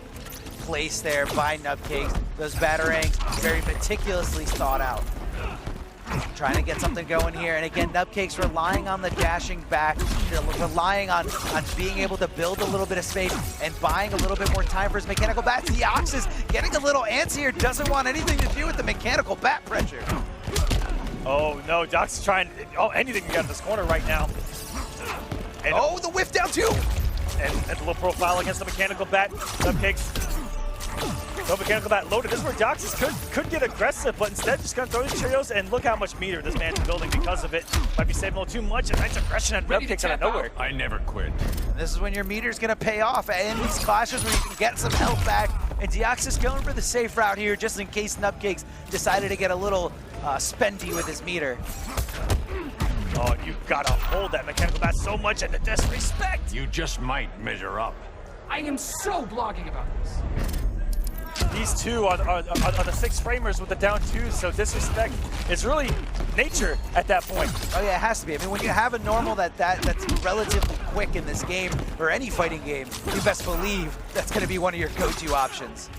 placed there by Nubcakes. Those batarangs very meticulously thought out. Trying to get something going here, and again, Nubcakes relying on the dashing back, relying on being able to build a little bit of space and buying a little bit more time for his mechanical bat. Deoxys getting a little antsy here, doesn't want anything to do with the mechanical bat pressure. Oh no, Deoxys trying anything to get out of this corner right now. And, oh, the whiff down too! And a low profile against the mechanical bat. Nubcakes. No mechanical bat loaded. This is where Deoxys could get aggressive, but instead just gonna throw his Cheerios, and look how much meter this man's building because of it. Might be saving a little too much, and nice aggression and Nubcakes out of nowhere. I never quit. This is when your meter's gonna pay off, and these clashes where you can get some health back, and Deoxys going for the safe route here, just in case Nubcakes decided to get a little spendy with his meter. Oh, you gotta hold that mechanical bat so much, and the disrespect! You just might measure up. I am so blogging about this. These two are the 6 framers with the down 2s, so disrespect is really nature at that point. Oh yeah, it has to be. I mean, when you have a normal that's relatively quick in this game, or any fighting game, you best believe that's gonna be one of your go-to options.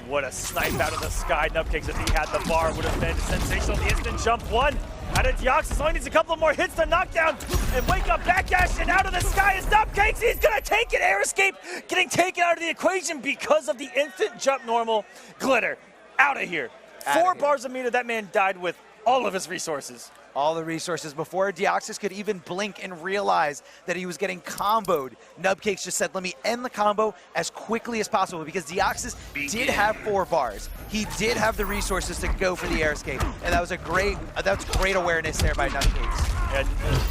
What a snipe out of the sky. Nubcakes, if he had the bar, would have been sensational. The instant jump 1 out of Deoxys. Only needs a couple more hits to knock down and wake up backdash, and out of the sky is Nubcakes. He's gonna take it. Air escape getting taken out of the equation because of the instant jump normal. Glitter, out of here. 4 bars a meter. That man died with all of his resources. All the resources before Deoxys could even blink and realize that he was getting comboed. Nubcakes just said, let me end the combo as quickly as possible, because Deoxys did have 4 bars. He did have the resources to go for the air escape, and that was great awareness there by Nubcakes. And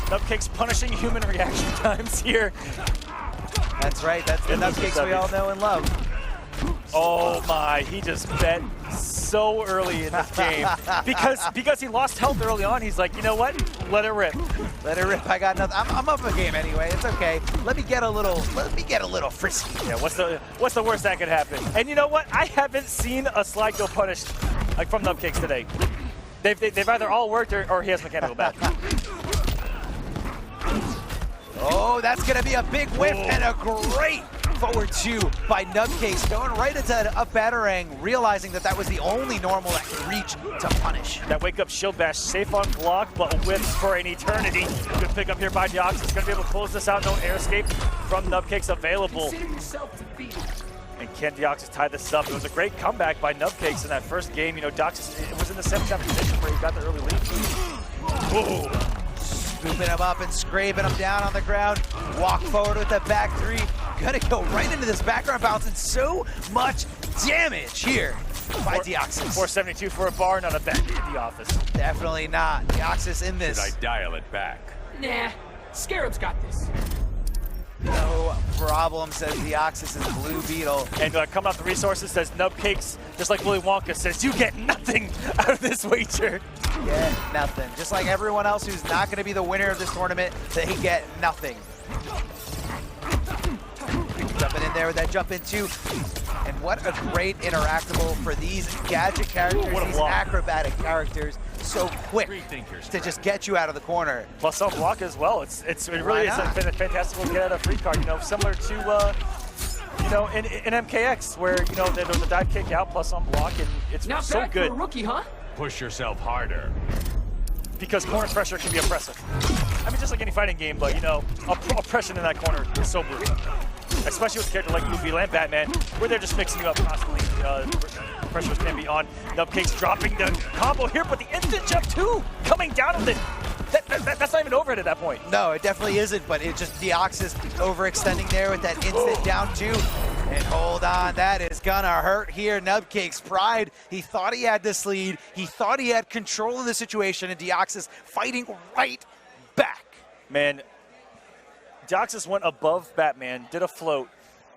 Nubcakes punishing human reaction times here. That's right, that's the Nubcakes we all know and love. Oh my, he just bet so early in this game. because he lost health early on, he's like, you know what? Let it rip. Let it rip. I got nothing. I'm up a game anyway. It's okay. Let me get a little frisky. Yeah, what's the worst that could happen? And you know what? I haven't seen a slide go punished like from Nubcakes today. They've either all worked or he has mechanical bat. Oh, that's gonna be a big whip and a great forward 2 by Nubcakes, going right into that up batarang, realizing that was the only normal that could reach to punish. That wake up shield bash, safe on block, but whips for an eternity. Good pick up here by Deoxys. Gonna be able to close this out. No air escape from Nubcakes available. And can Deoxys tie this up? It was a great comeback by Nubcakes in that first game. You know, Deoxys was in the 7th position where he got the early lead. Ooh. Scooping him up and scraping him down on the ground. Walk forward with the back 3. Gonna go right into this background bounce, and so much damage here by Deoxys. 472 for a bar, not a bad day at the office. Definitely not. Deoxys in this. Should I dial it back? Nah, Scarab's got this. No problem, says Deoxys' Blue Beetle. And coming off the resources says Nubcakes, just like Willy Wonka says, you get nothing out of this wager. Get nothing. Just like everyone else who's not going to be the winner of this tournament, they get nothing. Jumping in there with that jump into. And what a great interactable for these gadget characters, these acrobatic characters. So quick to just get you out of the corner. Plus some block as well. It really is a fantastic get out of free card. You know, similar to you know in MKX where you know there was a dive kick out plus on block, and it's Not so bad good. for a rookie, huh? Push yourself harder. Because corner pressure can be oppressive. I mean, just like any fighting game, but you know, oppression in that corner is so brutal. Especially with a character like Beetle and Batman, where they're just mixing you up constantly. Pressures can be on. Nubcakes dropping the combo here, but the instant jump too, coming down with it. That's not even overhead at that point. No, it definitely isn't, but it just Deoxys overextending there with that instant down two. And hold on, that is gonna hurt here. Nubcakes' pride. He thought he had this lead. He thought he had control of the situation, and Deoxys fighting right back. Man, Deoxys went above Batman, did a float,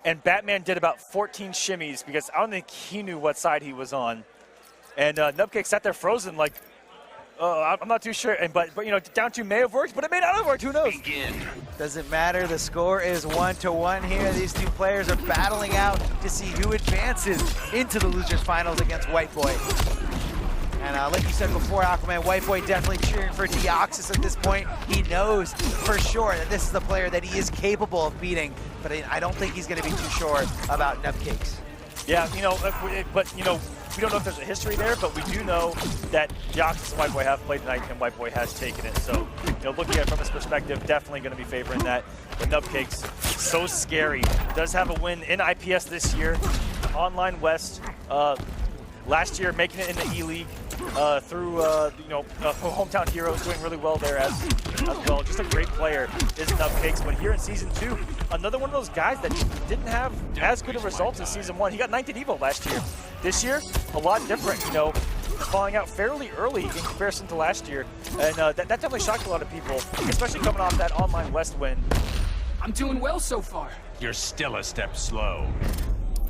and Batman did about 14 shimmies because I don't think he knew what side he was on. And Nubcakes sat there frozen like, I'm not too sure. But you know, down two may have worked, but it may not have worked. Who knows? Doesn't matter. The score is 1-1 here. These two players are battling out to see who advances into the losers finals against WhiteBoi. And like you said before, Aquaman, WhiteBoi definitely cheering for Deoxys at this point. He knows for sure that this is the player that he is capable of beating, but I don't think he's going to be too sure about Nubcakes. Yeah, you know, but you know, we don't know if there's a history there, but we do know that Deoxys and WhiteBoi have played tonight, and WhiteBoi has taken it. So, you know, looking at it from his perspective, definitely going to be favoring that. But Nubcakes, so scary. Does have a win in IPS this year, Online West. Last year, making it in the E-League through, you know, Hometown Heroes, doing really well there as well. Just a great player is Nubcakes. But here in Season 2, another one of those guys that didn't have as good of results as Season 1. He got 9th in Evo last year. This year, a lot different, you know, falling out fairly early in comparison to last year. And that definitely shocked a lot of people, especially coming off that Online West win. I'm doing well so far. You're still a step slow.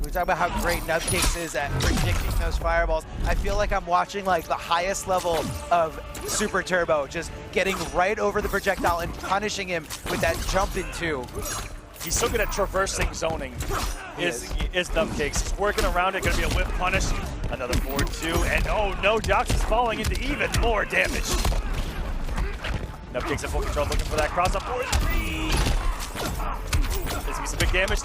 We talk about how great Nubcakes is at predicting those fireballs. I feel like I'm watching like the highest level of Super Turbo, just getting right over the projectile and punishing him with that jump in two. He's so good at traversing zoning, is Nubcakes. He's working around it, gonna be a whip punish. Another 4-2, and oh no, Dox is falling into even more damage. Nubcakes at full control, looking for that cross up 4-3. There's gonna be some big damage.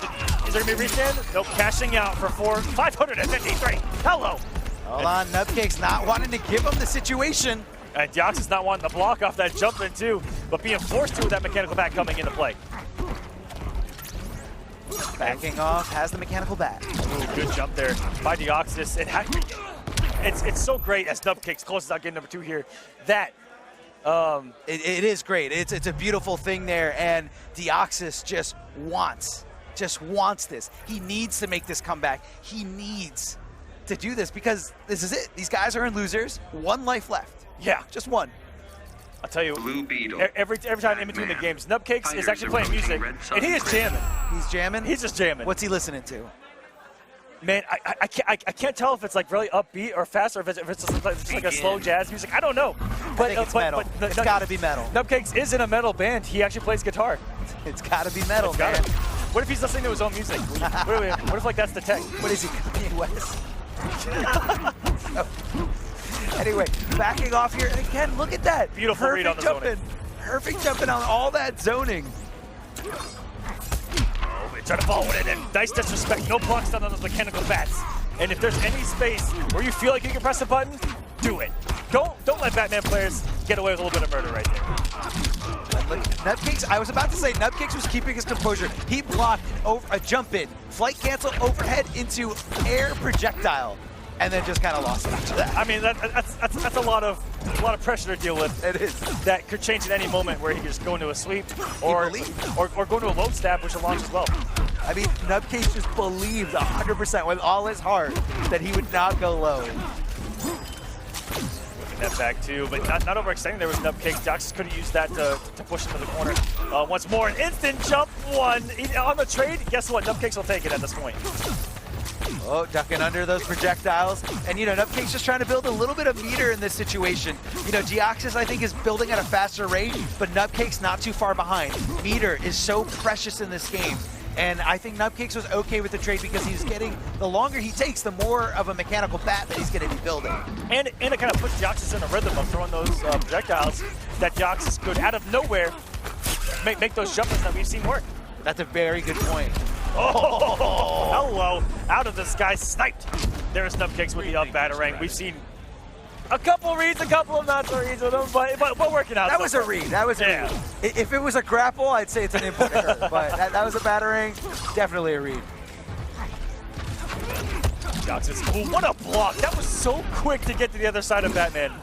Is there gonna be a restand? Nope, cashing out for 553. Hello. Hold on, Nubcakes not wanting to give him the situation. And Deoxys not wanting to block off that jump in too, but being forced to with that mechanical bat coming into play. Backing off, has the mechanical bat. Ooh, good jump there by Deoxys. It's so great as Nubcakes closes out game number 2 here. That it is great. It's a beautiful thing there, and Deoxys just wants this. He needs to make this comeback. He needs to do this because this is it. These guys are in losers. 1 life left. Yeah, just 1. I'll tell you, Blue Beetle. every time in between the games, Nubcakes is actually playing music, and he is jamming. He's jamming? He's just jamming. What's he listening to? Man, I can't tell if it's like really upbeat or fast, or if it's just like a slow jazz music. I don't know. But I think it's metal. It's got to be metal. Nubcakes is in a metal band. He actually plays guitar. It's got to be metal, man. What if he's listening to his own music? What if like that's the tech? What is he, Kanye West? Anyway, backing off here, and again, look at that. Beautiful read on the zoning. Perfect jumping on all that zoning. Trying to follow it in, and nice disrespect. No blocks done on those mechanical bats. And if there's any space where you feel like you can press a button, do it. Don't let Batman players get away with a little bit of murder right there. Nubcakes, I was about to say, Nubcakes was keeping his composure. He blocked a jump in, flight cancel overhead into air projectile. and then just kind of lost it after that. I mean, that's a lot of pressure to deal with. It is. That could change at any moment where he could just go into a sweep or go into a low stab, which allows as well. I mean, Nubcakes just believed 100% with all his heart that he would not go low. That back too, but not overextending there was Nubcakes. Deoxys could have used that to push him to the corner. Once more, an instant jump one. On the trade, guess what? Nubcakes will take it at this point. Oh, ducking under those projectiles. And, you know, Nubcakes just trying to build a little bit of meter in this situation. You know, Deoxys, I think, is building at a faster rate, but Nubcakes not too far behind. Meter is so precious in this game. And I think Nubcakes was okay with the trade because he's getting, the longer he takes, the more of a mechanical bat that he's going to be building. And it kind of puts Deoxys in a rhythm of throwing those projectiles that Deoxys could, out of nowhere, make those jumpers that we've seen work. That's a very good point. Oh, hello. Out of the sky, sniped. There's Nubcakes with the up batarang. We've seen a couple reads, a couple of not so reads with them, but working out. That was a read. That was a read. If it was a grapple, I'd say it's an input error. But that was a batarang. Definitely a read. Deoxys, oh, what a block. That was so quick to get to the other side of Batman.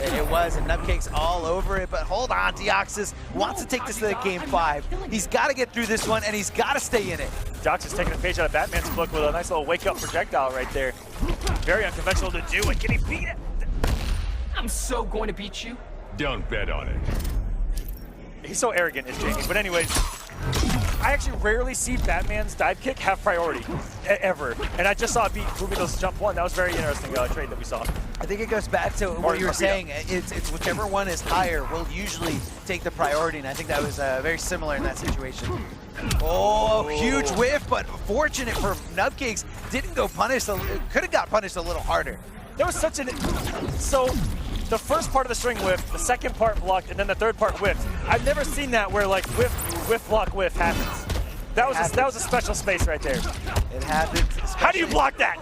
It was, and Nubcakes all over it, but hold on, Deoxys wants to take this to Game 5. He's got to get through this one, and he's got to stay in it. Deoxys taking a page out of Batman's book with a nice little wake-up projectile right there. Very unconventional to do, and can he beat it? I'm so going to beat you. Don't bet on it. He's so arrogant, is Jamie. But anyways, I actually rarely see Batman's dive kick have priority, ever. And I just saw it beat Burrito's jump one. That was a very interesting trade that we saw. I think it goes back to what you were saying. It's whichever one is higher will usually take the priority, and I think that was very similar in that situation. Oh, huge whiff, but fortunate for Nubcakes, didn't go punished. Could have got punished a little harder. There was such an... So, the first part of the string whiff, the second part blocked, and then the third part whiffed. I've never seen that where, like, whiff, block, whiff happens. That was a special space right there. It happens. How do you block that?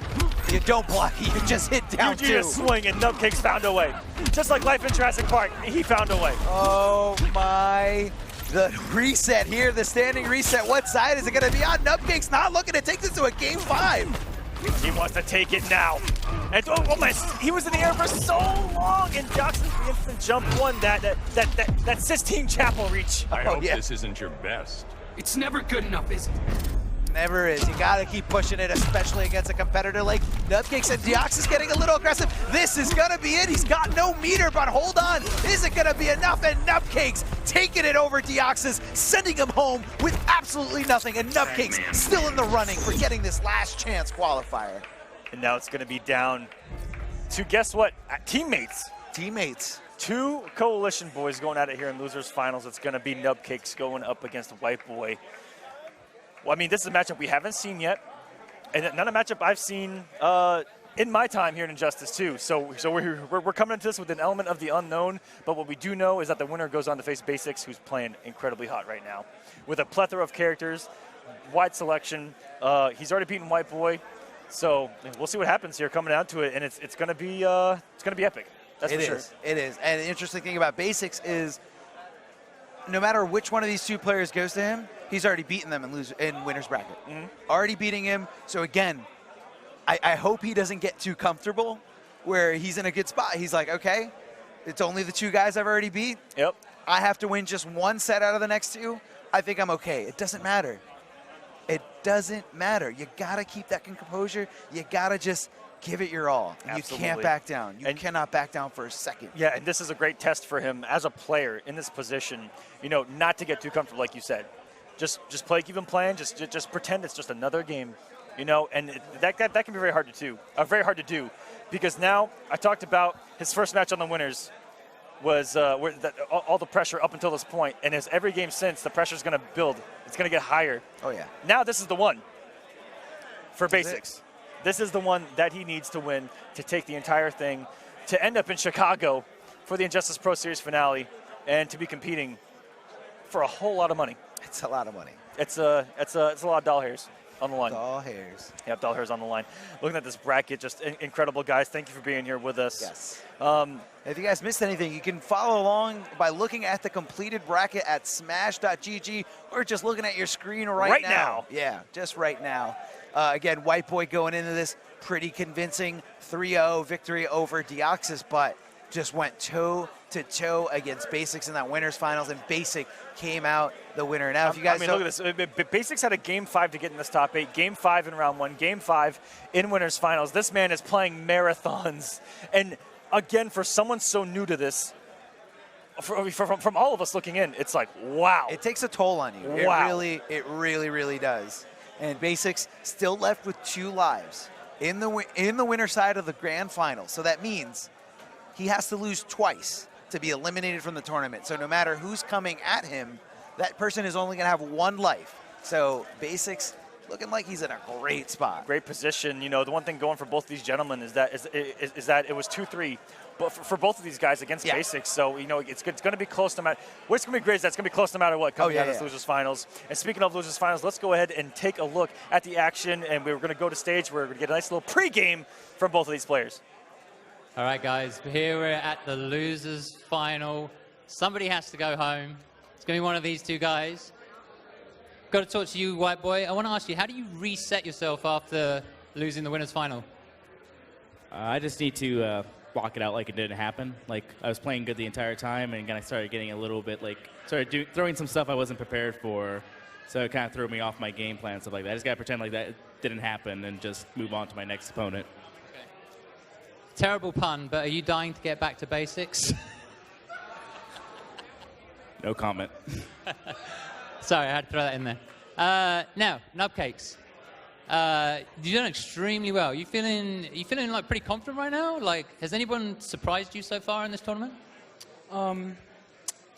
You don't block it, you just hit down two. You just swing, and Nubcakes found a way. Just like life in Jurassic Park, he found a way. Oh, my... The reset here, the standing reset. What side is it going to be on? Nubcakes not looking to take this to a Game 5. He wants to take it now. And oh my, he was in the air for so long, and Deoxys the instant jump one, that Sistine Chapel reach. I hope this isn't your best. It's never good enough, is it? Never is. You gotta keep pushing it, especially against a competitor like Nubcakes, and Deoxys getting a little aggressive. This is gonna be it. He's got no meter, but hold on. Is it gonna be enough? And Nubcakes taking it over Deoxys, sending him home with absolutely nothing. And Nubcakes still in the running for getting this last chance qualifier. And now it's gonna be down to, guess what? Teammates. Teammates. Two Coalition boys going at it here in losers finals. It's gonna be Nubcakes going up against WhiteBoi. Well, I mean, this is a matchup we haven't seen yet, and not a matchup I've seen in my time here in Injustice 2. So we're coming into this with an element of the unknown, but what we do know is that the winner goes on to face Basics, who's playing incredibly hot right now. With a plethora of characters, wide selection, he's already beaten WhiteBoi, so we'll see what happens here coming down to it, and it's gonna be epic. That's for sure. It is. And the interesting thing about Basics is no matter which one of these two players goes to him, he's already beaten them in winner's bracket. Already beating him. So again, I hope he doesn't get too comfortable where he's in a good spot. He's like, okay, it's only the two guys I've already beat. Yep. I have to win just one set out of the next two. I think I'm okay. It doesn't matter. It doesn't matter. You got to keep that composure. You got to just give it your all. Absolutely. You can't back down. You cannot back down for a second. Yeah, and this is a great test for him as a player in this position, you know, not to get too comfortable, like you said. Just play, keep him playing, just pretend it's just another game, you know, and that can be very hard to do, because now I talked about his first match on the winners was all the pressure up until this point, and as every game since, the pressure's going to build. It's going to get higher. Oh, yeah. Now this is the one for Basics. This is the one that he needs to win to take the entire thing, to end up in Chicago for the Injustice Pro Series finale, and to be competing for a whole lot of money. It's a lot of money. It's a lot of doll hairs on the line. Doll hairs. Yep, doll hairs on the line. Looking at this bracket, just incredible, guys. Thank you for being here with us. Yes. If you guys missed anything, you can follow along by looking at the completed bracket at smash.gg or just looking at your screen right now. Now. Yeah, just right now. Again, WhiteBoi going into this pretty convincing 3-0 victory over Deoxys, but just went toe-to-toe against Basics in that winners finals, and Basic came out the winner. Now, if you guys look at this. Basics had a Game 5 to get in this top 8, Game 5 in round 1, Game 5 in winners finals. This man is playing marathons. And again, for someone so new to this, from all of us looking in, it's like, wow. It takes a toll on you. Wow. It really does. And Basics still left with 2 lives in the winner side of the grand final. So that means he has to lose twice to be eliminated from the tournament. So no matter who's coming at him, that person is only going to have 1 life. So Basics looking like he's in a great spot. Great position. You know, the one thing going for both these gentlemen is that it was 2-3. But for both of these guys against Basics, so, you know, it's going to be close no matter. What's going to be great is that's going to be close no matter what coming out of this losers finals. And speaking of losers finals, let's go ahead and take a look at the action. And we're going to go to stage. We're going to get a nice little pregame from both of these players. All right, guys, here we're at the losers final. Somebody has to go home. It's going to be one of these 2 guys. Got to talk to you, WhiteBoi. I want to ask you, how do you reset yourself after losing the winners final? I just need to block it out like it didn't happen. Like, I was playing good the entire time, and then I started getting a little bit, throwing some stuff I wasn't prepared for. So it kind of threw me off my game plan and stuff like that. I just got to pretend like that didn't happen and just move on to my next opponent. Okay. Terrible pun, but are you dying to get back to Basics? No comment. Sorry, I had to throw that in there. Now, Nubcakes. You've done extremely well. You feeling like pretty confident right now? Like, has anyone surprised you so far in this tournament?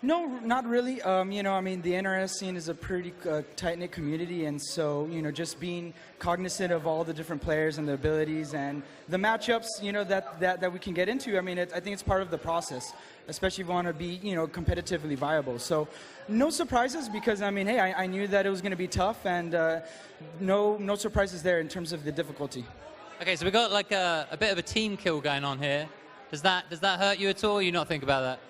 No, not really. You know, I mean, the NRS scene is a pretty tight-knit community, and so, you know, just being cognizant of all the different players and the abilities and the matchups, you know, that we can get into. I mean, I think it's part of the process, especially if you want to be, you know, competitively viable. So, no surprises because, I mean, hey, I knew that it was going to be tough, and no surprises there in terms of the difficulty. Okay, so we got like a bit of a team kill going on here. Does that hurt you at all? Or you not think about that?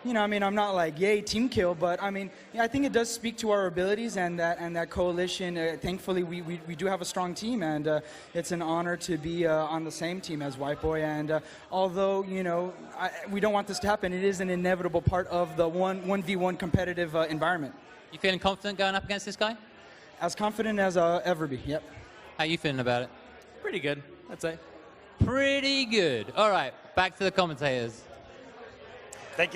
You know, I mean, I'm not like, yay, team kill, but I mean, yeah, I think it does speak to our abilities and that coalition. Thankfully, we do have a strong team, and it's an honor to be on the same team as WhiteBoi. And although, you know, we don't want this to happen, it is an inevitable part of the 1v1 competitive environment. You feeling confident going up against this guy? As confident as I'll ever be, yep. How you feeling about it? Pretty good, I'd say. Pretty good. All right, back to the commentators. Thank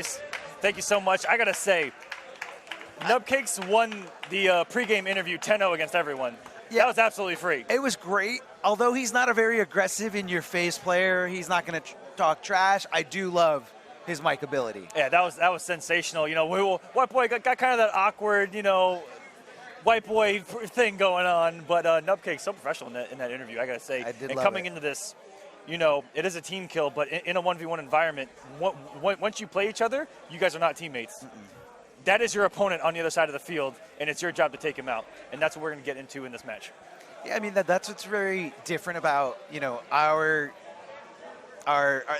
you so much. I got to say, Nubcakes won the pregame interview 10-0 against everyone. Yeah. That was absolutely free. It was great. Although he's not a very aggressive in-your-face player, he's not going to talk trash. I do love his mic ability. Yeah, that was sensational. You know, WhiteBoi got kind of that awkward, you know, WhiteBoi thing going on, but Nubcakes so professional in that interview, I got to say. And coming into this, you know, it is a team kill, but in a 1v1 environment, once you play each other, you guys are not teammates. That is your opponent on the other side of the field, and it's your job to take him out. And that's what we're going to get into in this match. Yeah, I mean, that's what's very different about, you know, our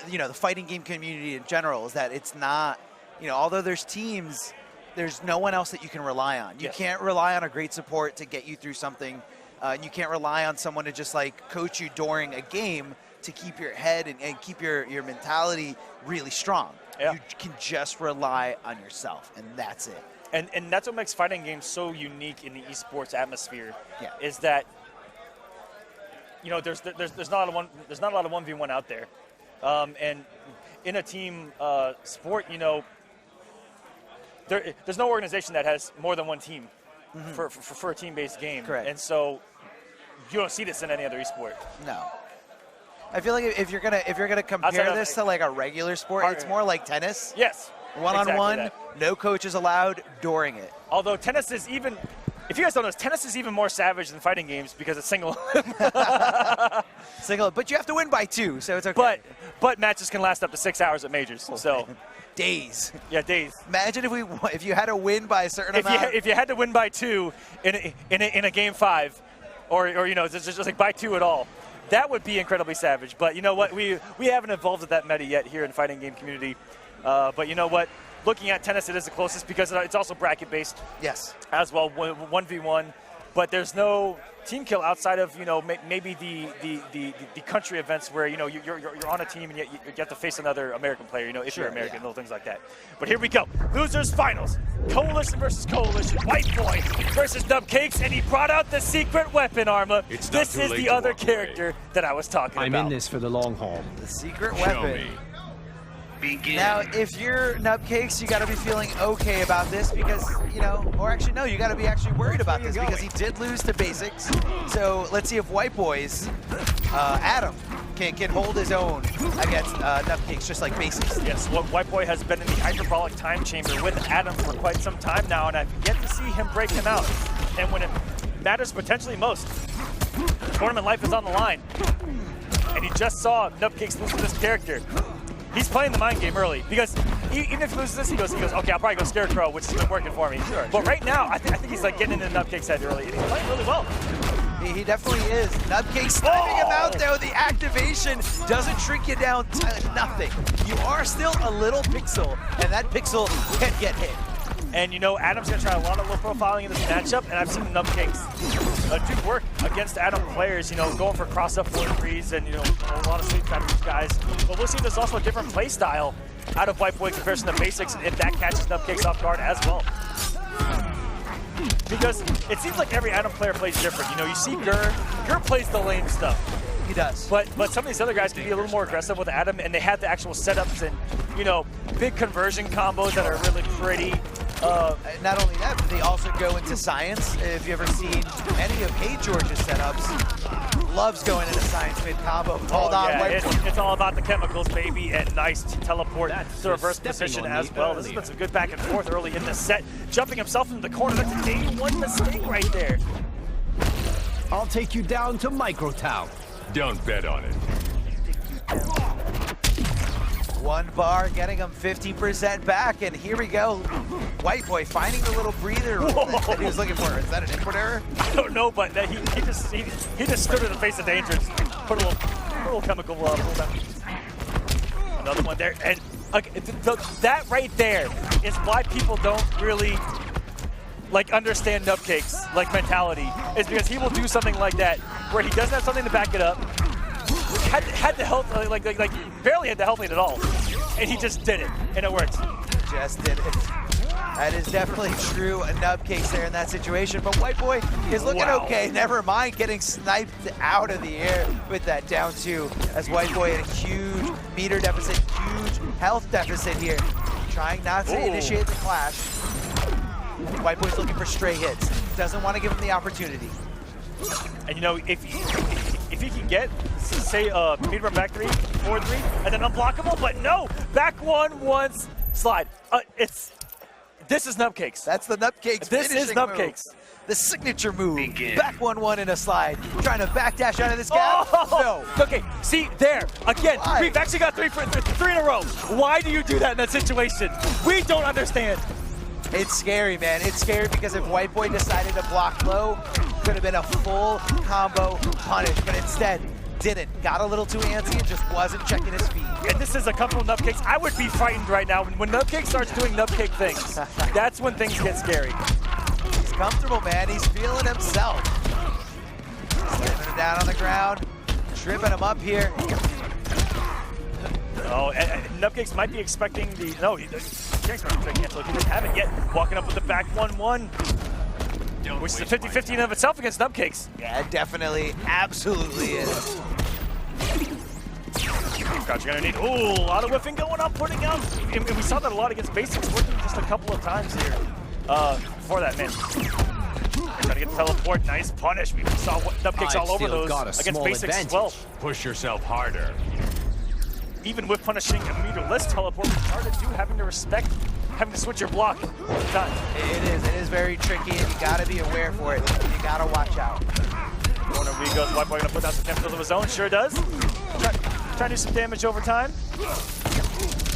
you know, the fighting game community in general, is that it's not, you know, although there's teams, there's no one else that you can rely on. You can't rely on a great support to get you through something. And you can't rely on someone to just, like, coach you during a game to keep your head and keep your mentality really strong. Yeah. You can just rely on yourself, and that's it. And that's what makes fighting games so unique in the esports atmosphere. Yeah. Is that, you know, there's not a lot of 1v1 out there, and in a team sport, you know, there's no organization that has more than one team for a team-based game. Correct. And so you don't see this in any other esport. No. I feel like if you're gonna compare this to like a regular sport, it's more like tennis. Yes. One-on-one, no coaches allowed during it. Although tennis is even, if you guys don't know, tennis is even more savage than fighting games because it's single. Single, but you have to win by 2, so it's okay. But matches can last up to 6 hours at majors. So man. Days. Yeah, days. Imagine if you had to win by a certain amount. If you had to win by 2 in a game 5, or you know, just like by 2 at all. That would be incredibly savage. But you know what? We haven't evolved at that meta yet here in the fighting game community. But you know what? Looking at tennis, it is the closest because it's also bracket-based. Yes. As well, 1v1. but there's no team kill outside of, you know, maybe the country events where, you know, you're on a team and you have to face another American player, you know, if you're American, little things like that. But here we go. Losers finals. Coalition versus Coalition. WhiteBoi versus Nubcakes, and he brought out the secret weapon, Arma. This is the other character that I was talking about. I'm in this for the long haul. The secret weapon. Now, if you're Nubcakes, you got to be feeling okay about this because, you know, or actually, no, you got to be actually worried about this because he did lose to Basics. So let's see if WhiteBoi's Adam can hold his own against Nubcakes, just like Basics. Yes, WhiteBoi has been in the hyperbolic time chamber with Adam for quite some time now, and I've yet to see him break him out. And when it matters potentially most, tournament life is on the line. And he just saw Nubcakes lose to this character. He's playing the mind game early because even if he loses this, he goes, okay, I'll probably go Scarecrow, which has been working for me. Sure, but right now, I think he's like getting into Nubcakes' head early, and he's playing really well. He definitely is. Nubcakes sniping him out though. The activation doesn't shrink you down to nothing. You are still a little pixel, and that pixel can get hit. And you know, Adam's gonna try a lot of low profiling in this matchup, and I've seen Nubcakes do work against Adam players, you know, going for cross-up 4-3s and, you know, a lot of sweeps out of these guys. But we'll see there's also a different play style out of WhiteBoi in comparison to Basics, and if that catches Nubcakes off guard as well. Because it seems like every Adam player plays different. You know, you see Gur plays the lame stuff. He does. But some of these other guys can be a little more aggressive with Adam, and they have the actual setups and, you know, big conversion combos that are really pretty. Not only that, but they also go into science. If you've ever seen any of Hey George's setups, loves going into science mid combo. Hold on, it's all about the chemicals, baby, and nice teleport to reverse position as well. This has been some good back and forth early in the set. Jumping himself into the corner, that's a day one mistake right there. I'll take you down to Microtown. Don't bet on it. One bar, getting him 50% back, and here we go. WhiteBoi finding the little breather that he was looking for. Is that an input error? I don't know, but he just stood in the face of danger. Put a little chemical pull down. Another one there, and that right there is why people don't really like understand Nubcakes like mentality. Is because he will do something like that where he doesn't have something to back it up. Had the health, like barely had the health lead at all, and he just did it, and it worked. Just did it. That is definitely true. A Nubcakes there in that situation, but WhiteBoi is looking okay. Never mind getting sniped out of the air with that down two, as WhiteBoi had a huge meter deficit, huge health deficit here, trying not to initiate the clash. WhiteBoi's looking for stray hits. Doesn't want to give him the opportunity. And you know, if he can get, say, meter run back 3, forward 3, and then unblockable, but no, back one once, slide. This is Nubcakes. That's the Nubcakes. This is Nubcakes. The signature move. Back 1-1 in a slide. Trying to backdash out of this gap. No. Okay, see, there. Again, we've actually got three in a row. Why do you do that in that situation? We don't understand. It's scary, man. It's scary because if WhiteBoi decided to block low, could have been a full combo punish, but instead didn't. Got a little too antsy and just wasn't checking his feet. And this is a couple of Nubcakes. I would be frightened right now. When Nubcake starts doing Nubcake things, that's when things get scary. He's comfortable, man. He's feeling himself. Slamming him down on the ground, tripping him up here. Oh, and Nubcakes might be expecting the... No, Nubcakes might be expecting cancel. He doesn't have it yet. Walking up with the back 1-1. Which is a 50-50 in of itself against Nubcakes. Yeah, it definitely, absolutely is. Crouch, you're gonna need, a lot of whiffing going on, putting out. And we saw that a lot against Basics, working just a couple of times here before that, man. Trying to get the teleport, nice punish. We saw Nubcakes all over those against Basics as well. Push yourself harder. Even with punishing a meterless teleport, it's hard to do, having to switch your block all the time. It is very tricky, and you gotta be aware for it. You gotta watch out. Corner we goes, WhiteBoi gonna put down some chemicals of his own, sure does. Try to do some damage over time.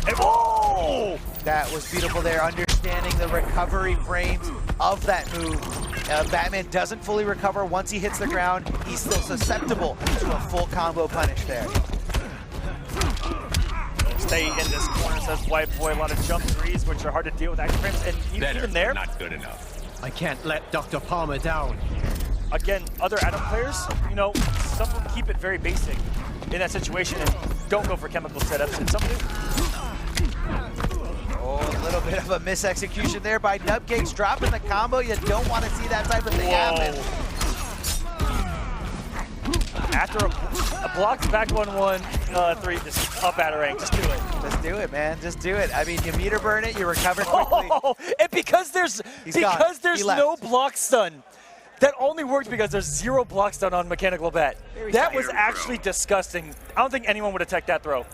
And whoa! That was beautiful there, understanding the recovery frames of that move. Batman doesn't fully recover once he hits the ground. He's still susceptible to a full combo punish there. Stay in this corner, says WhiteBoi. A lot of jump threes, which are hard to deal with action frames, and even there, not good enough. I can't let Dr. Palmer down. again, other Adam players, you know, some of them keep it very basic in that situation and don't go for chemical setups, and some do. Oh, a little bit of a misexecution there by Nubcakes, dropping the combo. You don't want to see that type of thing happen. After a blocked back 1-1, 3, just up Batarang, just do it. Just do it, man. Just do it. I mean, you meter burn it, you recover quickly. Oh, and because there's no block stun, that only works because there's 0 block stun on Mechanical Bat. That was actually disgusting. I don't think anyone would have taken that throw.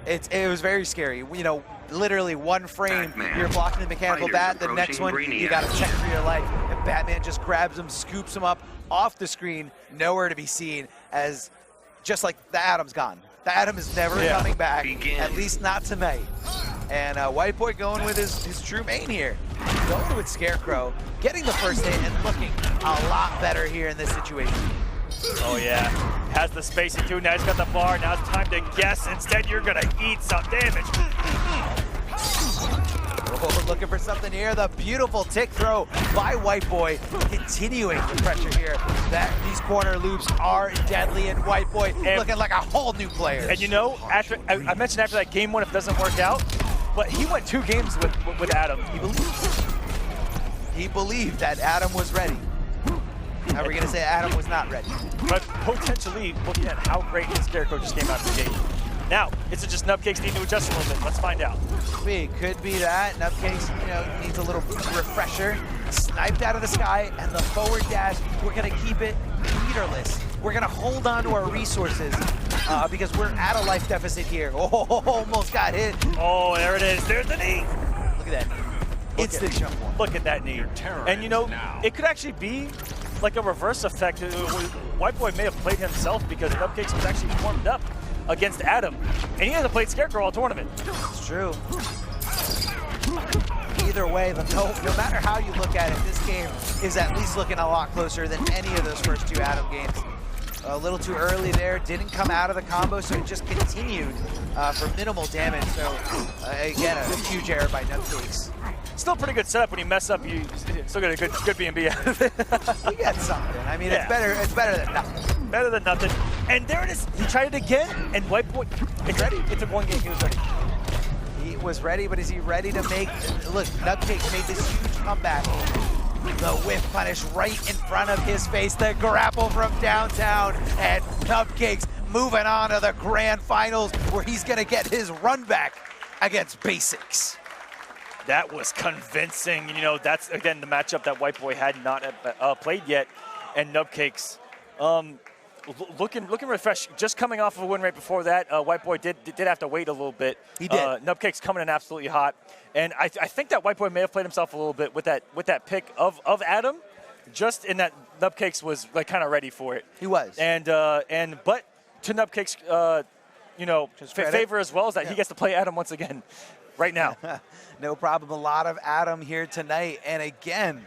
It was very scary. You know, literally one frame, Batman, you're blocking the Mechanical Bat. The next one, you got to check for your life. And Batman just grabs him, scoops him up off the screen, nowhere to be seen, as just like the Atom's gone. The Atom is never coming back, at least not tonight. And WhiteBoi going with his true main here. Going with Scarecrow, getting the first hit and looking a lot better here in this situation. Oh yeah, has the spacing too, now he's got the bar, now it's time to guess. Instead, you're gonna eat some damage. Oh, looking for something here. The beautiful tick throw by WhiteBoi, continuing the pressure here. These corner loops are deadly, and WhiteBoi looking like a whole new player. And you know, after I mentioned after that game 1, if it doesn't work out, but he went 2 games with Adam. He believed that Adam was ready. Now we're gonna say Adam was not ready. But potentially, looking at how great his Scarecrow just came out of the gate. Now, is it just Nubcakes need to adjust a little bit? Let's find out. Could be that. Nubcakes, you know, needs a little refresher. Sniped out of the sky, and the forward dash, we're gonna keep it meterless. We're gonna hold on to our resources because we're at a life deficit here. Oh, almost got hit. Oh, there it is. There's the knee. Look at that knee. Instant jump one. Look at that knee. And you know, it could actually be like a reverse effect. WhiteBoi may have played himself because Nubcakes was actually warmed up against Adam, and he hasn't played Scarecrow all tournament. It's true. Either way, no matter how you look at it, this game is at least looking a lot closer than any of those first 2 Adam games. A little too early there, didn't come out of the combo, so it just continued for minimal damage. So again, a huge error by Nubcakes. Still pretty good setup. When you mess up, you still get a good B&B out of it. You get something. I mean, it's better than nothing. Better than nothing. And there it is. He tried it again, and WhiteBoi, it's ready. It took 1 game. He was ready. He was ready, but is he ready to make? Look, Nubcakes made this huge comeback. The whiff punish right in front of his face. The grapple from downtown, and Nubcakes moving on to the grand finals, where he's gonna get his run back against Basics. That was convincing. You know, that's, again, the matchup that WhiteBoi had not played yet. And Nubcakes looking refreshed. Just coming off of a win right before that, WhiteBoi did have to wait a little bit. He did. Nubcakes coming in absolutely hot. And I think that WhiteBoi may have played himself a little bit with that pick of Adam, just in that Nubcakes was like kind of ready for it. He was. But to Nubcakes, you know, favor as well is that he gets to play Adam once again. Right now. No problem. A lot of Adam here tonight. And again,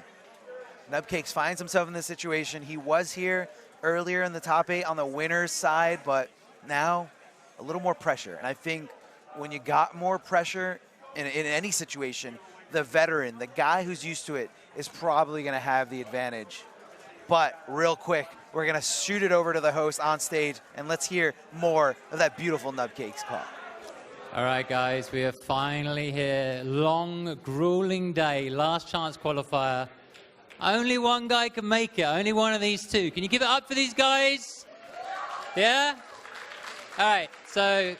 Nubcakes finds himself in this situation. He was here earlier in the top 8 on the winner's side, but now a little more pressure. And I think when you got more pressure in any situation, the veteran, the guy who's used to it, is probably going to have the advantage. But real quick, we're going to shoot it over to the host on stage, and let's hear more of that beautiful Nubcakes call. All right, guys, we are finally here. Long, grueling day, last chance qualifier. Only one guy can make it, only one of these 2. Can you give it up for these guys? Yeah? All right, so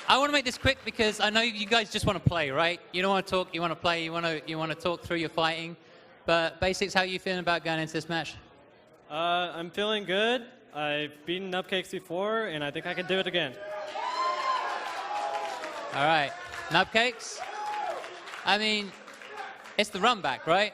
I want to make this quick because I know you guys just want to play, right? You don't want to talk, you want to play, you want to talk through your fighting. But Basics, how are you feeling about going into this match? I'm feeling good. I've beaten Nubcakes before, and I think I can do it again. All right, Nubcakes. I mean, it's the run back, right?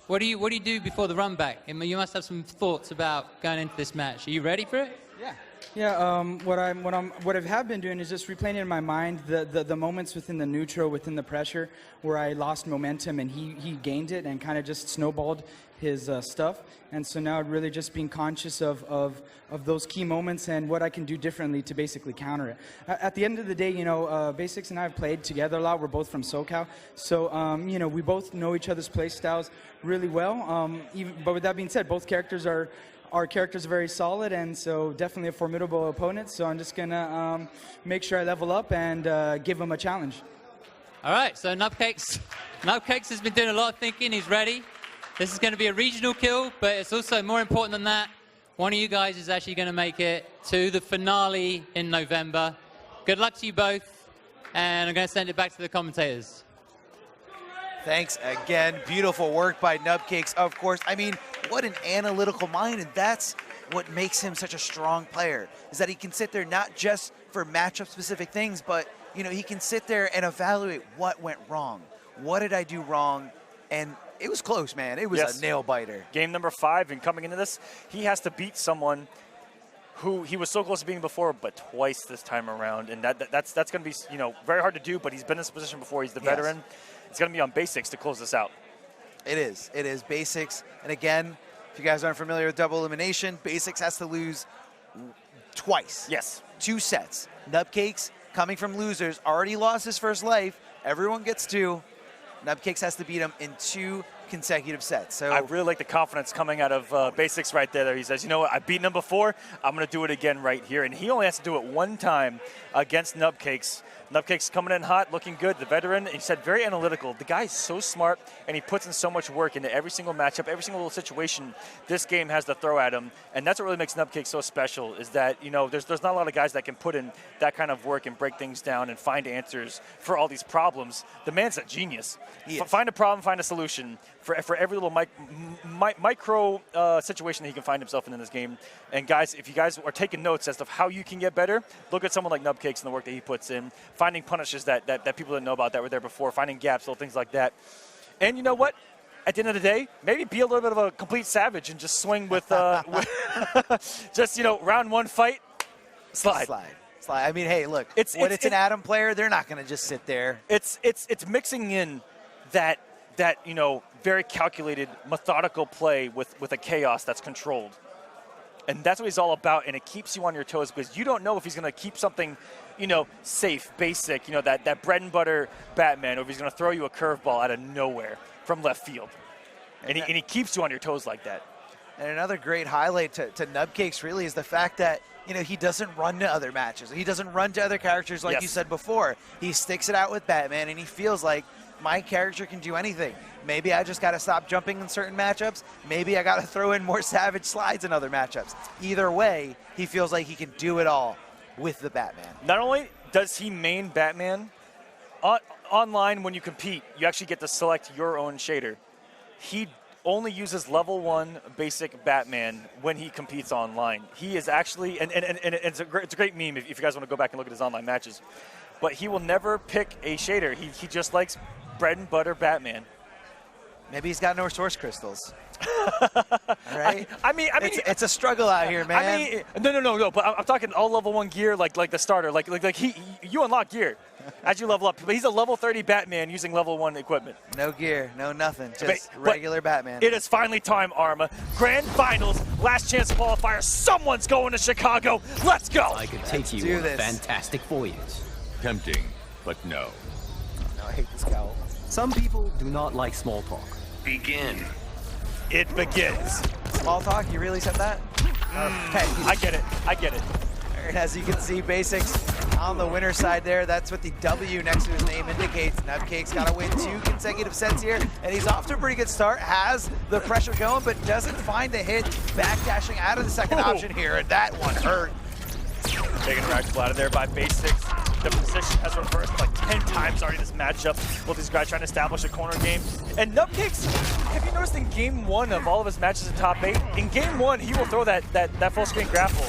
What do you do before the run back? I mean, you must have some thoughts about going into this match. Are you ready for it? Yeah. Yeah, what I have been doing is just replaying in my mind the moments within the neutral, within the pressure, where I lost momentum and he gained it and kind of just snowballed his stuff. And so now really just being conscious of those key moments and what I can do differently to basically counter it. At the end of the day, you know, Basics and I have played together a lot. We're both from SoCal, so you know, we both know each other's play styles really well. But with that being said, both characters are. Our characters are very solid, and so definitely a formidable opponent. So I'm just going to make sure I level up and give him a challenge. All right, so Nubcakes has been doing a lot of thinking. He's ready. This is going to be a regional kill, but it's also more important than that. One of you guys is actually going to make it to the finale in November. Good luck to you both, and I'm going to send it back to the commentators. Thanks again. Beautiful work by Nubcakes, of course. I mean, what an analytical mind, and that's what makes him such a strong player, is that he can sit there not just for matchup-specific things, but, you know, he can sit there and evaluate what went wrong. What did I do wrong? And it was close, man. It was a nail-biter. Game number 5, and coming into this, he has to beat someone who he was so close to beating before, but twice this time around. And that's going to be, you know, very hard to do, but he's been in this position before. He's the veteran. It's going to be on Basics to close this out. It is. It is Basics. And again, if you guys aren't familiar with double elimination, Basics has to lose twice. Yes. 2 sets. Nubcakes, coming from losers, already lost his first life. Everyone gets 2. Nubcakes has to beat him in 2 consecutive sets. So I really like the confidence coming out of Basics right there. He says, you know what, I've beaten him before. I'm going to do it again right here. And he only has to do it 1 time against Nubcakes. Nubcakes coming in hot, looking good. The veteran, he said, very analytical. The guy's so smart, and he puts in so much work into every single matchup, every single little situation this game has to throw at him. And that's what really makes Nubcakes so special, is that, you know, there's not a lot of guys that can put in that kind of work and break things down and find answers for all these problems. The man's a genius. Find a problem, find a solution for every little micro situation that he can find himself in this game. And guys, if you guys are taking notes as to how you can get better, look at someone like Nubcakes and the work that he puts in, finding punishes that people didn't know about that were there before, finding gaps, little things like that. And you know what? At the end of the day, maybe be a little bit of a complete savage and just swing with just, you know, round 1 fight, slide. I mean, hey, look, it's an Atom player, they're not going to just sit there. It's mixing in that you know, very calculated, methodical play with a chaos that's controlled. And that's what he's all about, and it keeps you on your toes because you don't know if he's going to keep something, you know, safe, basic, you know, that bread and butter Batman, or if he's going to throw you a curveball out of nowhere from left field. And he keeps you on your toes like that. And another great highlight to Nubcakes really is the fact that, you know, he doesn't run to other matches. He doesn't run to other characters like you said before. He sticks it out with Batman, and he feels like my character can do anything. Maybe I just got to stop jumping in certain matchups. Maybe I got to throw in more savage slides in other matchups. Either way, he feels like he can do it all with the Batman. Not only does he main Batman, online when you compete, you actually get to select your own shader. He only uses level 1 basic Batman when he competes online. He is actually, and it's a great meme if you guys want to go back and look at his online matches, but he will never pick a shader. He just likes bread and butter Batman. Maybe he's got no source crystals. Right? I mean, it's a struggle out here, man. I mean, no. But I'm talking all level 1 gear, like the starter. Like you unlock gear as you level up. But he's a level 30 Batman using level 1 equipment. No gear, no nothing, just regular Batman. It is finally time, Arma. Grand Finals, last chance qualifier. Someone's going to Chicago. Let's go. I could take you on a fantastic voyage. Tempting, but no. No, I hate this cowl. Some people do not like small talk. Begin. It begins. Small talk? You really said that? Hey, I get it. And as you can see, Basics on the winner's side there. That's what the W next to his name indicates. Nubcakes got to win 2 consecutive sets here, and he's off to a pretty good start. Has the pressure going, but doesn't find the hit. Backdashing out of the second option here, and that one hurt. Taking Ragdoll out of there by Basics. The position has reversed like 10 times already this matchup. Both these guys trying to establish a corner game. And Nubcakes, have you noticed in game 1 of all of his matches in top 8, in game 1 he will throw that full screen grapple.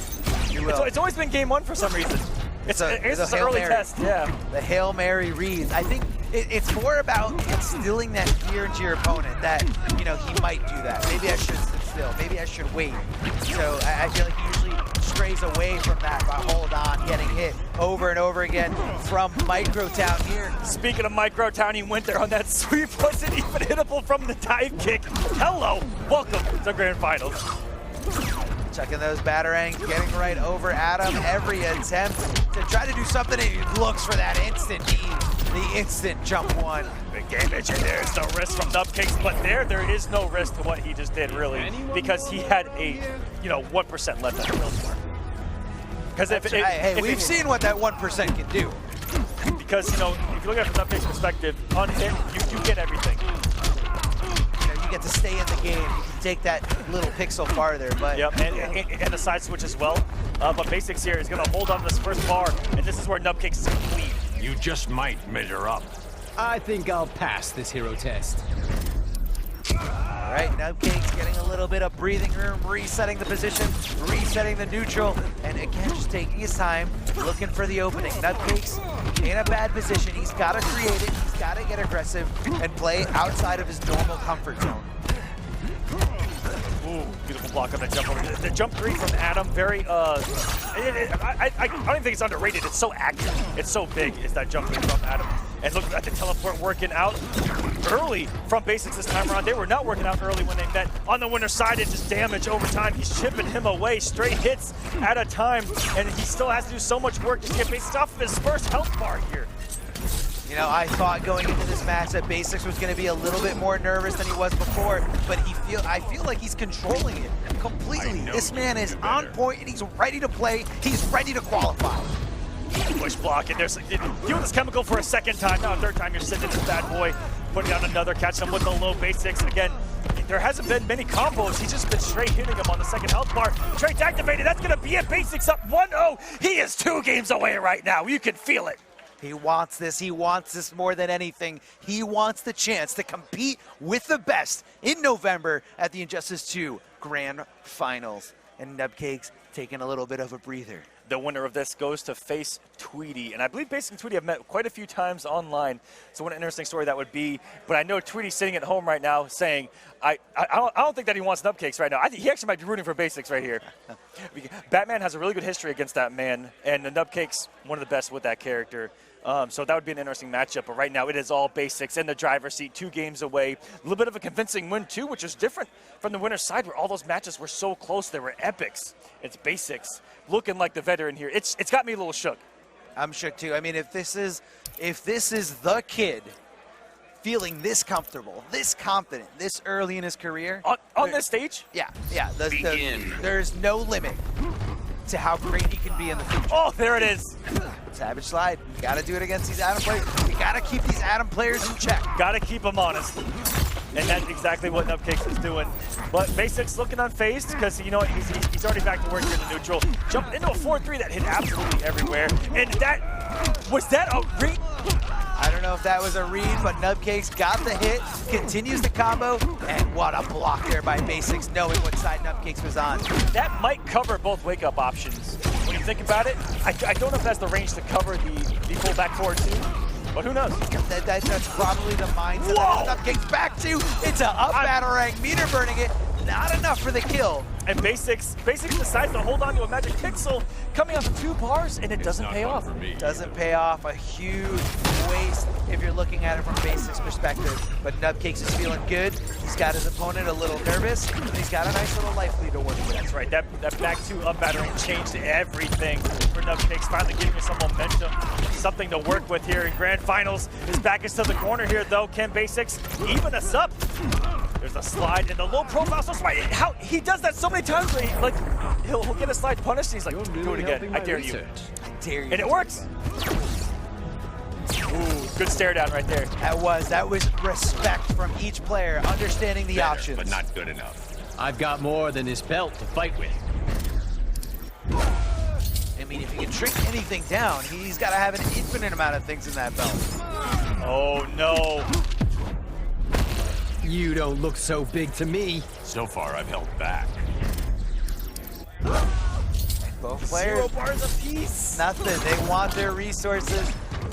It's always been game 1 for some reason. It's an early test, yeah. The Hail Mary reads. I think it's more about instilling that fear into your opponent that, you know, he might do that. Maybe I should sit still. Maybe I should wait. So I feel like he usually strays away from that, but hold on, getting hit over and over again from Microtown here. Speaking of Microtown, he went there on that sweep, wasn't even hittable from the dive kick. Hello, welcome to Grand Finals. Checking those batarangs, getting right over Adam. Every attempt to try to do something, and he looks for that instant knee, the instant jump one. Big damage, and there's no risk from Nubcakes, but there is no risk to what he just did, really, because he had a, 1% left on the build bar. Because we've seen what that 1% can do. Because, if you look at it from Nubcakes' perspective, on him, you get everything. You get to stay in the game. You can take that little pixel farther, but... Yep, and the side switch as well. But Basics here is going to hold on to this first bar, and this is where Nubcakes is going to lead. You just might measure up. I think I'll pass this hero test. All right, Nubcakes getting a little bit of breathing room, resetting the position, resetting the neutral, and again, just taking his time, looking for the opening. Nubcakes in a bad position. He's got to create it. He's got to get aggressive and play outside of his normal comfort zone. Ooh, beautiful block on the jump over. The jump 3 from Adam, very, I don't even think it's underrated. It's so accurate. It's so big, is that jump 3 from Adam. And look at the teleport working out early from Basics this time around. They were not working out early when they met on the winner's side, and just damage over time. He's chipping him away, straight hits at a time, and he still has to do so much work to get Basics off of his first health bar here. I thought going into this match that Basics was going to be a little bit more nervous than he was before, but I feel like he's controlling it completely. This man is on point, and he's ready to play. He's ready to qualify. Push block, and there's doing this chemical for a second time. Now a third time you're sitting this bad boy, putting down another, catching him with the low Basics. Again, there hasn't been many combos. He's just been straight hitting him on the second health bar. Trade's activated. That's going to be it. Basics up 1-0. He is 2 games away right now. You can feel it. He wants this. He wants this more than anything. He wants the chance to compete with the best in November at the Injustice 2 Grand Finals. And Nubcakes taking a little bit of a breather. The winner of this goes to face Tweety. And I believe Basic and Tweety have met quite a few times online. So what an interesting story that would be. But I know Tweety's sitting at home right now saying, I don't think that he wants Nubcakes right now. He actually might be rooting for Basics right here. Batman has a really good history against that man. And the Nubcakes, one of the best with that character. So that would be an interesting matchup. But right now it is all Basics in the driver's seat, 2 games away. A little bit of a convincing win too, which is different from the winner's side where all those matches were so close. They were epics. It's Basics looking like the veteran here. It's got me a little shook. I'm shook too. I mean, if this is the kid feeling this comfortable, this confident, this early in his career. On this stage? Yeah. There's no limit to how great he can be in the future. Oh, there it is. Savage slide. You got to do it against these Adam players. You got to keep these Adam players in check. Got to keep them honest. And that's exactly what Nubcakes is doing. But Basics looking unfazed because, he's already back to work here in the neutral. Jumped into a 4-3 that hit absolutely everywhere. And was that a read? I don't know if that was a read, but Nubcakes got the hit, continues the combo, and what a block there by Basics, knowing what side Nubcakes was on. That might cover both wake-up options. When you think about it, I don't know if that's the range to cover the full back forward too, but who knows? That's probably the mindset that Nubcakes back to. It's a up batarang, meter burning it, not enough for the kill. And Basics decides to hold on to a magic pixel coming off 2 bars, and it doesn't pay off. Doesn't pay off. A huge waste if you're looking at it from Basics' perspective. But Nubcakes is feeling good. He's got his opponent a little nervous, and he's got a nice little life lead to work with. That's right. That back 2 up battering changed everything for Nubcakes, finally giving us some momentum, something to work with here in Grand Finals. His back is to the corner here, though. Can Basics even us up? There's a slide and the low profile. So smart. How he does that so many times where he'll get a slide punished and he's like, do it again. I dare you. I dare you. And it works. Ooh, good stare down right there. That was respect from each player, understanding the options. But not good enough. I've got more than this belt to fight with. I mean, if he can shrink anything down, he's got to have an infinite amount of things in that belt. Oh, no. You don't look so big to me. So far, I've held back. Both players. 0 bars apiece. Nothing. They want their resources.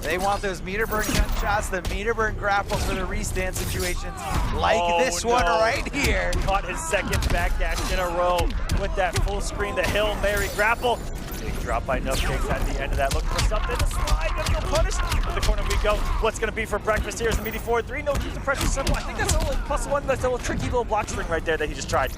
They want those meter burn gunshots, the meter burn grapples for the restand situations, like this one right here. Caught his second backdash in a row with that full screen, the Hail Mary grapple. Big drop by Nubcakes at the end of that, looking for something to slide, gonna get punished. To the corner we go. What's gonna be for breakfast here is the meaty forward 3, no use of pressure circle. I think that's a little +1, that's a little tricky little block string right there that he just tried.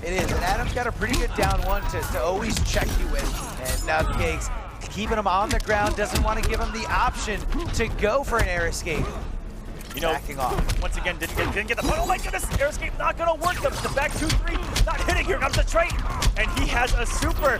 It is, and Adam's got a pretty good down one to always check you with, and Nubcakes keeping him on the ground, doesn't want to give him the option to go for an air escape. You know, backing off. Once again, didn't get the putt. Oh my goodness, air escape not gonna work. The back 2-3, not hitting. Here comes the trait, and he has a super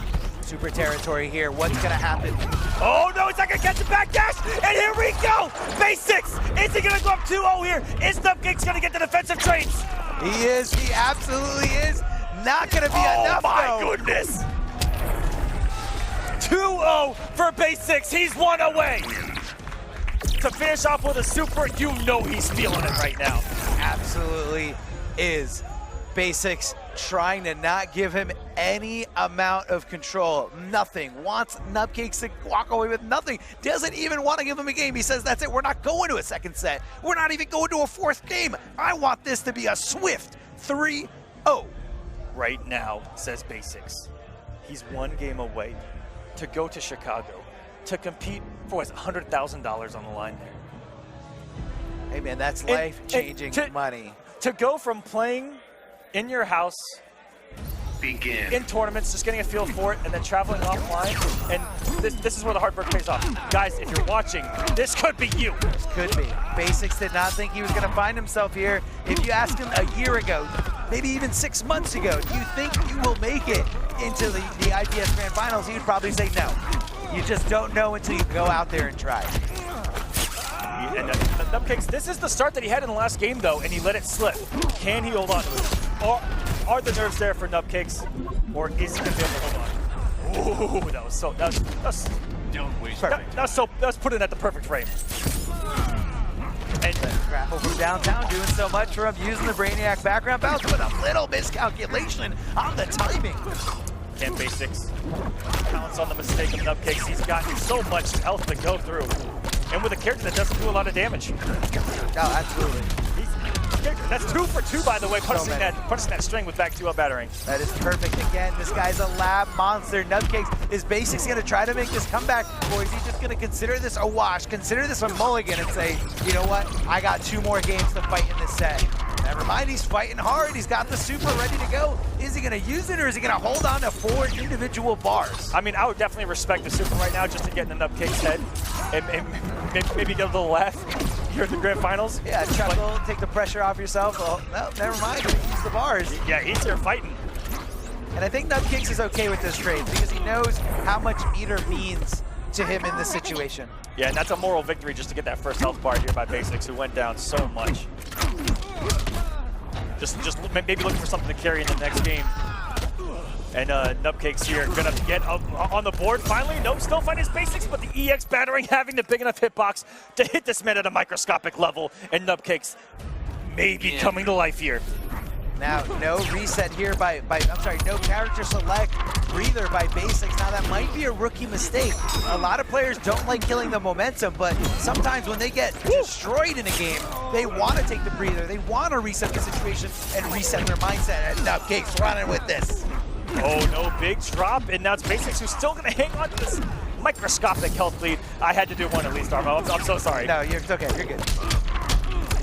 territory here. What's gonna happen? Oh no, he's not gonna catch the back dash, and here we go! Base 6, is he gonna go up 2-0 here? Is Nubcakes gonna get the defensive traits? He is, he absolutely is. Not gonna be enough, Oh my though. goodness! 2-0 for Base 6, he's one away! To finish off with a super, you know he's feeling it right now. Absolutely is. Basics trying to not give him any amount of control. Nothing. Wants Nubcakes to walk away with nothing. Doesn't even want to give him a game. He says, that's it. We're not going to a second set. We're not even going to a fourth game. I want this to be a swift 3-0. Right now, says Basics, he's one game away to go to Chicago to compete for what's $100,000 on the line there. Hey man, that's life-changing money. To go from playing in your house, in tournaments, just getting a feel for it, and then traveling offline, and this is where the hard work pays off. Guys, if you're watching, this could be you. This could be. Basics did not think he was going to find himself here. If you asked him a year ago, maybe even 6 months ago, do you think you will make it into the IPS Grand Finals? He would probably say no. You just don't know until you go out there and try. And Nubcakes, this is the start that he had in the last game, though, and he let it slip. Can he hold on to it? Are the nerves there for Nubcakes, or is he going to be able to hold on? Ooh, that was Don't waste that was put in at the perfect frame. And grapple from downtown doing so much for him, using the Brainiac background bounce, but a little miscalculation on the timing. Can Basics pounce on the mistake of Nubcakes? He's got so much health to go through. And with a character that doesn't do a lot of damage. No, absolutely. That's 2 for 2, by the way, punishing that string with back 2-up battering. That is perfect. Again, this guy's a lab monster. Nubcakes, is Basics going to try to make this comeback, or is he just going to consider this a wash, consider this a mulligan, and say, you know what, I got 2 more games to fight in this set. Never mind, he's fighting hard. He's got the super ready to go. Is he going to use it, or is he going to hold on to 4 individual bars? I mean, I would definitely respect the super right now just to get in the Nubcakes' head and maybe get a little laugh here in the Grand Finals. Yeah, chuckle, take the pressure off yourself. Oh, no, never mind, use the bars. Yeah, he's here fighting. And I think Nubcakes is okay with this trade because he knows how much meter means to him in this situation. Yeah, and that's a moral victory just to get that first health bar here by Basics, who went down so much. Just maybe looking for something to carry in the next game. And Nubcakes here gonna get up on the board finally. Nope, still find his Basics, but the EX battering having the big enough hitbox to hit this man at a microscopic level. And Nubcakes may be coming to life here. Now, no reset here no character select, breather by Basics. Now that might be a rookie mistake. A lot of players don't like killing the momentum, but sometimes when they get destroyed in a game, they want to take the breather. They want to reset the situation and reset their mindset. And Nubcakes running with this. Oh no, big drop, and now it's Basics who's still gonna hang on to this microscopic health lead. I had to do one at least, Armo. I'm so sorry. No, it's okay, you're good.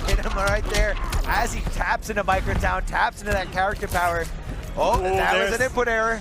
Hit him right there as he taps into Microtown, taps into that character power. Oh, that was an input error.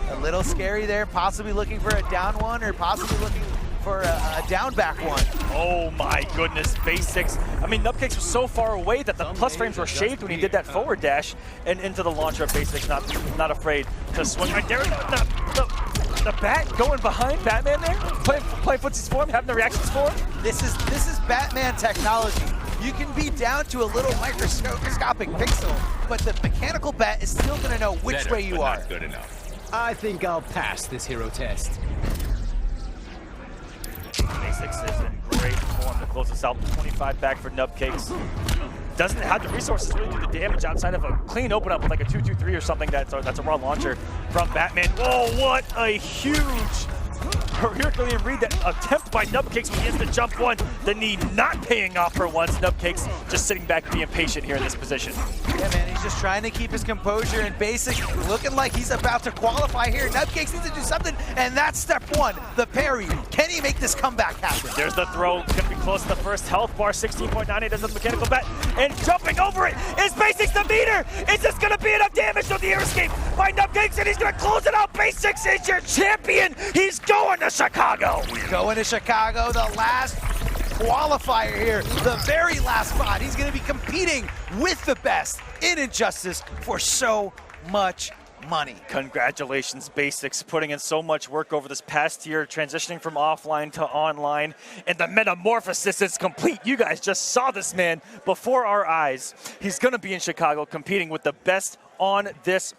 A little scary there, possibly looking for a down one or possibly looking for a down back one. Oh my goodness, Basics. I mean, Nubcakes was so far away that the plus frames were shaved when he did that forward dash and into the launcher of Basics, not afraid to swing right there. The bat going behind Batman there, playing footsies for him, having the reactions for him. This is Batman technology. You can be down to a little microscopic pixel, but the mechanical bat is still going to know which way you are. Not good enough. I think I'll pass this hero test. Basics is in great form to close us out. 25 back for Nubcakes. Doesn't have the resources to really do the damage outside of a clean open up with like a 2-2-3 or something. That's a raw launcher from Batman. Oh, what a huge Herculean read, that attempt by Nubcakes when he hits the jump one, the knee not paying off for once. Nubcakes just sitting back being patient here in this position. Yeah, man, he's just trying to keep his composure and basic, looking like he's about to qualify here. Nubcakes needs to do something, and that's step one, the parry. Can he make this comeback happen? There's the throw, gonna be close to the first health bar, 16.98 as the mechanical bat, and jumping over it is Basics the meter! Is this gonna be enough damage on the air escape by Nubcakes, and he's gonna close it out? Basics is your champion! He's going to Chicago! Going to Chicago, the last qualifier here, the very last spot. He's gonna be competing with the best in Injustice for so much money. Congratulations, Basics, putting in so much work over this past year, transitioning from offline to online, and the metamorphosis is complete. You guys just saw this man before our eyes. He's gonna be in Chicago competing with the best on this